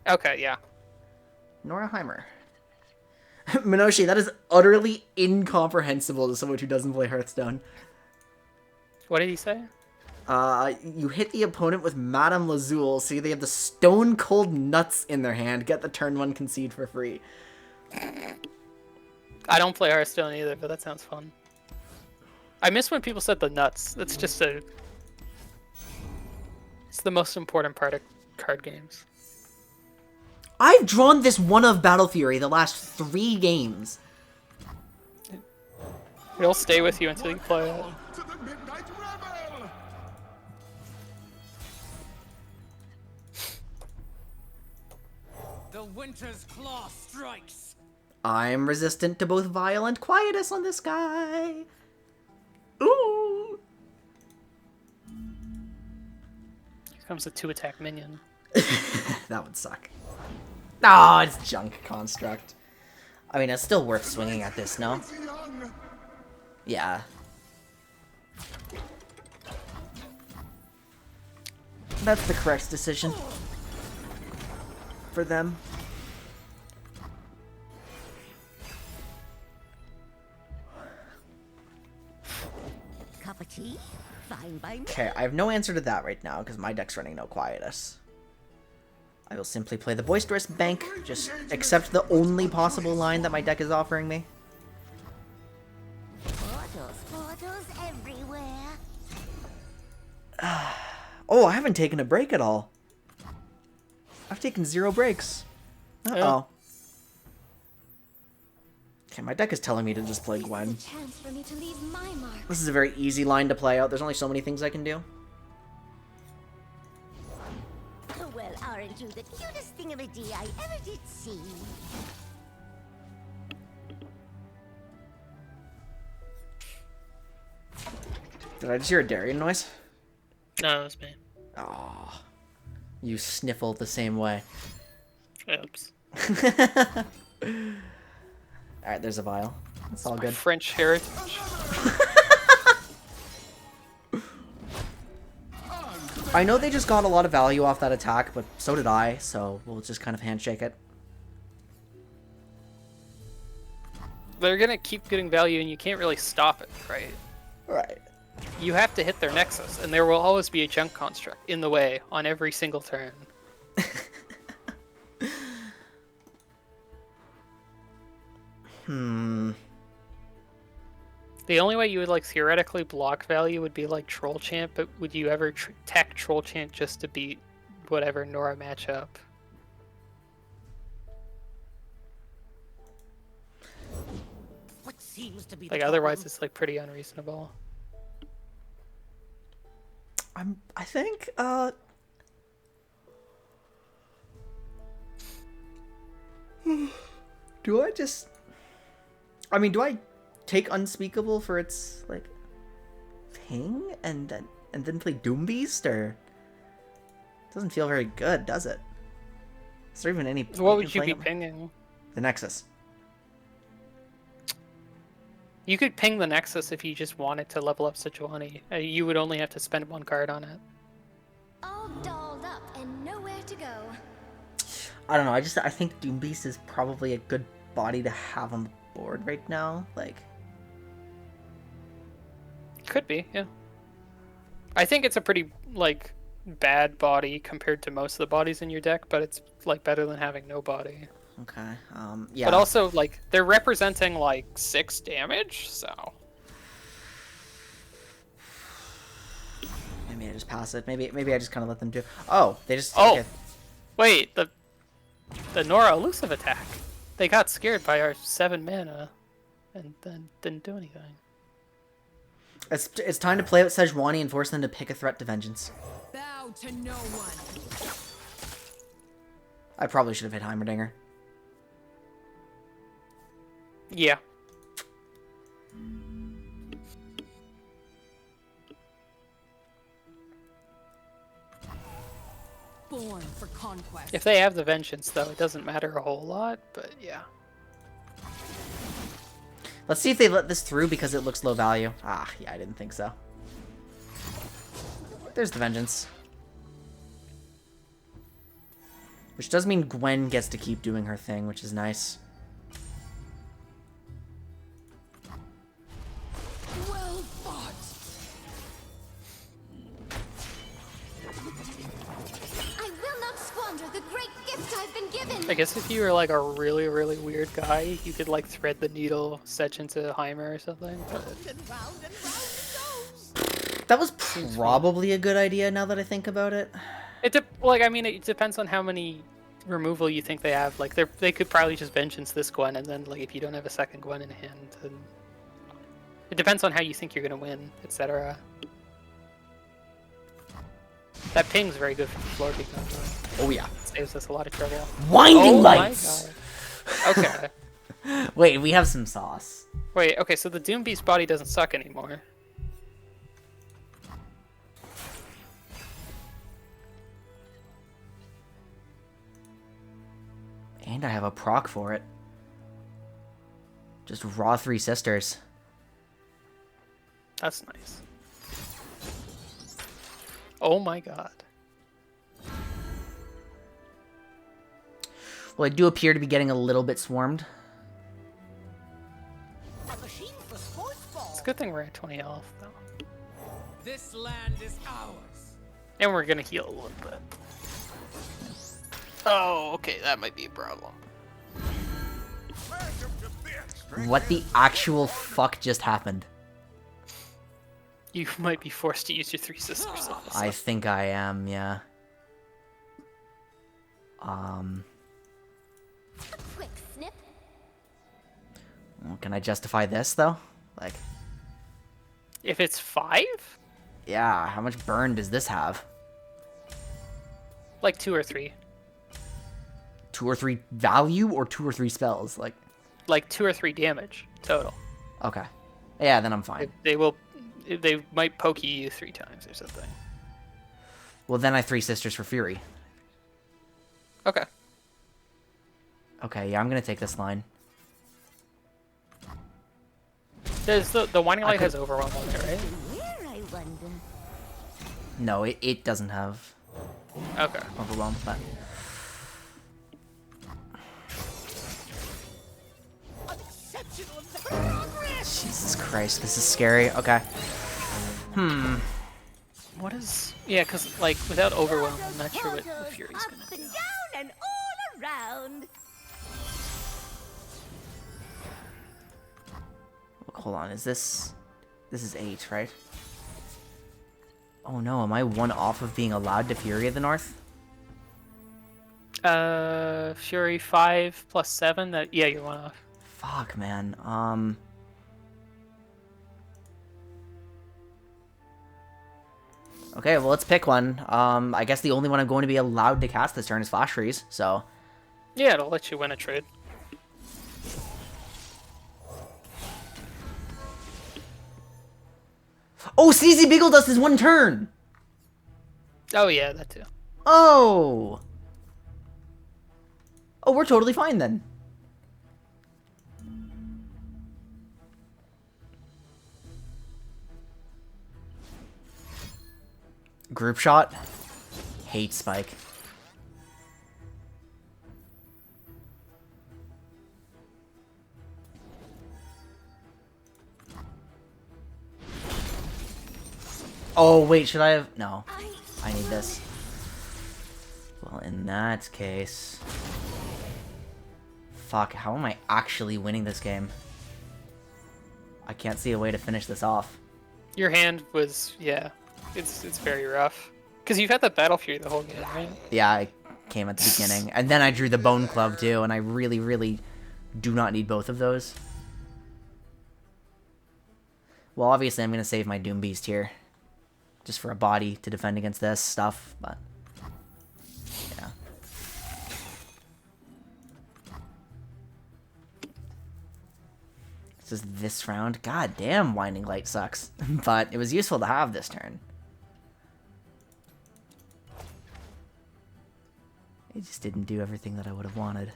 Okay, yeah. Nora Heimer. Minoshi, that is utterly incomprehensible to someone who doesn't play Hearthstone. What did he say? You hit the opponent with Madame Lazul, so they have the stone cold nuts in their hand. Get the turn 1 concede for free. I don't play Hearthstone either, but that sounds fun. I miss when people said the nuts. That's just it's the most important part of card games. I've drawn this one of Battle Fury the last 3 games. It'll stay with you until you play it. To the midnight revel! winter's claw strikes. I'm resistant to both Vile and Quietus on this guy. Ooh. Here comes a 2-attack minion. That would suck. Oh, it's junk construct. I mean, it's still worth swinging at this, no? Yeah. That's the correct decision. For them. Cup of tea? Fine by me. Okay, I have no answer to that right now, because my deck's running no Quietus. I will simply play the Boisterous Bank, just accept the only possible line that my deck is offering me. Portals everywhere. Oh, I haven't taken a break at all. I've taken 0 breaks. Uh-oh. Okay, my deck is telling me to just play Gwen. Chance for me to leave my mark. This is a very easy line to play out. There's only so many things I can do. Well, aren't you the cutest thingamadee I ever did see? Did I just hear a Darien noise? No, it was me. Oh, you sniffle the same way. Oops. Alright, there's a Vial. It's all My good. French heritage. I know they just got a lot of value off that attack, but so did I, so we'll just kind of handshake it. They're gonna keep getting value, and you can't really stop it, right? Right. You have to hit their nexus, and there will always be a junk construct in the way on every single turn. The only way you would like theoretically block value would be like Troll Chant, but would you ever tech Troll Chant just to beat whatever Nora matchup? What seems to be Like the otherwise problem? it's like pretty unreasonable. I think, do I just... I mean, do I take Unspeakable for its, like, ping and then play Doom Beast, or... It doesn't feel very good, does it? Is there even any... What would you be playing pinging? The Nexus. You could ping the Nexus if you just wanted to level up Sejuani. You would only have to spend 1 card on it. All dolled up and nowhere to go. I don't know, I think Doom Beast is probably a good body to have on the board right now, like... Could be, yeah. I think it's a pretty, like, bad body compared to most of the bodies in your deck, but it's, like, better than having no body. Okay, yeah. But also, like, they're representing, like, 6 damage, so... Maybe I just pass it. Maybe I just kind of let them do... Oh, they just... Oh! Okay. Wait, the Nora elusive attack. They got scared by our 7 mana, and then didn't do anything. It's time to play out Sejuani and force them to pick a threat to vengeance. Bow to no one. I probably should have hit Heimerdinger. Yeah. Born for conquest. If they have the vengeance, though, it doesn't matter a whole lot, but yeah. Let's see if they let this through because it looks low value. Ah, yeah, I didn't think so. There's the vengeance. Which does mean Gwen gets to keep doing her thing, which is nice. Well fought. I will not squander the great gift I've been given. I guess if you were like a really, really weird guy, you could like thread the needle, Sedge into Heimer or something. But... That was probably a good idea now that I think about it. I mean, it depends on how many removal you think they have. Like, they could probably just vengeance this Gwen, and then like if you don't have a second Gwen in hand, then it depends on how you think you're gonna win, etc. That ping's very good for the floor beacon. Oh yeah. Saves us a lot of trouble. Winding Oh lights. my god. Okay. Wait, we have some sauce. Wait. Okay. So the Doom Beast body doesn't suck anymore. And I have a proc for it. Just raw 3 sisters. That's nice. Oh my god. Well, I do appear to be getting a little bit swarmed. It's a good thing we're at 20 health, though. This land is ours. And we're gonna heal a little bit. Oh, okay, that might be a problem. What the actual fuck just happened? You might be forced to use your 3 sisters. I think I am, yeah. A quick snip. Well, can I justify this, though? Like, If it's 5? yeah, how much burn does this have? Like 2 or 3. 2 or 3 value or 2 or 3 spells? Like 2 or 3 damage total. Okay. Yeah, then I'm fine. They might poke you 3 times or something. Well, then I 3 sisters for Fury. Okay. Okay, yeah, I'm gonna take this line. There's the Winding Light has Overwhelm on it, right? Where, I wonder? No, it doesn't have Okay. Overwhelm, but... Jesus Christ, this is scary. Okay. What is... Yeah, because, like, without Overwhelm, I'm not sure what the Fury's Up gonna and do. down and all around. Hold on, is this... This is 8, right? Oh no, am I 1 off of being allowed to Fury of the North? Fury 5 plus 7, yeah, you're 1 off. Fuck, man. Okay, well, let's pick one. I guess the only one I'm going to be allowed to cast this turn is Flash Freeze, so... Yeah, it'll let you win a trade. Oh, Sneezy Beagle Dust is 1 turn! Oh yeah, that too. Oh! Oh, we're totally fine then. Group shot. Hate Spike. Oh, wait, should I have... No. I need this. Well, in that case... Fuck, how am I actually winning this game? I can't see a way to finish this off. Your hand was, yeah, it's very rough. Because you've had the Battle Fury the whole game, right? Yeah, I came at the beginning. And then I drew the Bone Club too, and I really, really do not need both of those. Well, obviously I'm going to save my Doom Beast here. Just for a body to defend against this stuff, but... Yeah. This is this round. God damn, Winding Light sucks. But it was useful to have this turn. It just didn't do everything that I would have wanted.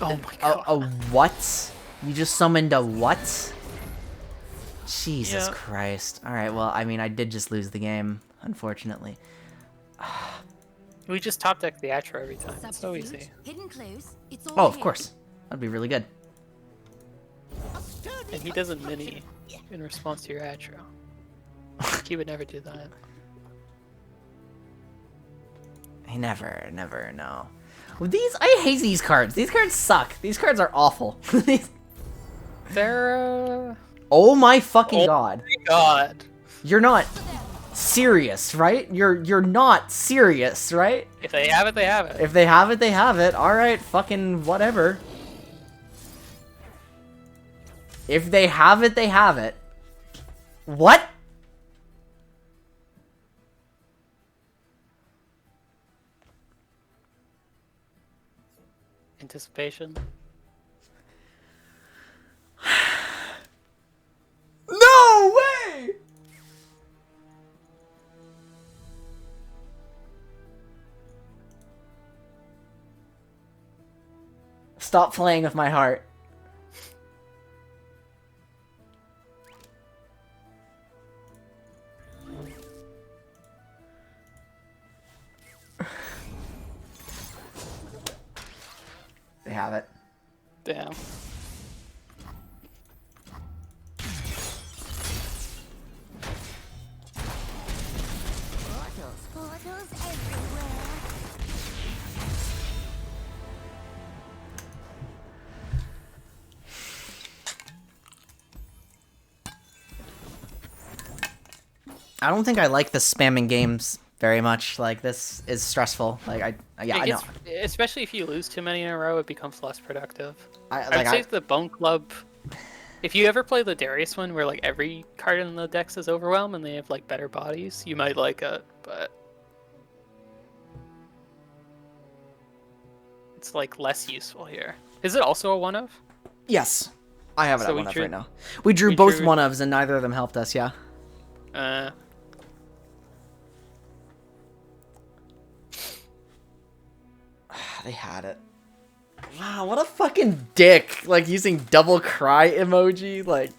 Oh my god. A what? You just summoned a what? Jesus Yeah. Christ. Alright, well, I mean, I did just lose the game, unfortunately. We just top deck the Aatrox every time. It's so easy. Hidden clues. It's all Oh, of here. course. That'd be really good. And he doesn't mini in response to your Aatrox. He would never do that. I never, no. Well, I hate these cards. These cards suck. These cards are awful. They're, Oh my fucking Oh god. my god. You're not serious, right? You're not serious, right? If they have it, they have it. If they have it, they have it. All right, fucking whatever. If they have it, they have it. What? Anticipation. No way! Stop playing with my heart. They have it. Damn. Portals everywhere. I don't think I like the spamming games very much. Like, this is stressful. Like, I know. Especially if you lose too many in a row, it becomes less productive. I I would say the Bone Club. If you ever play the Darius one, where like every card in the decks is overwhelmed and they have like better bodies, you might like it, but it's like less useful here. Is it also a one of? Yes. I have it So at we one of drew- right now. We drew we both drew- one ofs and neither of them helped us, yeah. They had it. Wow, what a fucking dick. Like, using double cry emoji, like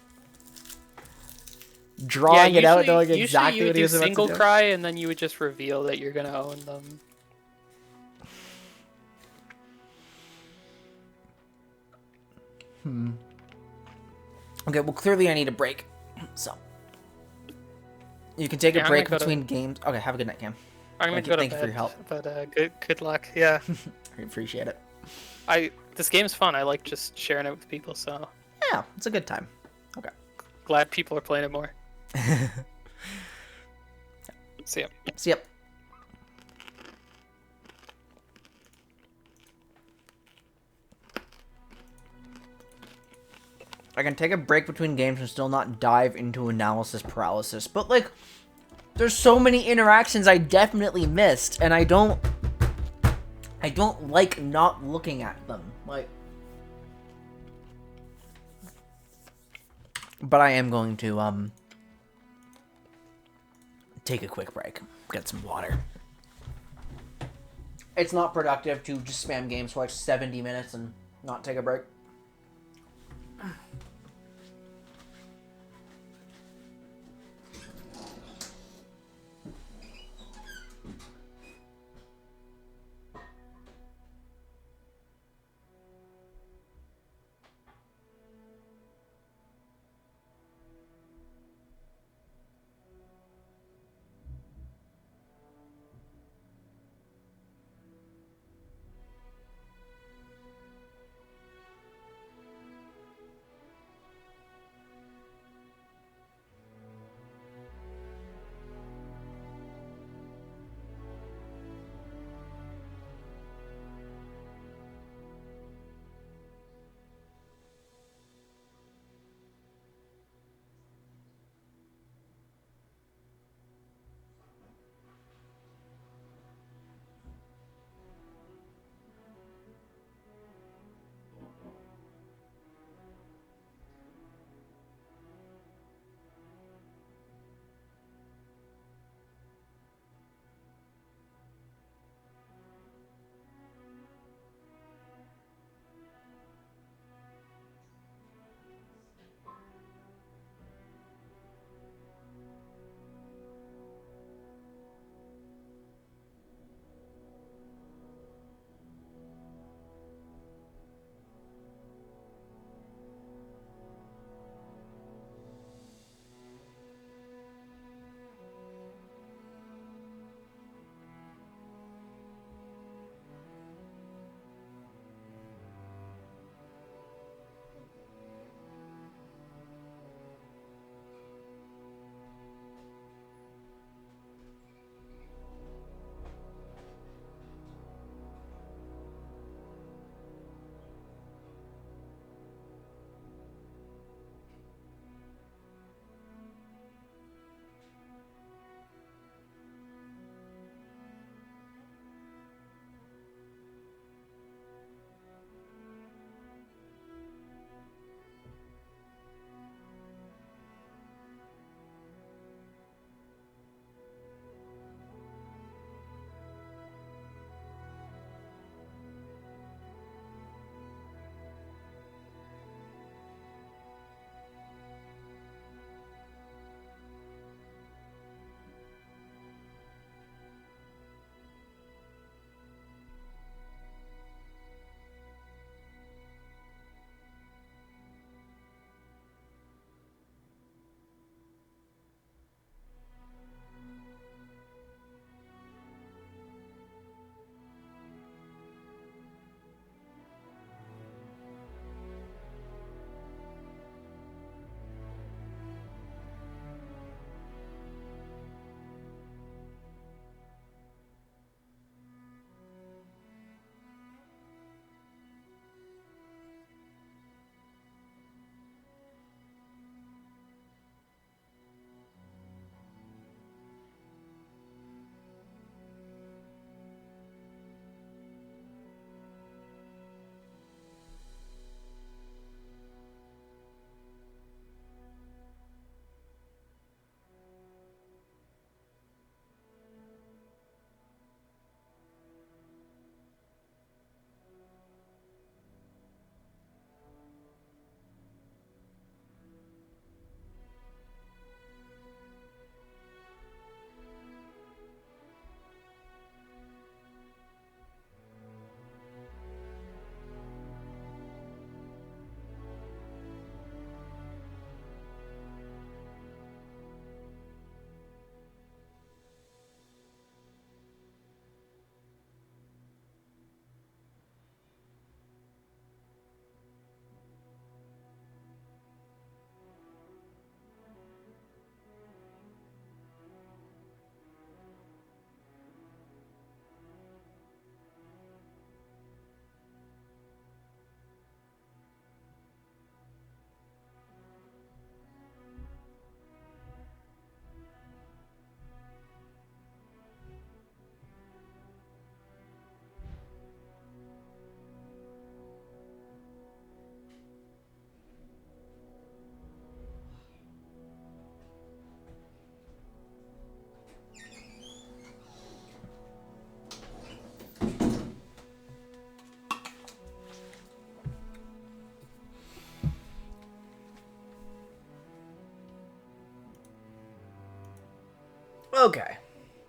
drawing it out knowing usually exactly you would what he do was about single to do. cry and then you would just reveal that you're gonna own them. Okay, well, clearly I need a break. So you can take Yeah, a I'm break gonna go to- between games. Okay, have a good night, Cam. I'm gonna Thank you- go to thank you bed, for your help. but good luck. Yeah, I appreciate it. this game's fun. I like just sharing it with people, so Yeah, it's a good time. Okay. glad people are playing it more. See ya. So, yep. I can take a break between games and still not dive into analysis paralysis. But, like, there's so many interactions I definitely missed, and I don't like not looking at them. Like, but I am going to, take a quick break. Get some water. It's not productive to just spam games for like 70 minutes and not take a break.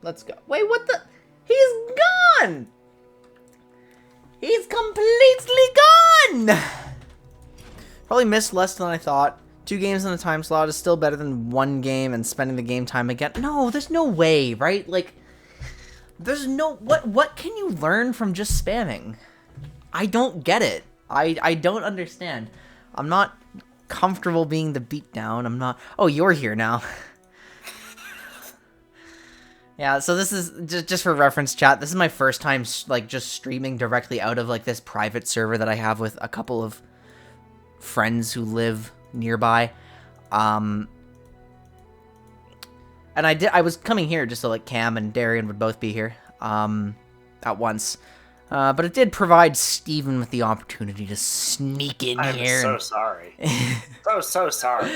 Let's go. Wait, what the? He's gone! He's completely gone! Probably missed less than I thought. 2 games in a time slot is still better than 1 game and spending the game time again. No, there's no way, right? Like, there's no... What can you learn from just spamming? I don't get it. I don't understand. I'm not comfortable being the beatdown. I'm not... Oh, you're here now. Yeah, so this is... Just for reference, chat, this is my first time, like, just streaming directly out of, like, this private server that I have with a couple of friends who live nearby. And I was coming here just so like Cam and Darian would both be here at once, but it did provide Steven with the opportunity to sneak in here. I'm so sorry. so sorry.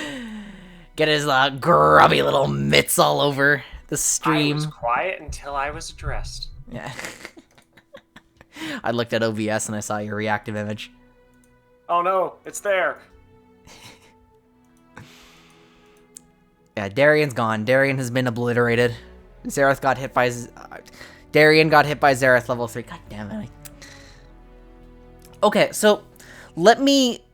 Get his grubby little mitts all over the stream. I was quiet until I was addressed. Yeah. I looked at OBS and I saw your reactive image. Oh no, it's there. Yeah, Darian's gone. Darian has been obliterated. Xerath got hit by... Darian got hit by Xerath level 3. God damn it. Okay, so let me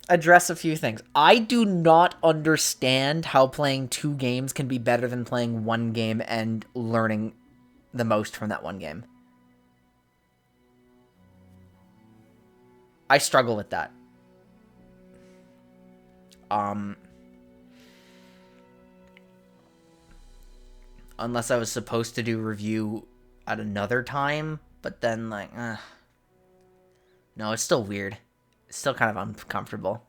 address a few things. I do not understand how playing 2 games can be better than playing 1 game and learning the most from that 1 game. I struggle with that. Unless I was supposed to do review at another time, but then, like, no, it's still weird. It's still kind of uncomfortable.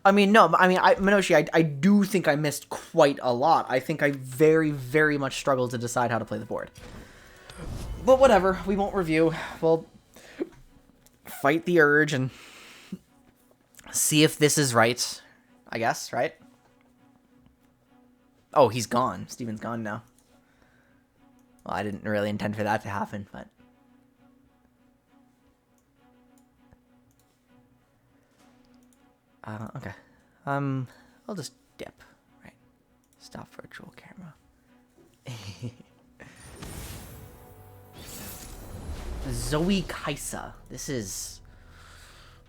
I mean, no, Minoshi, I do think I missed quite a lot. I think I very, very much struggled to decide how to play the board. But whatever, we won't review. We'll fight the urge and see if this is right. I guess, right? Oh, he's gone. Steven's gone now. Well, I didn't really intend for that to happen, but... okay. I'll just dip, right? Stop virtual camera. Zoe Kaisa. This is...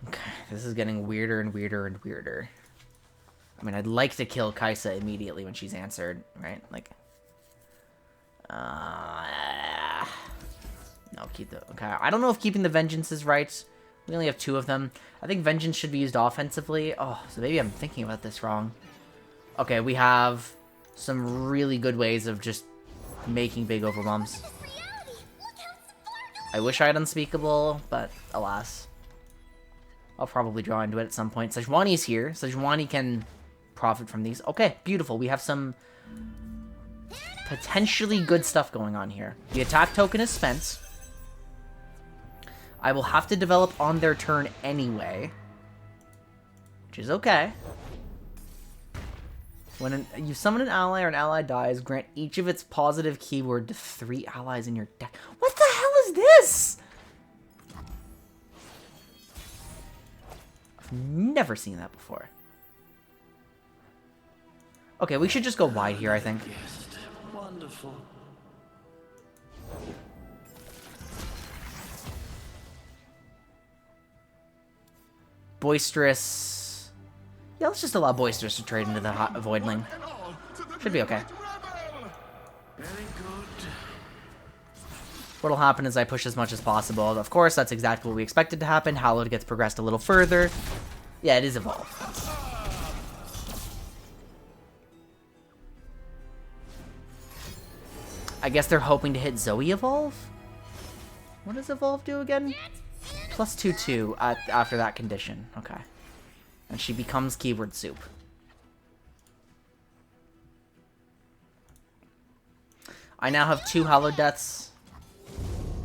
Okay, this is getting weirder and weirder and weirder. I mean, I'd like to kill Kaisa immediately when she's answered, right? Like... No, keep the... Okay, I don't know if keeping the Vengeance is right. We only have 2 of them. I think Vengeance should be used offensively. Oh, so maybe I'm thinking about this wrong. Okay, we have some really good ways of just making big overwhelms. I wish I had Unspeakable, but alas. I'll probably draw into it at some point. Sejuani's here. Sejuani can profit from these. Okay, beautiful. We have some potentially good stuff going on here. The attack token is spent. I will have to develop on their turn anyway, which is okay. When you summon an ally or an ally dies, grant each of its positive keyword to 3 allies in your deck. What the hell is this? I've never seen that before. Okay, we should just go wide here, I think. Wonderful. Boisterous. Yeah, let's just allow Boisterous to trade into the Voidling. Should be okay. Very good. What'll happen is I push as much as possible. Of course, that's exactly what we expected to happen. Hallowed gets progressed a little further. Yeah, it is evolved. I guess they're hoping to hit Zoe Evolve? What does Evolve do again? Plus 2/2 after that condition. Okay. And she becomes Keyword Soup. I now have 2 Hollow Deaths.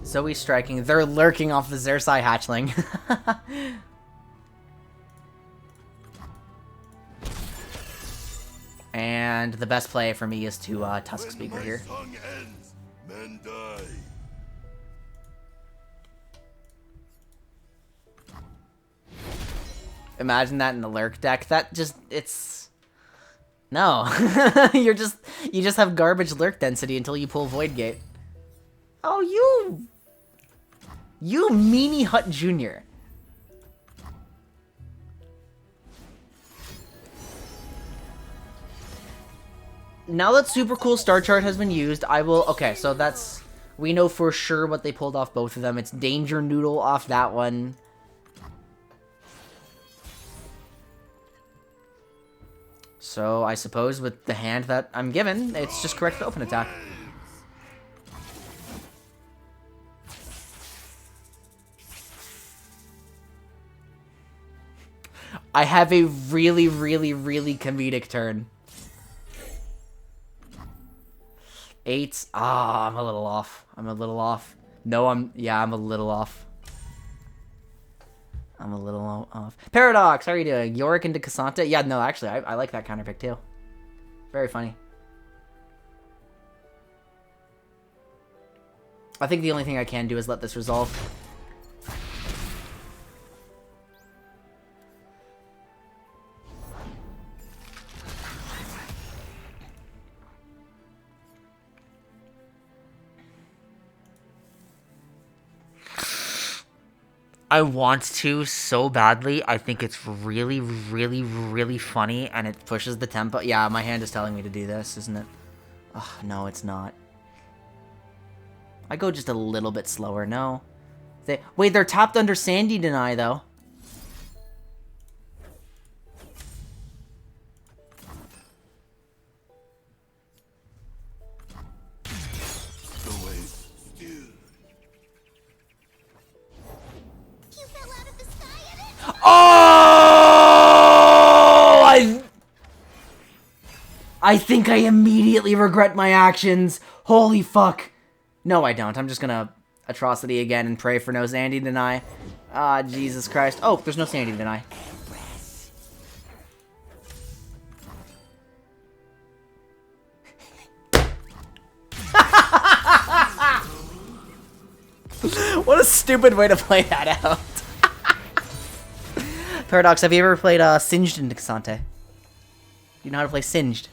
Zoe striking. They're lurking off the Xersai hatchling. And the best play for me is to Tusk Speaker here. Imagine that in the lurk deck. That just, it's No. you just have garbage lurk density until you pull Void Gate. Oh, you meanie Hut Jr. Now that super cool star chart has been used, I will... Okay, so that's... We know for sure what they pulled off both of them. It's Danger Noodle off that one. So I suppose with the hand that I'm given, it's just correct to open attack. I have a really, really, really comedic turn. 8. Ah, I'm a little off. I'm a little off. No, yeah, I'm a little off. I'm a little off. Paradox, how are you doing? Yorick into Cassante? Yeah, no, actually, I like that counter pick too. Very funny. I think the only thing I can do is let this resolve. I want to so badly. I think it's really, really, really funny, and it pushes the tempo. Yeah, my hand is telling me to do this, isn't it? Oh, no, it's not. I go just a little bit slower. No. Wait, they're tapped under Sandy Deny, though. Oh! I think I immediately regret my actions. Holy fuck. No, I don't. I'm just gonna atrocity again and pray for no Sandy Deny. Ah, Jesus Christ. Oh, there's no Sandy Deny. What a stupid way to play that out. Paradox, have you ever played Singed into Cassante? You know how to play Singed?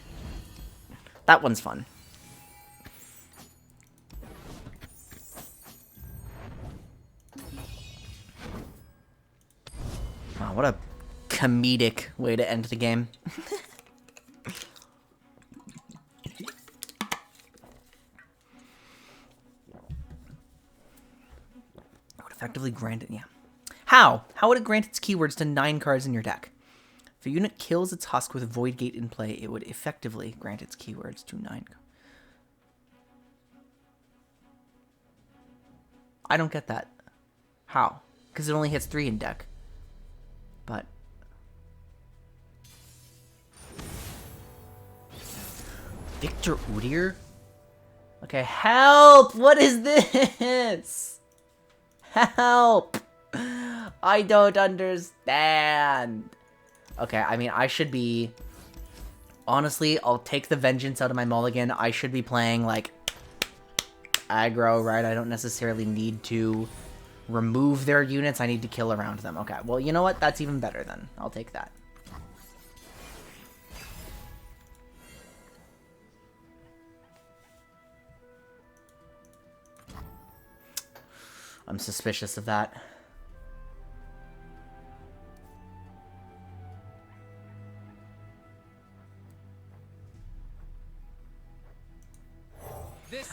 That one's fun. Wow, what a comedic way to end the game. Would effectively grant it, yeah. How? How would it grant its keywords to 9 cards in your deck? If a unit kills its husk with Void Gate in play, it would effectively grant its keywords to 9. I don't get that. How? Because it only hits 3 in deck. But... Victor Udyr? Okay, help! What is this? Help! I don't understand. Okay, I mean, I should be... Honestly, I'll take the vengeance out of my mulligan. I should be playing, like, aggro, right? I don't necessarily need to remove their units. I need to kill around them. Okay, well, you know what? That's even better, then. I'll take that. I'm suspicious of that.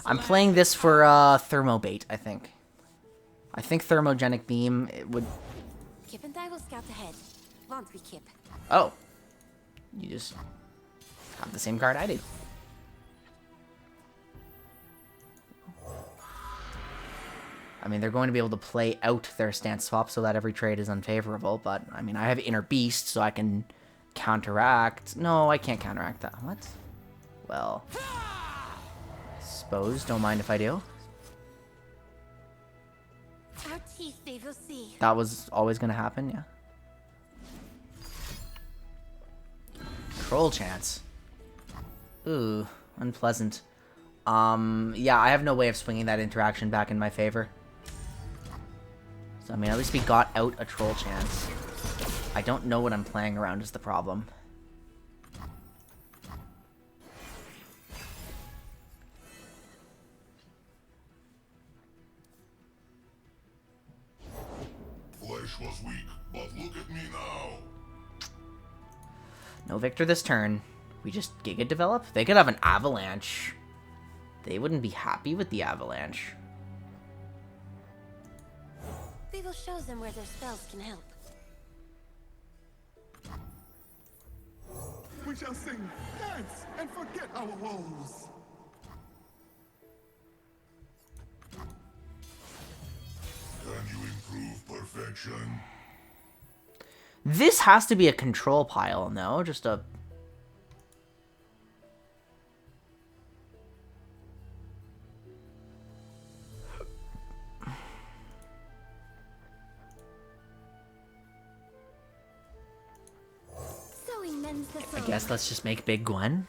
I'm playing this for Thermobait, I think. I think Thermogenic Beam it would... Kip and I will scout ahead. Won't we, Kip? Oh. You just have the same card I do. I mean, they're going to be able to play out their stance swap so that every trade is unfavorable, but, I mean, I have Inner Beast, so I can counteract... No, I can't counteract that. What? Well... Suppose, don't mind if I do. Our teeth, they will see. That was always going to happen, yeah. Troll chance. Ooh, unpleasant. Yeah, I have no way of swinging that interaction back in my favor. So, I mean, at least we got out a troll chance. I don't know what I'm playing around is the problem. flesh was weak, but look at me now. No Victor this turn. We just Giga develop? They could have an Avalanche. They wouldn't be happy with the Avalanche. We will show them where their spells can help. We shall sing, dance, and forget our woes. Can you improve perfection? This has to be a control pile, no? Just a... I guess let's just make Big Gwen.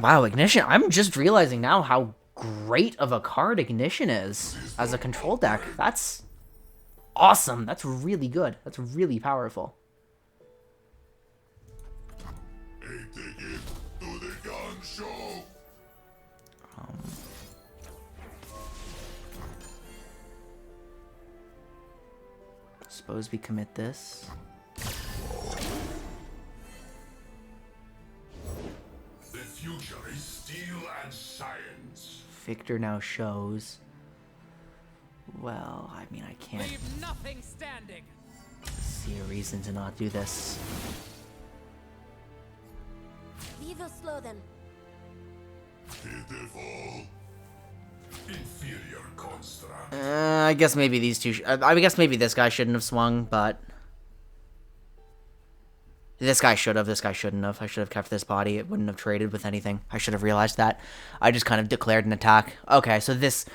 Wow, Ignition. I'm just realizing now how great of a card Ignition is as a control deck. That's awesome. That's really good. That's really powerful. Suppose we commit this. The future is steel and science. Victor now shows. Well, I mean, I can't Leave nothing standing. see a reason to not do this. We will slow them. Pitiful. Inferior construct. I guess maybe these two. I guess maybe this guy shouldn't have swung, but this guy should have. This guy shouldn't have. I should have kept this body. It wouldn't have traded with anything. I should have realized that. I just kind of declared an attack. Okay, so this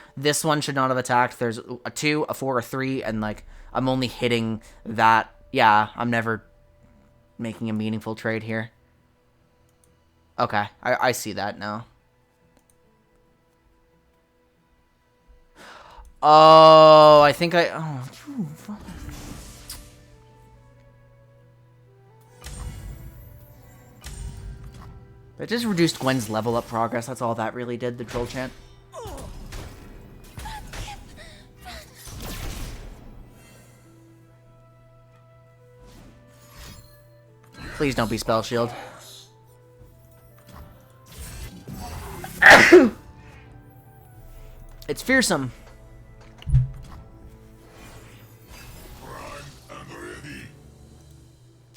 one should not have attacked. There's a 2, a 4, a 3, and like I'm only hitting that. Yeah, I'm never making a meaningful trade here. Okay, I see that now. Oh, I think I... Oh, it just reduced Gwen's level up progress. That's all that really did, the troll chant. Please don't be spell shield. It's fearsome.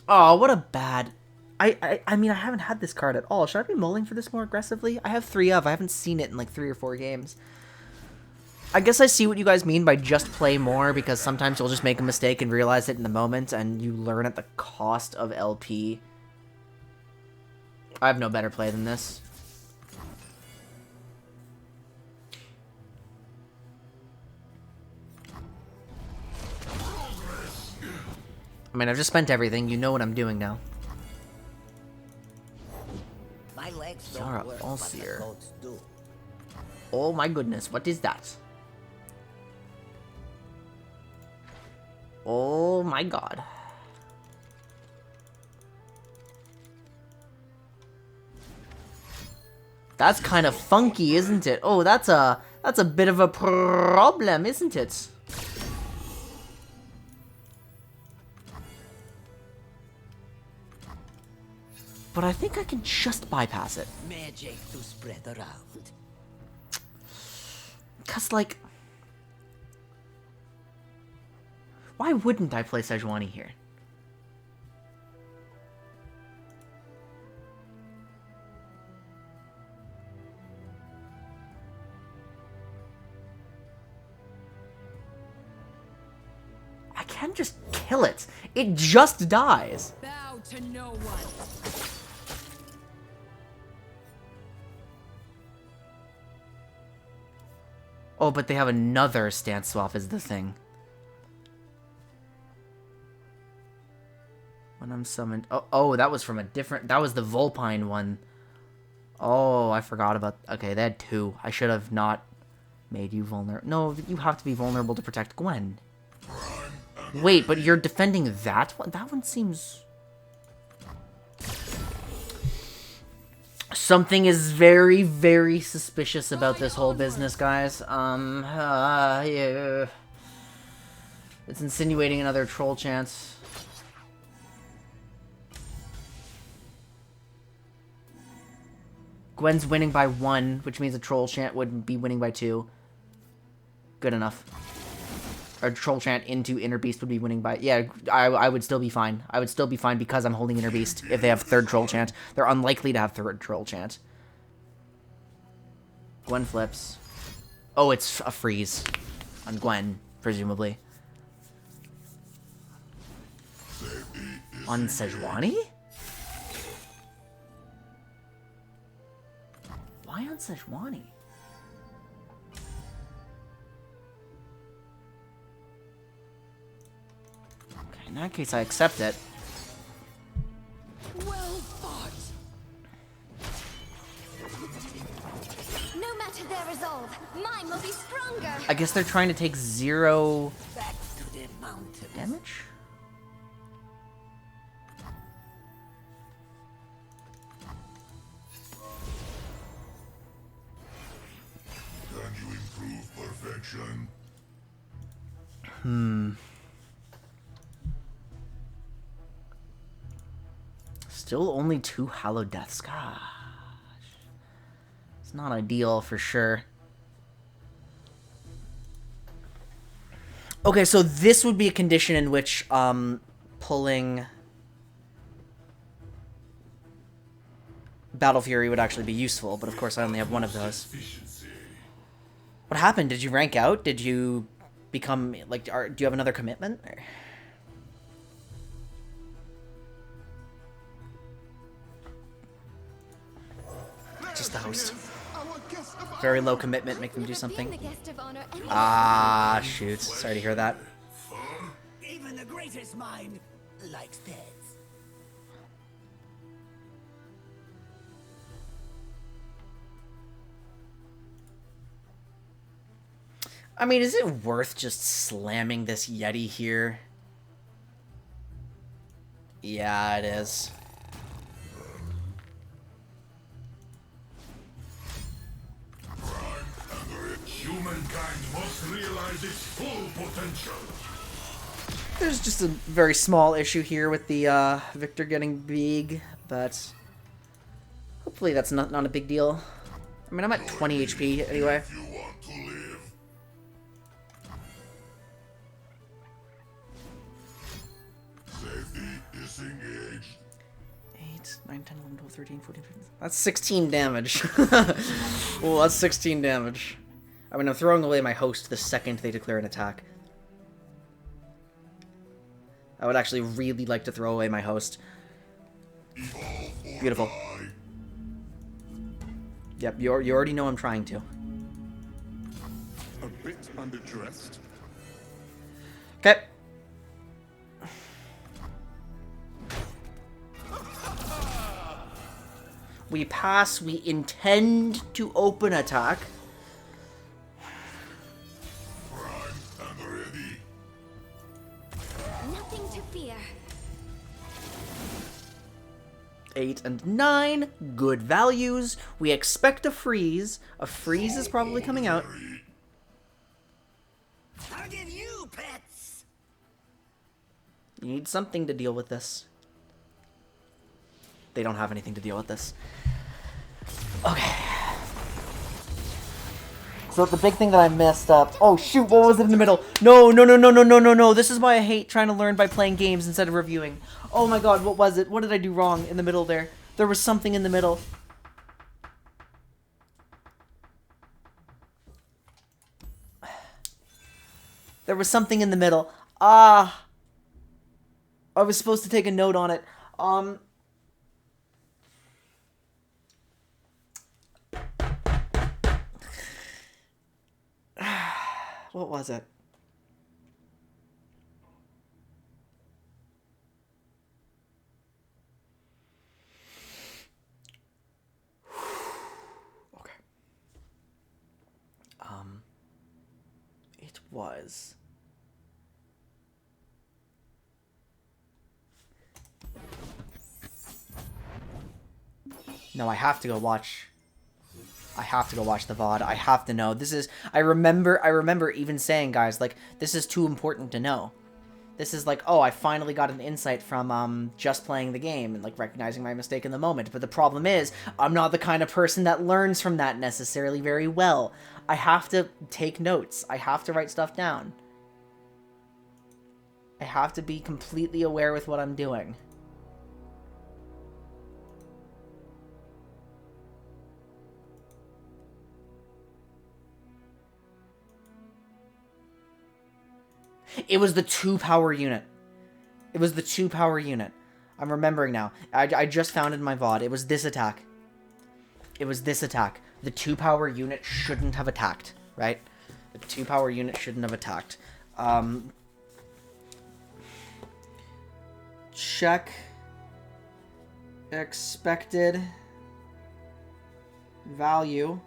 Oh, what a bad... I mean, I haven't had this card at all. Should I be mulling for this more aggressively? I have 3 of. I haven't seen it in like 3 or 4 games. I guess I see what you guys mean by just play more, because sometimes you'll just make a mistake and realize it in the moment, and you learn at the cost of LP. I have no better play than this. I mean, I've just spent everything. You know what I'm doing now. My legs Zara don't work, Allseer. but the coats do. Oh my goodness, what is that? Oh my god. That's kind of funky, isn't it? Oh, that's a bit of a problem, isn't it? But I think I can just bypass it. Magic to spread around. Cause like, why wouldn't I play Sejuani here? I can just kill it. It just dies. Bow to no one. Oh, but they have another stance swap is the thing. When I'm summoned... Oh, that was from a different... That was the Vulpine one. Oh, I forgot about... Okay, they had 2. I should have not Made you vulnerable. No, you have to be vulnerable to protect Gwen. Wait, but you're defending that one? That one seems... Something is very, very suspicious about this whole business, guys. Yeah. It's insinuating another troll chance. Gwen's winning by 1, which means a troll chant would be winning by 2. Good enough. Or troll chant into Inner Beast would be winning by... Yeah, I would still be fine. I would still be fine because I'm holding Inner Beast if they have third troll chant. They're unlikely to have third troll chant. Gwen flips. Oh, it's a freeze on Gwen, presumably. On Sejuani? Why on Sejuani? Okay, in that case, I accept it. Well fought. No matter their resolve, mine will be stronger. I guess they're trying to take 0 damage? Can you improve perfection? Still only 2 hallowed deaths. Gosh. It's not ideal for sure. Okay, so this would be a condition in which pulling Battle Fury would actually be useful, but of course I only have one of those. What happened? Did you rank out? Did you become, like, do you have another commitment? Or... Just the host. Very low commitment, make them do something. Ah, shoot. Sorry to hear that. Even the greatest mind likes pets. I mean, is it worth just slamming this Yeti here? Yeah, it is. Humankind must realize its full potential. There's just a very small issue here with the Victor getting big, but hopefully that's not a big deal. I mean, I'm at 20 HP anyway. If you want to live. Safety is engaged. 8, 9, 10, 11, 12, 13, 14, 15. That's 16 damage. Well, that's 16 damage. I mean, I'm throwing away my host the second they declare an attack. I would actually really like to throw away my host. Beautiful. Yep, you already know I'm trying to. A bit underdressed. Okay. We pass. We intend to open attack. Nothing to fear. 8 and 9, good values. We expect a freeze. A freeze is probably coming out. I'll give you pets. You need something to deal with this. They don't have anything to deal with this. Okay. So the big thing that I messed up. Oh shoot, what was it in the middle? No, no, no, no, no, no, no, no. This is why I hate trying to learn by playing games instead of reviewing. Oh my god, what was it? What did I do wrong in the middle there? There was something in the middle. There was something in the middle. Ah. I was supposed to take a note on it. What was it? Okay. was. No, I have to go watch. I have to go watch the VOD. I have to know. This is... I remember even saying, guys, like, this is too important to know. This is like, oh, I finally got an insight from just playing the game and like recognizing my mistake in the moment. But the problem is, I'm not the kind of person that learns from that necessarily very well. I have to take notes. I have to write stuff down. I have to be completely aware with what I'm doing. It was the 2-power unit. It was the 2-power unit. I'm remembering now. I just found it in my VOD. It was this attack. It was this attack. The 2-power unit shouldn't have attacked, right? The 2-power unit shouldn't have attacked. Check expected value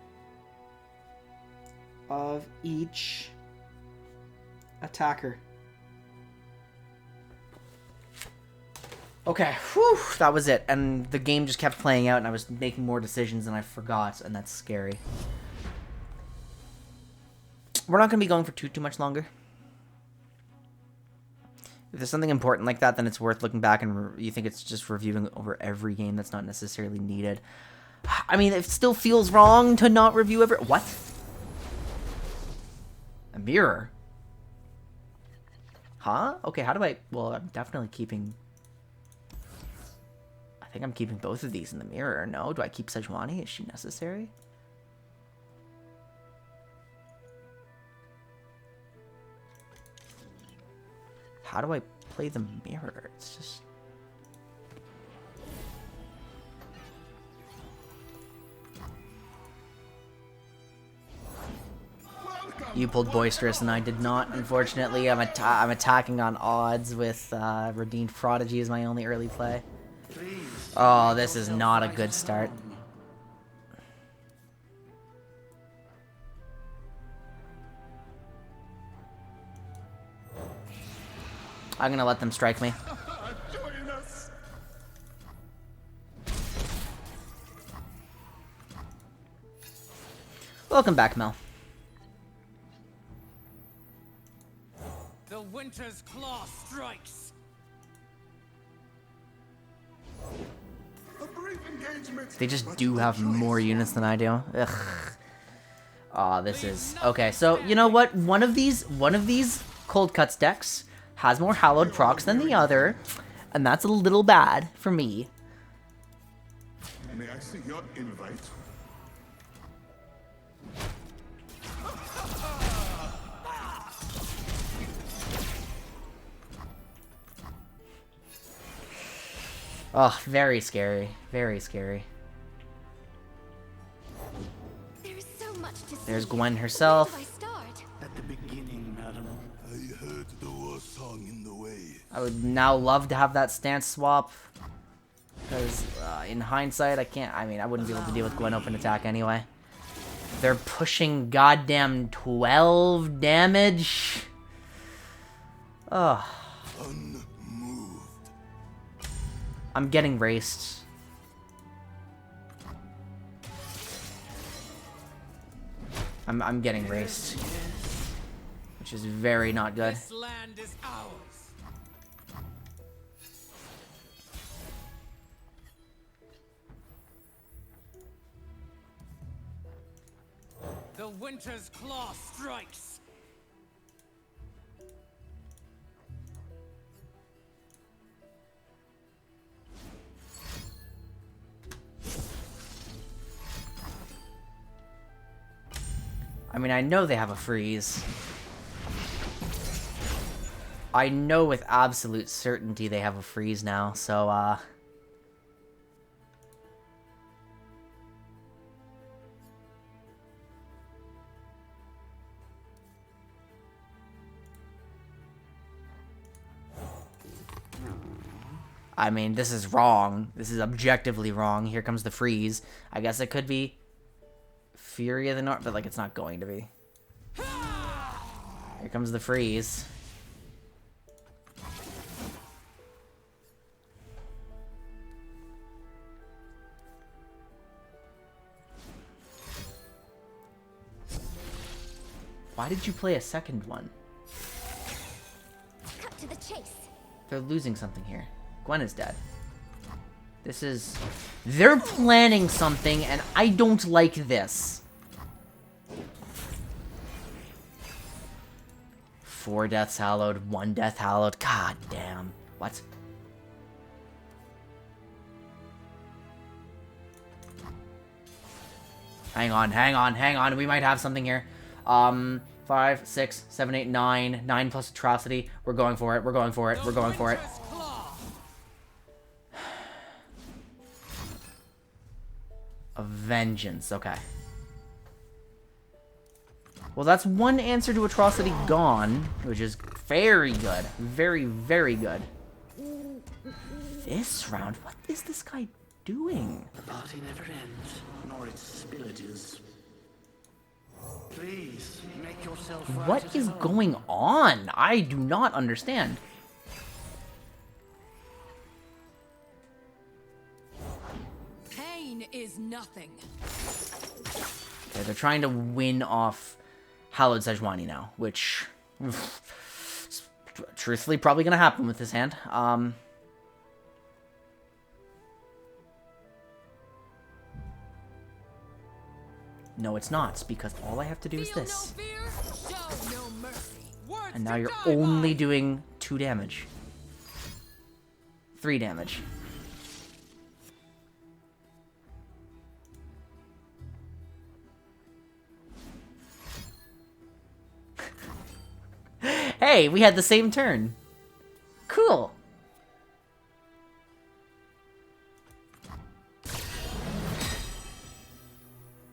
of each attacker. Okay, whew, that was it. And the game just kept playing out and I was making more decisions and I forgot, and that's scary. We're not going to be going for too much longer. If there's something important like that, then it's worth looking back and you think it's just reviewing over every game that's not necessarily needed. I mean, it still feels wrong to not review every... What? A mirror? Huh? Okay, how do I... Well, I'm definitely keeping... I think I'm keeping both of these in the mirror. No? Do I keep Sejuani? Is she necessary? How do I play the mirror? It's just... You pulled Boisterous and I did not, unfortunately. I'm attacking on odds with Redeemed Prodigy as my only early play. Oh, this is not a good start. I'm gonna let them strike me. Welcome back, Mel. The Winter's Claw strikes. They just do have more units than I do. Ugh. Aw, this is... Okay, so, you know what? One of these Cold Cuts decks has more Hallowed procs than the other, and that's a little bad for me. May I see your invite? Oh, very scary. Very scary. There's so much to There's see. Gwen herself. Where do I start? At the beginning, madam. I heard the war song in the way. I would now love to have that stance swap. Because in hindsight, I mean, I wouldn't be able to deal with Gwen open attack anyway. They're pushing goddamn 12 damage. Ugh. Unmoved. I'm getting raced. I'm getting raced. Which is very not good. This land is ours. The Winter's Claw strikes. I mean, I know they have a freeze. I know with absolute certainty they have a freeze now, so, I mean, this is wrong. This is objectively wrong. Here comes the freeze. I guess it could be Fury of the North, but, like, it's not going to be. Here comes the freeze. Why did you play a second one? Cut to the chase. They're losing something here. Gwen is dead. This is... They're planning something, and I don't like this. 4 deaths hallowed, 1 death hallowed. God damn. What? Hang on. We might have something here. 5, 6, 7, 8, 9. 9 plus atrocity. We're going for it. A vengeance. Okay. Well, that's one answer to atrocity gone, which is very good. Very, very good. This round? What is this guy doing? The party never ends, nor its spillages. Please, make yourself right What at is home. going on? I do not understand. Pain is nothing. Okay, they're trying to win off Hallowed Sejuani now, which... truthfully, probably gonna happen with this hand. No, it's not, because all I have to do is this. No fear, show no mercy. Words And now to you're die only by. doing 2 damage. 3 damage. Hey, we had the same turn. Cool.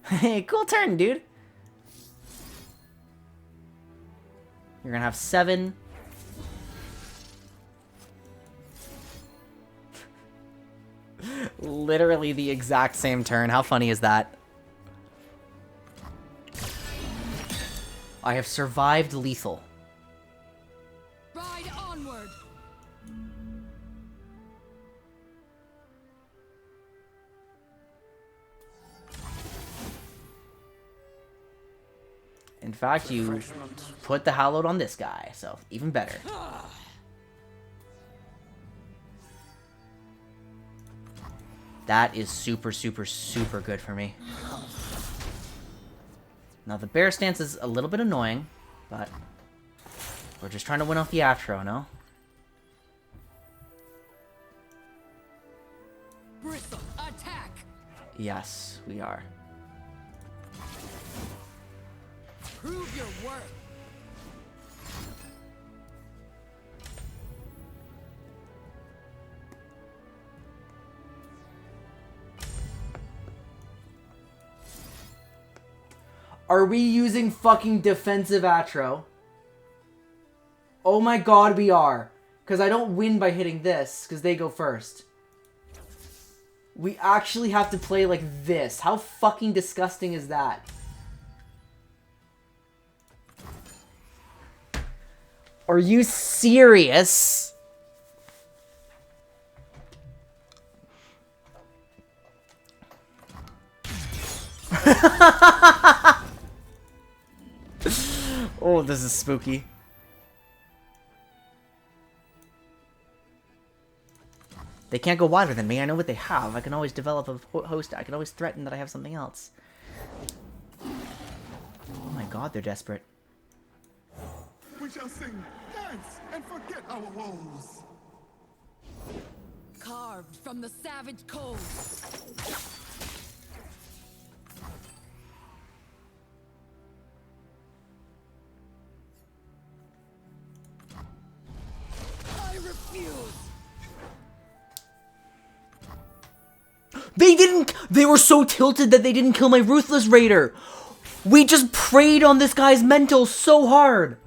Hey, cool turn, dude. You're gonna have 7. Literally the exact same turn. How funny is that? I have survived lethal. Ride onward. In fact, you put the Hallowed on this guy, so even better. That is super, super, super good for me. Now, the bear stance is a little bit annoying, but we're just trying to win off the Aatrox, no? Bristle, attack. Yes, we are. Prove your worth. Are we using fucking defensive Aatrox? Oh my god, we are. Because I don't win by hitting this, because they go first. We actually have to play like this. How fucking disgusting is that? Are you serious? Oh, this is spooky. They can't go wider than me. I know what they have. I can always develop a host. I can always threaten that I have something else. Oh my god, they're desperate. We shall sing, dance, and forget our woes. Carved from the savage cold. I refuse. They were so tilted that they didn't kill my Ruthless Raider. We just preyed on this guy's mental so hard.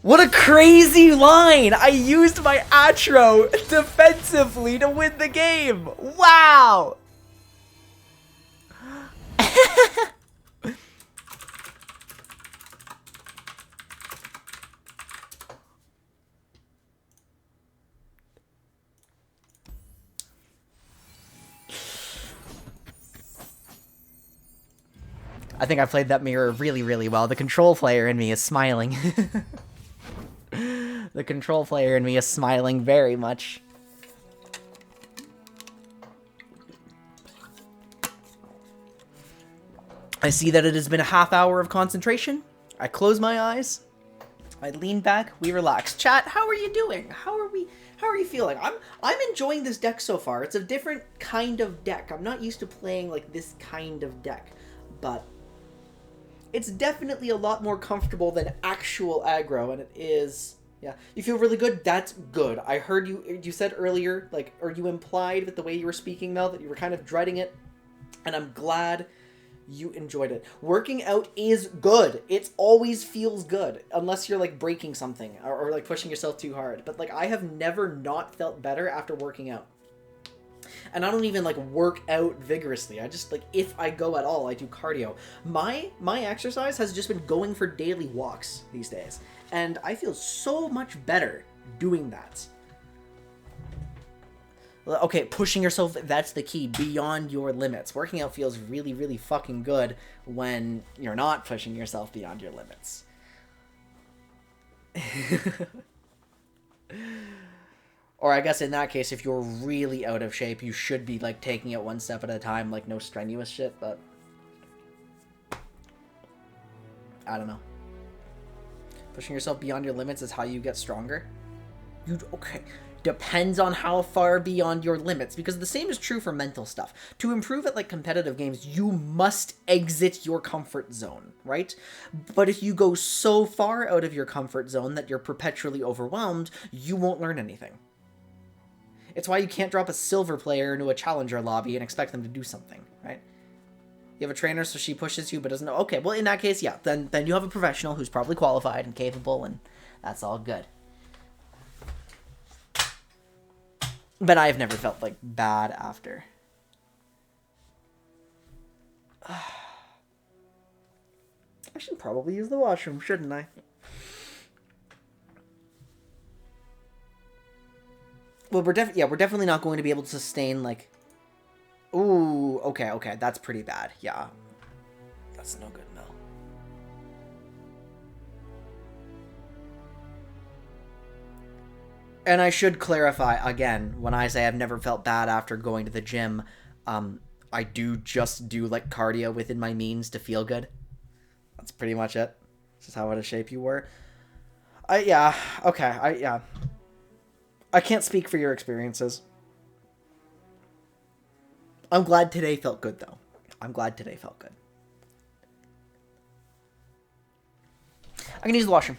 What a crazy line! I used my Atro defensively to win the game! Wow! I think I played that mirror really, really well. The control player in me is smiling. The control player in me is smiling very much. I see that it has been a half hour of concentration. I close my eyes. I lean back. We relax. Chat, how are you doing? How are you feeling? I'm enjoying this deck so far. It's a different kind of deck. I'm not used to playing like this kind of deck, but it's definitely a lot more comfortable than actual aggro, and it is. Yeah, you feel really good? That's good. I heard you said earlier, like, or you implied with the way you were speaking, Mel, that you were kind of dreading it, and I'm glad you enjoyed it. Working out is good. It always feels good, unless you're, like, breaking something, or like, pushing yourself too hard. But, like, I have never not felt better after working out. And I don't even, like, work out vigorously. I just, like, if I go at all, I do cardio. My exercise has just been going for daily walks these days. And I feel so much better doing that. Okay, pushing yourself, that's the key. Beyond your limits. Working out feels really, really fucking good when you're not pushing yourself beyond your limits. Or I guess in that case, if you're really out of shape, you should be, like, taking it one step at a time, like, no strenuous shit, but I don't know. Pushing yourself beyond your limits is how you get stronger? Okay. Depends on how far beyond your limits, because the same is true for mental stuff. To improve at, like, competitive games, you must exit your comfort zone, right? But if you go so far out of your comfort zone that you're perpetually overwhelmed, you won't learn anything. It's why you can't drop a silver player into a challenger lobby and expect them to do something, right? You have a trainer, so she pushes you but doesn't know. Okay, well, in that case, yeah, then you have a professional who's probably qualified and capable, and that's all good. But I've never felt, like, bad after. I should probably use the washroom, shouldn't I? Well, we're definitely not going to be able to sustain, like... Ooh, okay, that's pretty bad, yeah. That's no good, no. And I should clarify, again, when I say I've never felt bad after going to the gym, I do just do, like, cardio within my means to feel good. That's pretty much it. This is how out of shape you were. Yeah, okay, yeah. I can't speak for your experiences. I'm glad today felt good, though. I'm glad today felt good. I can use the washroom.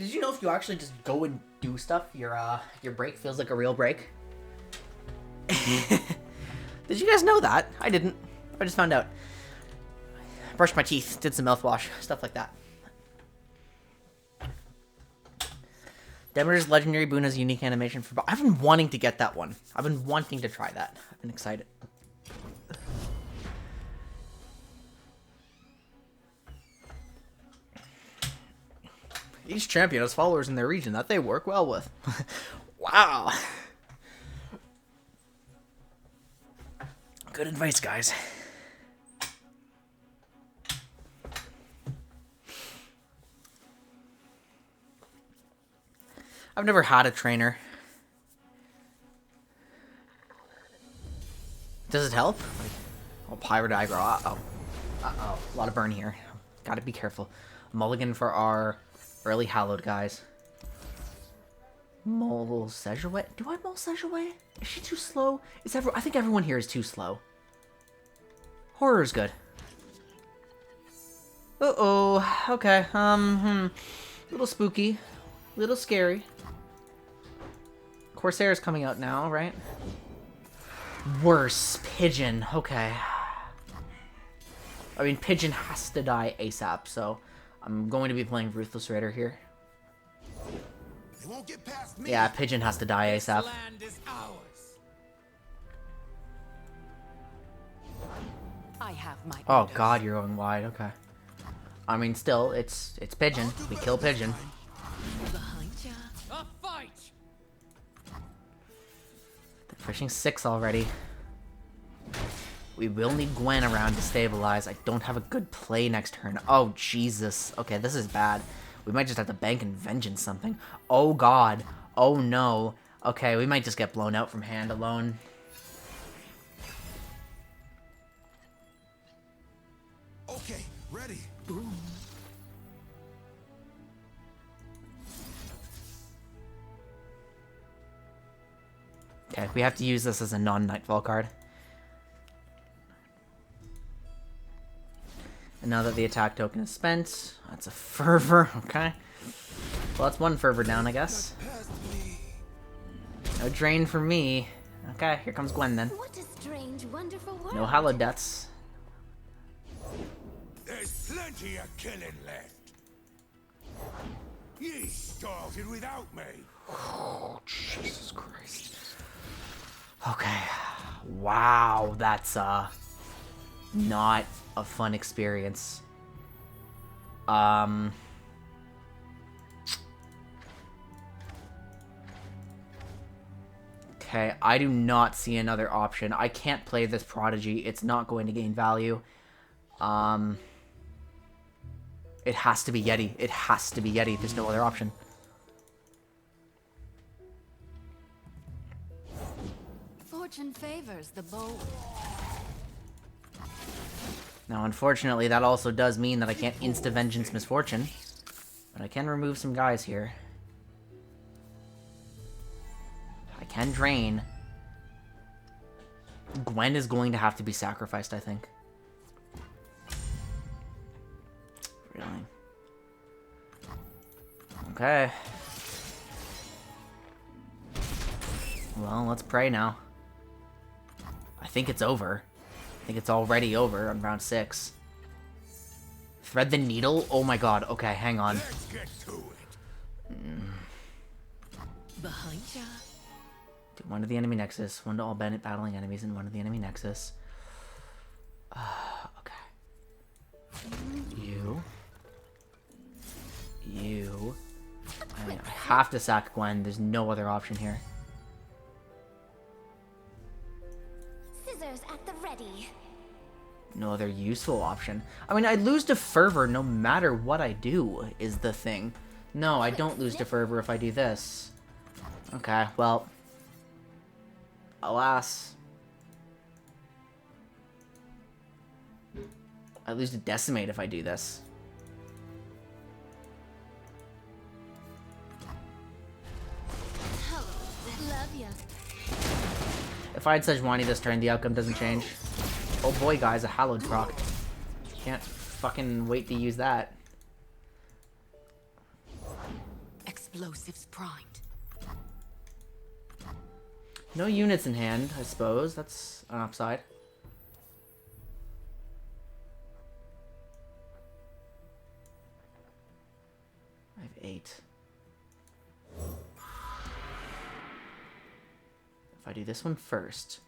did you know if you actually just go and do stuff, your break feels like a real break? Did you guys know that? I didn't. I just found out. Brushed my teeth, did some mouthwash, stuff like that. Demeter's legendary boon has a unique animation for... I've been wanting to get that one. I've been wanting to try that. I've been excited. Each champion has followers in their region that they work well with. Wow. Good advice, guys. I've never had a trainer. Does it help? Like, oh, Pirate Aggro. Uh-oh. Uh-oh. A lot of burn here. Gotta be careful. Mulligan for our early Hallowed guys. Mole Sejuway. Do I Mole Sejuway? Is she too slow? I think everyone here is too slow. Horror's good. Uh-oh. Okay. Little spooky. Little scary. Corsair's coming out now, right? Worse. Pigeon. Okay. I mean, Pigeon has to die ASAP, so I'm going to be playing Ruthless Raider here. They won't get past me. Yeah, Pigeon has to die ASAP. Land is ours. I have my Oh god, you're going wide. Okay. I mean, still, it's Pigeon. We kill Pigeon. behind ya. A fight. They're pushing 6 already. We will need Gwen around to stabilize. I don't have a good play next turn. Oh, Jesus. Okay, this is bad. We might just have to bank and vengeance something. Oh, God. Oh, no. Okay, we might just get blown out from hand alone. Okay, ready. Okay, we have to use this as a non-Nightfall card. And now that the attack token is spent, that's a Fervor, okay. Well, that's one Fervor down, I guess. No drain for me. Okay, here comes Gwen then. What a strange, wonderful world. No Hallowed Deaths. There's plenty of killing left. Ye started without me. Oh, Jesus Christ. Okay. Wow, that's, not a fun experience. Okay, I do not see another option. I can't play this Prodigy. It's not going to gain value. It has to be Yeti. It has to be Yeti. There's no other option. Fortune favors the bold. Now, unfortunately, that also does mean that I can't insta-vengeance Misfortune. But I can remove some guys here. I can drain. Gwen is going to have to be sacrificed, I think. Really? Okay. Well, let's pray now. I think it's over. I think it's already over on round 6. Thread the needle? Oh my god. Okay, hang on. Let's get to it. Behind ya. Do one to the enemy nexus, one to all Bennett battling enemies, and one to the enemy nexus. Okay. You. I have to sack Gwen. There's no other option here. Scissors at the ready. No other useful option. I mean, I lose to Fervor no matter what I do, is the thing. No, I don't lose to Fervor if I do this. Okay, well. Alas. I lose to Decimate if I do this. Love ya. If I had Sejuani this turn, the outcome doesn't change. Oh boy, guys, a Hallowed proc. Can't fucking wait to use that. Explosives primed. No units in hand, I suppose. That's an upside. I have 8. If I do this one first.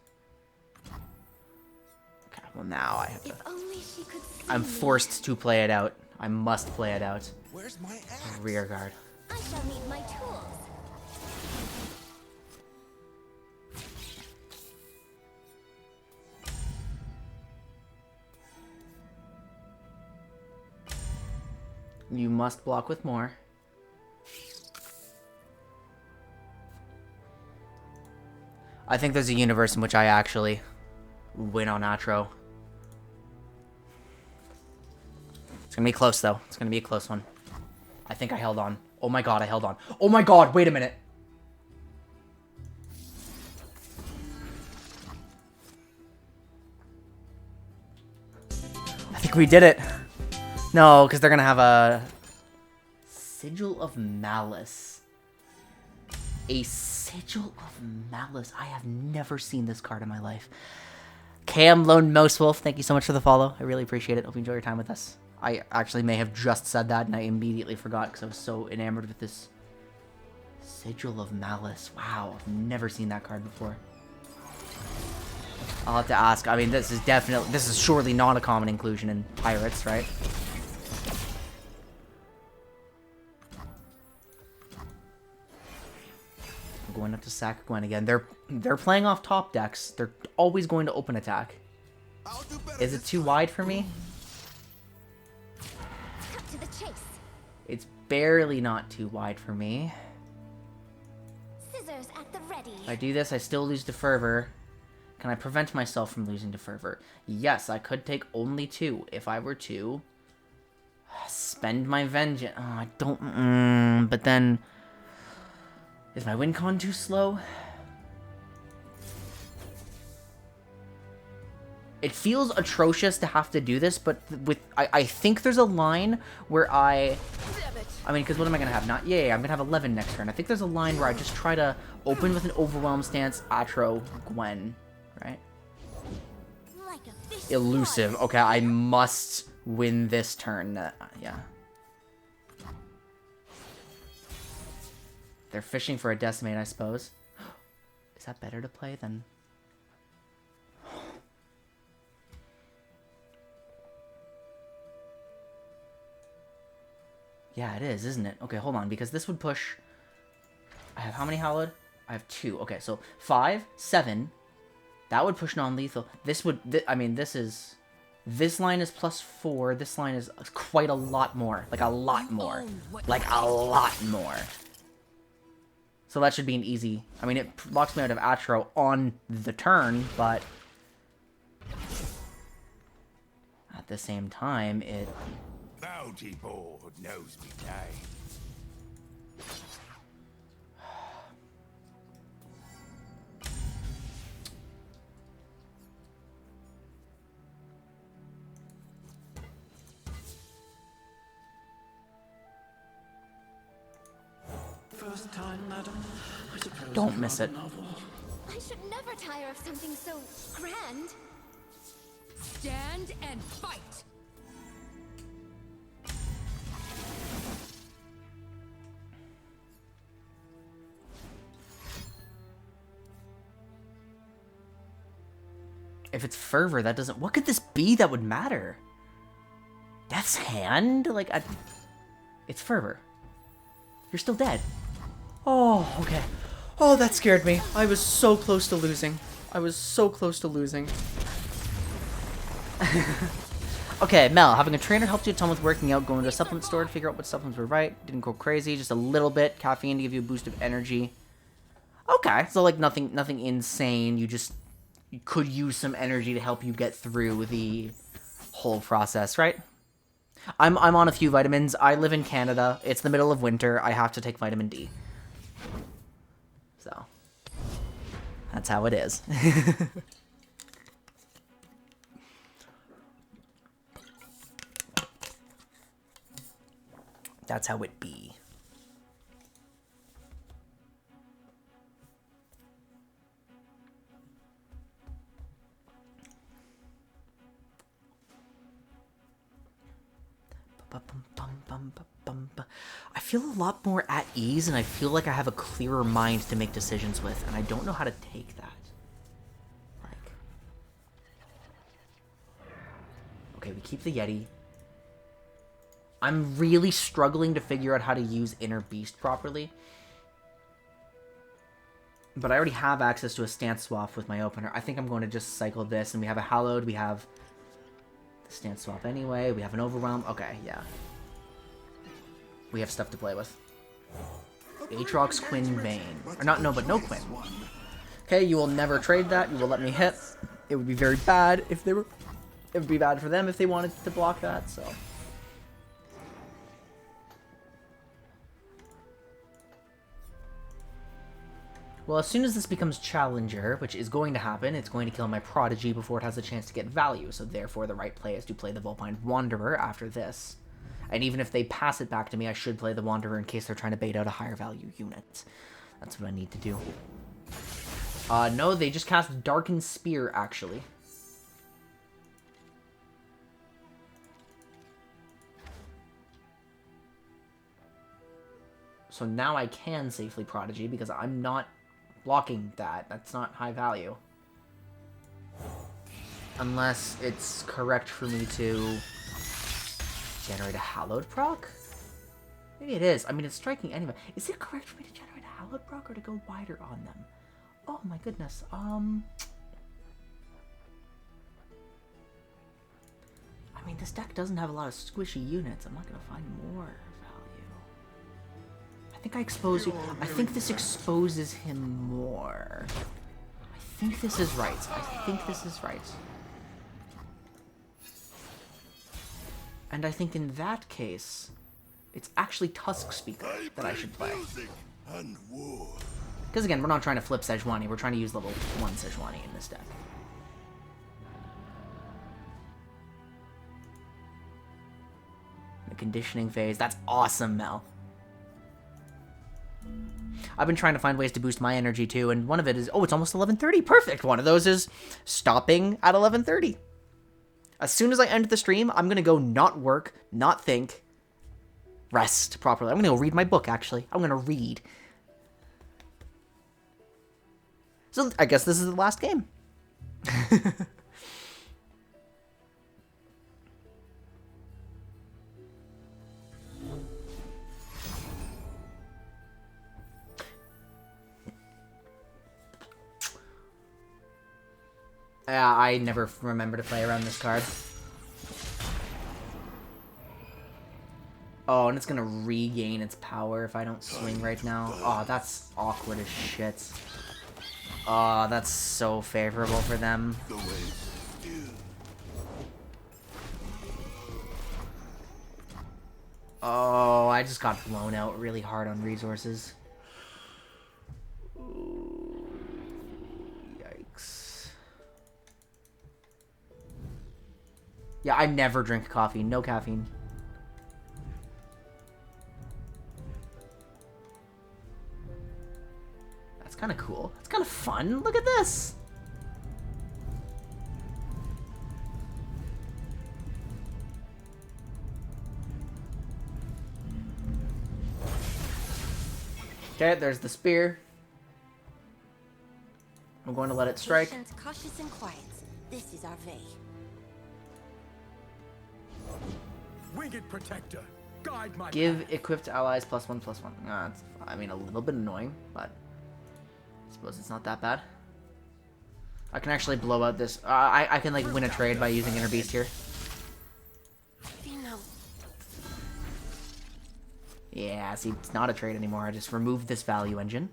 Okay, well now I have to... If only she could see I'm me. forced to play it out. I must play it out. Where's my axe? Rear guard. I shall need my tools. You must block with more. I think there's a universe in which I actually win on Atro. It's gonna be close though. It's gonna be a close one. I think I held on. Oh my god, I held on. Oh my god, wait a minute. I think we did it. No, because they're gonna have a Sigil of Malice. A Sigil of Malice. I have never seen this card in my life. Cam Lone Mouse Wolf, thank you so much for the follow. I really appreciate it. Hope you enjoy your time with us. I actually may have just said that and I immediately forgot because I was so enamored with this Sigil of Malice. Wow, I've never seen that card before. I'll have to ask. I mean, this is surely not a common inclusion in Pirates, right? I'm going up to sack Gwen again. They're playing off top decks. They're always going to open attack. Is it too wide for me? Cut to the chase. It's barely not too wide for me. Scissors at the ready. If I do this, I still lose to Fervor. Can I prevent myself from losing to Fervor? Yes, I could take only 2 if I were to spend my vengeance. Oh, I don't... but then... Is my win con too slow? It feels atrocious to have to do this, but I think there's a line where I mean, because what am I going to have? I'm going to have 11 next turn. I think there's a line where I just try to open with an Overwhelm stance, Atro, Gwen, right? Like a fish Elusive. Okay, I must win this turn. Yeah. They're fishing for a Decimate, I suppose. Is that better to play than... Yeah, it is, isn't it? Okay, hold on, because this would push... I have how many Hallowed? I have 2. Okay, so 5, 7. That would push non-lethal. This would... I mean, this is... This line is +4. This line is quite a lot more. Like, a lot more. Like, a lot more. So that should be an easy... I mean, it locks me out of Atro on the turn, but... At the same time, it... Bounty board knows me name. First time, madam. I suppose Don't I'm miss rather it. novel. I should never tire of something so grand. Stand and fight! If it's Fervor, that doesn't... What could this be that would matter? Death's Hand? Like, it's Fervor. You're still dead. Oh, okay. Oh, that scared me. I was so close to losing. I was so close to losing. Okay, Mel, having a trainer helped you a ton with working out, going to a supplement store to figure out what supplements were right. Didn't go crazy, just a little bit. Caffeine to give you a boost of energy. Okay, so like nothing insane. You could use some energy to help you get through the whole process, right? I'm on a few vitamins. I live in Canada. It's the middle of winter. I have to take vitamin D. So, that's how it is. That's how it be. I feel a lot more at ease, and I feel like I have a clearer mind to make decisions with, and I don't know how to take that. Like, okay, we keep the Yeti. I'm really struggling to figure out how to use Inner Beast properly. But I already have access to a stance swap with my opener. I think I'm going to just cycle this, and we have a Hallowed, we have the stance swap anyway, we have an Overwhelm. Okay, yeah. We have stuff to play with. Aatrox, Quinn, Vayne. Or not, no, but no Quinn. Okay, you will never trade that. You will let me hit. It would be very bad if they were... It would be bad for them if they wanted to block that, so... Well, as soon as this becomes Challenger, which is going to happen, it's going to kill my Prodigy before it has a chance to get value, so therefore the right play is to play the Vulpine Wanderer after this. And even if they pass it back to me, I should play the Wanderer in case they're trying to bait out a higher value unit. That's what I need to do. No, they just cast Darkened Spear, actually. So now I can safely Prodigy because I'm not blocking that. That's not high value. Unless it's correct for me to generate a Hallowed proc? Maybe it is. I mean, it's striking anyway. Is it correct for me to generate a Hallowed proc or to go wider on them? Oh my goodness. I mean, this deck doesn't have a lot of squishy units. I'm not going to find more value. I think I expose you. I think this exposes him more. I think this is right. I think this is right. And I think in that case, it's actually Tusk Speaker that I should play. Because again, we're not trying to flip Sejuani, we're trying to use level 1 Sejuani in this deck. The conditioning phase, that's awesome, Mel. I've been trying to find ways to boost my energy too, and one of it is, oh, it's almost 11:30, perfect! One of those is stopping at 11:30. As soon as I end the stream, I'm gonna go not work, not think, rest properly. I'm gonna go read my book, actually. I'm gonna read. So, I guess this is the last game. Yeah, I never remember to play around this card. Oh, and it's gonna regain its power if I don't swing right now. Oh, that's awkward as shit. Oh, that's so favorable for them. Oh, I just got blown out really hard on resources. Ooh, yikes. Yeah, I never drink coffee. No caffeine. That's kind of cool. That's kind of fun. Look at this. Okay, there's the spear. I'm going to let it strike. Patience, cautious and quiet. This is our way. Winged Protector, guide my Give equipped allies +1/+1. It's, I mean, a little bit annoying, but I suppose it's not that bad. I can actually blow out this. I can like win a trade by using Inner Beast here. Yeah, see, it's not a trade anymore. I just removed this value engine.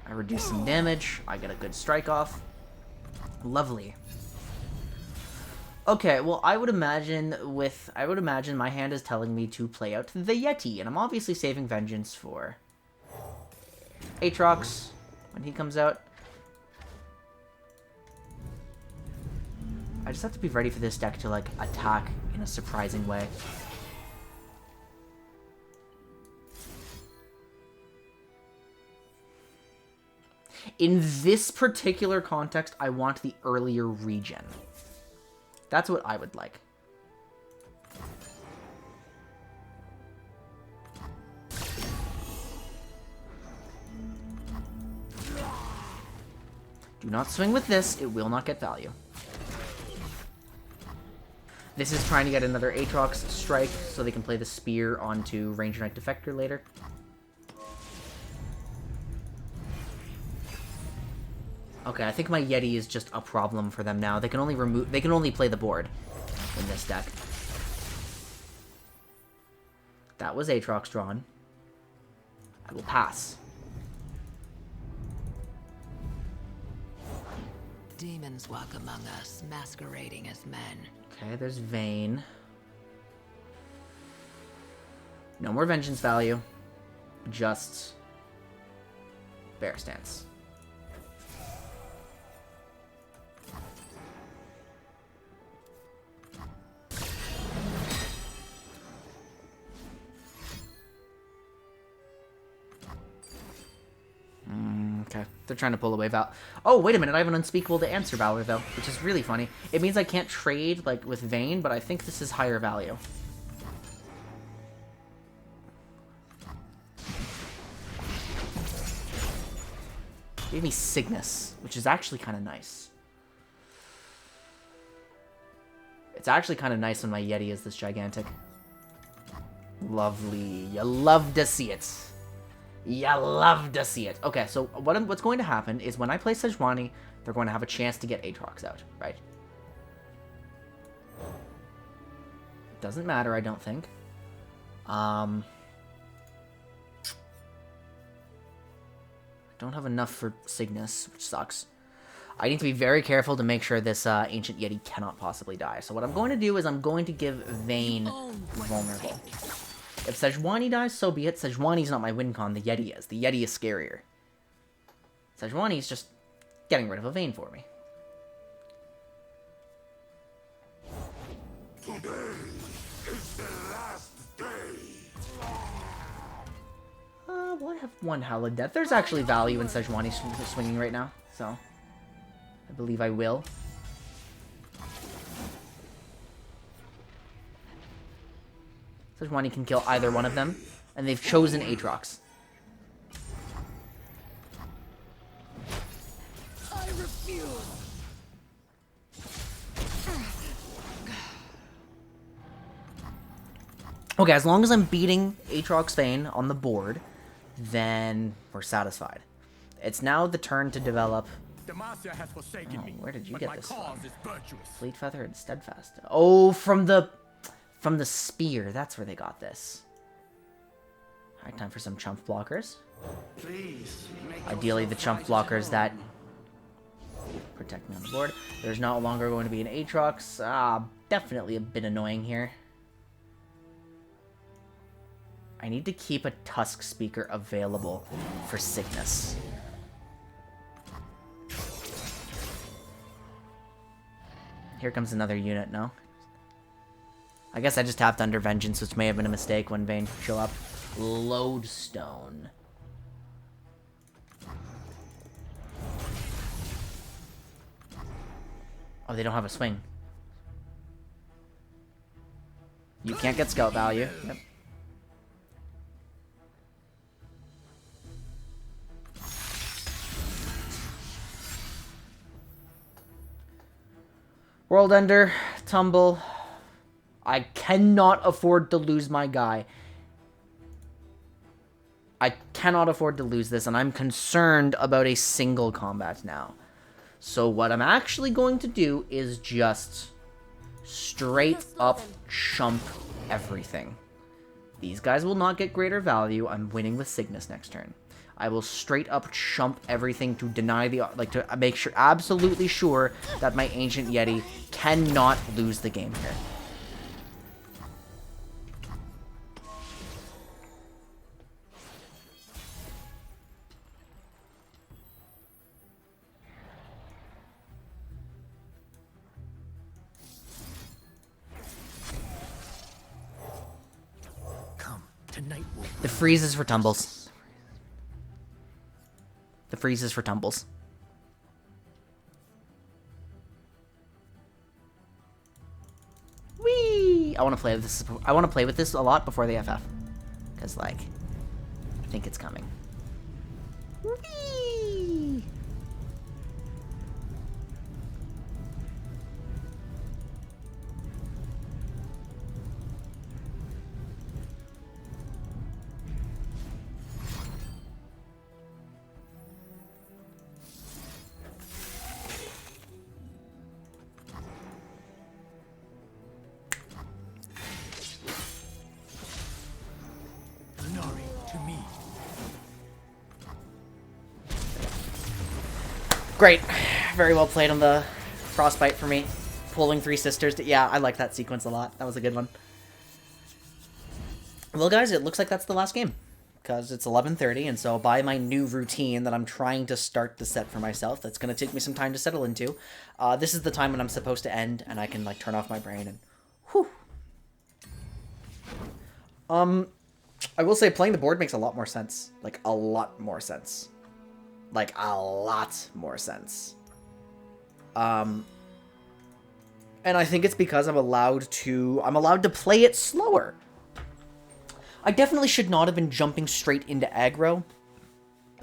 I reduce some damage. I get a good strike off. Lovely. Okay, well, I would imagine my hand is telling me to play out the Yeti, and I'm obviously saving Vengeance for Aatrox when he comes out. I just have to be ready for this deck to, like, attack in a surprising way. In this particular context, I want the earlier regen. That's what I would like. Do not swing with this. It will not get value. This is trying to get another Aatrox strike so they can play the spear onto Ranger Knight Defector later. Okay, I think my Yeti is just a problem for them now. They can only play the board in this deck. That was Aatrox drawn. I will pass. Demons walk among us, masquerading as men. Okay, there's Vayne. No more Vengeance value. Just Bear Stance. Okay, they're trying to pull away Val. Oh, wait a minute, I have an Unspeakable to answer Valor, though, which is really funny. It means I can't trade, like, with Vayne, but I think this is higher value. Gave me Cygnus, which is actually kind of nice. It's actually kind of nice when my Yeti is this gigantic. Lovely. You love to see it. You love to see it. Okay, so what's going to happen is when I play Sejuani, they're going to have a chance to get Aatrox out, right? Doesn't matter, I don't think. I don't have enough for Cygnus, which sucks. I need to be very careful to make sure this Ancient Yeti cannot possibly die. So what I'm going to do is I'm going to give Vayne vulnerable. If Sejuani dies, so be it. Sejuani's not my win con, the Yeti is. The Yeti is scarier. Sejuani's just getting rid of a Vayne for me. Today is the last day. Well, I have one Hallowed Death. There's actually value in Sejuani swinging right now, so I believe I will. Sejuani can kill either one of them, and they've chosen Aatrox. I refuse. Okay, as long as I'm beating Aatrox Vayne on the board, then we're satisfied. It's now the turn to develop... Demacia has forsaken me, where did you but get my this cause from? is virtuous. Fleet Feather and Steadfast. Oh, from the spear. That's where they got this. Alright, time for some chump blockers. Please, Ideally, the chump blockers that protect me on the board. There's no longer going to be an Aatrox. Definitely a bit annoying here. I need to keep a Tusk Speaker available for Cygnus. Here comes another unit, no? I guess I just tapped under Vengeance, which may have been a mistake when Vayne show up. Lodestone. Oh, they don't have a swing. You can't get scout value. Yep. World Ender, Tumble. I cannot afford to lose my guy. I cannot afford to lose this, and I'm concerned about a single combat now. So what I'm actually going to do is just straight up chump everything. These guys will not get greater value. I'm winning with Cygnus next turn. I will straight up chump everything to deny the, like, to make sure, absolutely sure that my Ancient Yeti cannot lose the game here. The freeze is for tumbles. The freeze is for tumbles. Whee! I want to play with this. I want to play with this a lot before the FF, because like, I think it's coming. Whee! Great. Very well played on the Frostbite for me. Pulling 3 sisters. Yeah, I like that sequence a lot. That was a good one. Well, guys, it looks like that's the last game. Because it's 11:30, and so by my new routine that I'm trying to start to set for myself, that's going to take me some time to settle into, this is the time when I'm supposed to end, and I can, like, turn off my brain and... Whew. I will say playing the board makes a lot more sense. Like, a lot more sense. Like, a lot more sense. And I think it's because I'm allowed to play it slower. I definitely should not have been jumping straight into aggro.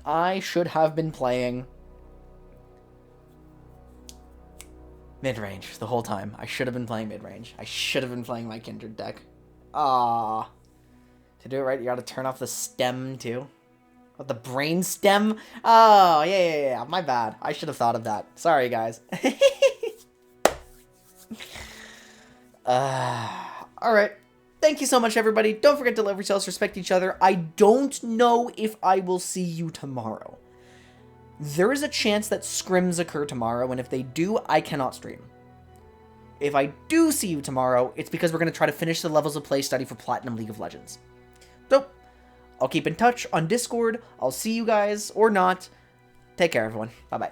I should have been playing midrange the whole time. I should have been playing midrange. I should have been playing my Kindred deck. Ah. To do it right, you gotta turn off the stem, too. What, the brain stem? Oh, yeah. My bad. I should have thought of that. Sorry, guys. Alright. Thank you so much, everybody. Don't forget to love yourselves, respect each other. I don't know if I will see you tomorrow. There is a chance that scrims occur tomorrow, and if they do, I cannot stream. If I do see you tomorrow, it's because we're going to try to finish the levels of play study for Platinum League of Legends. So, I'll keep in touch on Discord. I'll see you guys, or not. Take care, everyone. Bye-bye.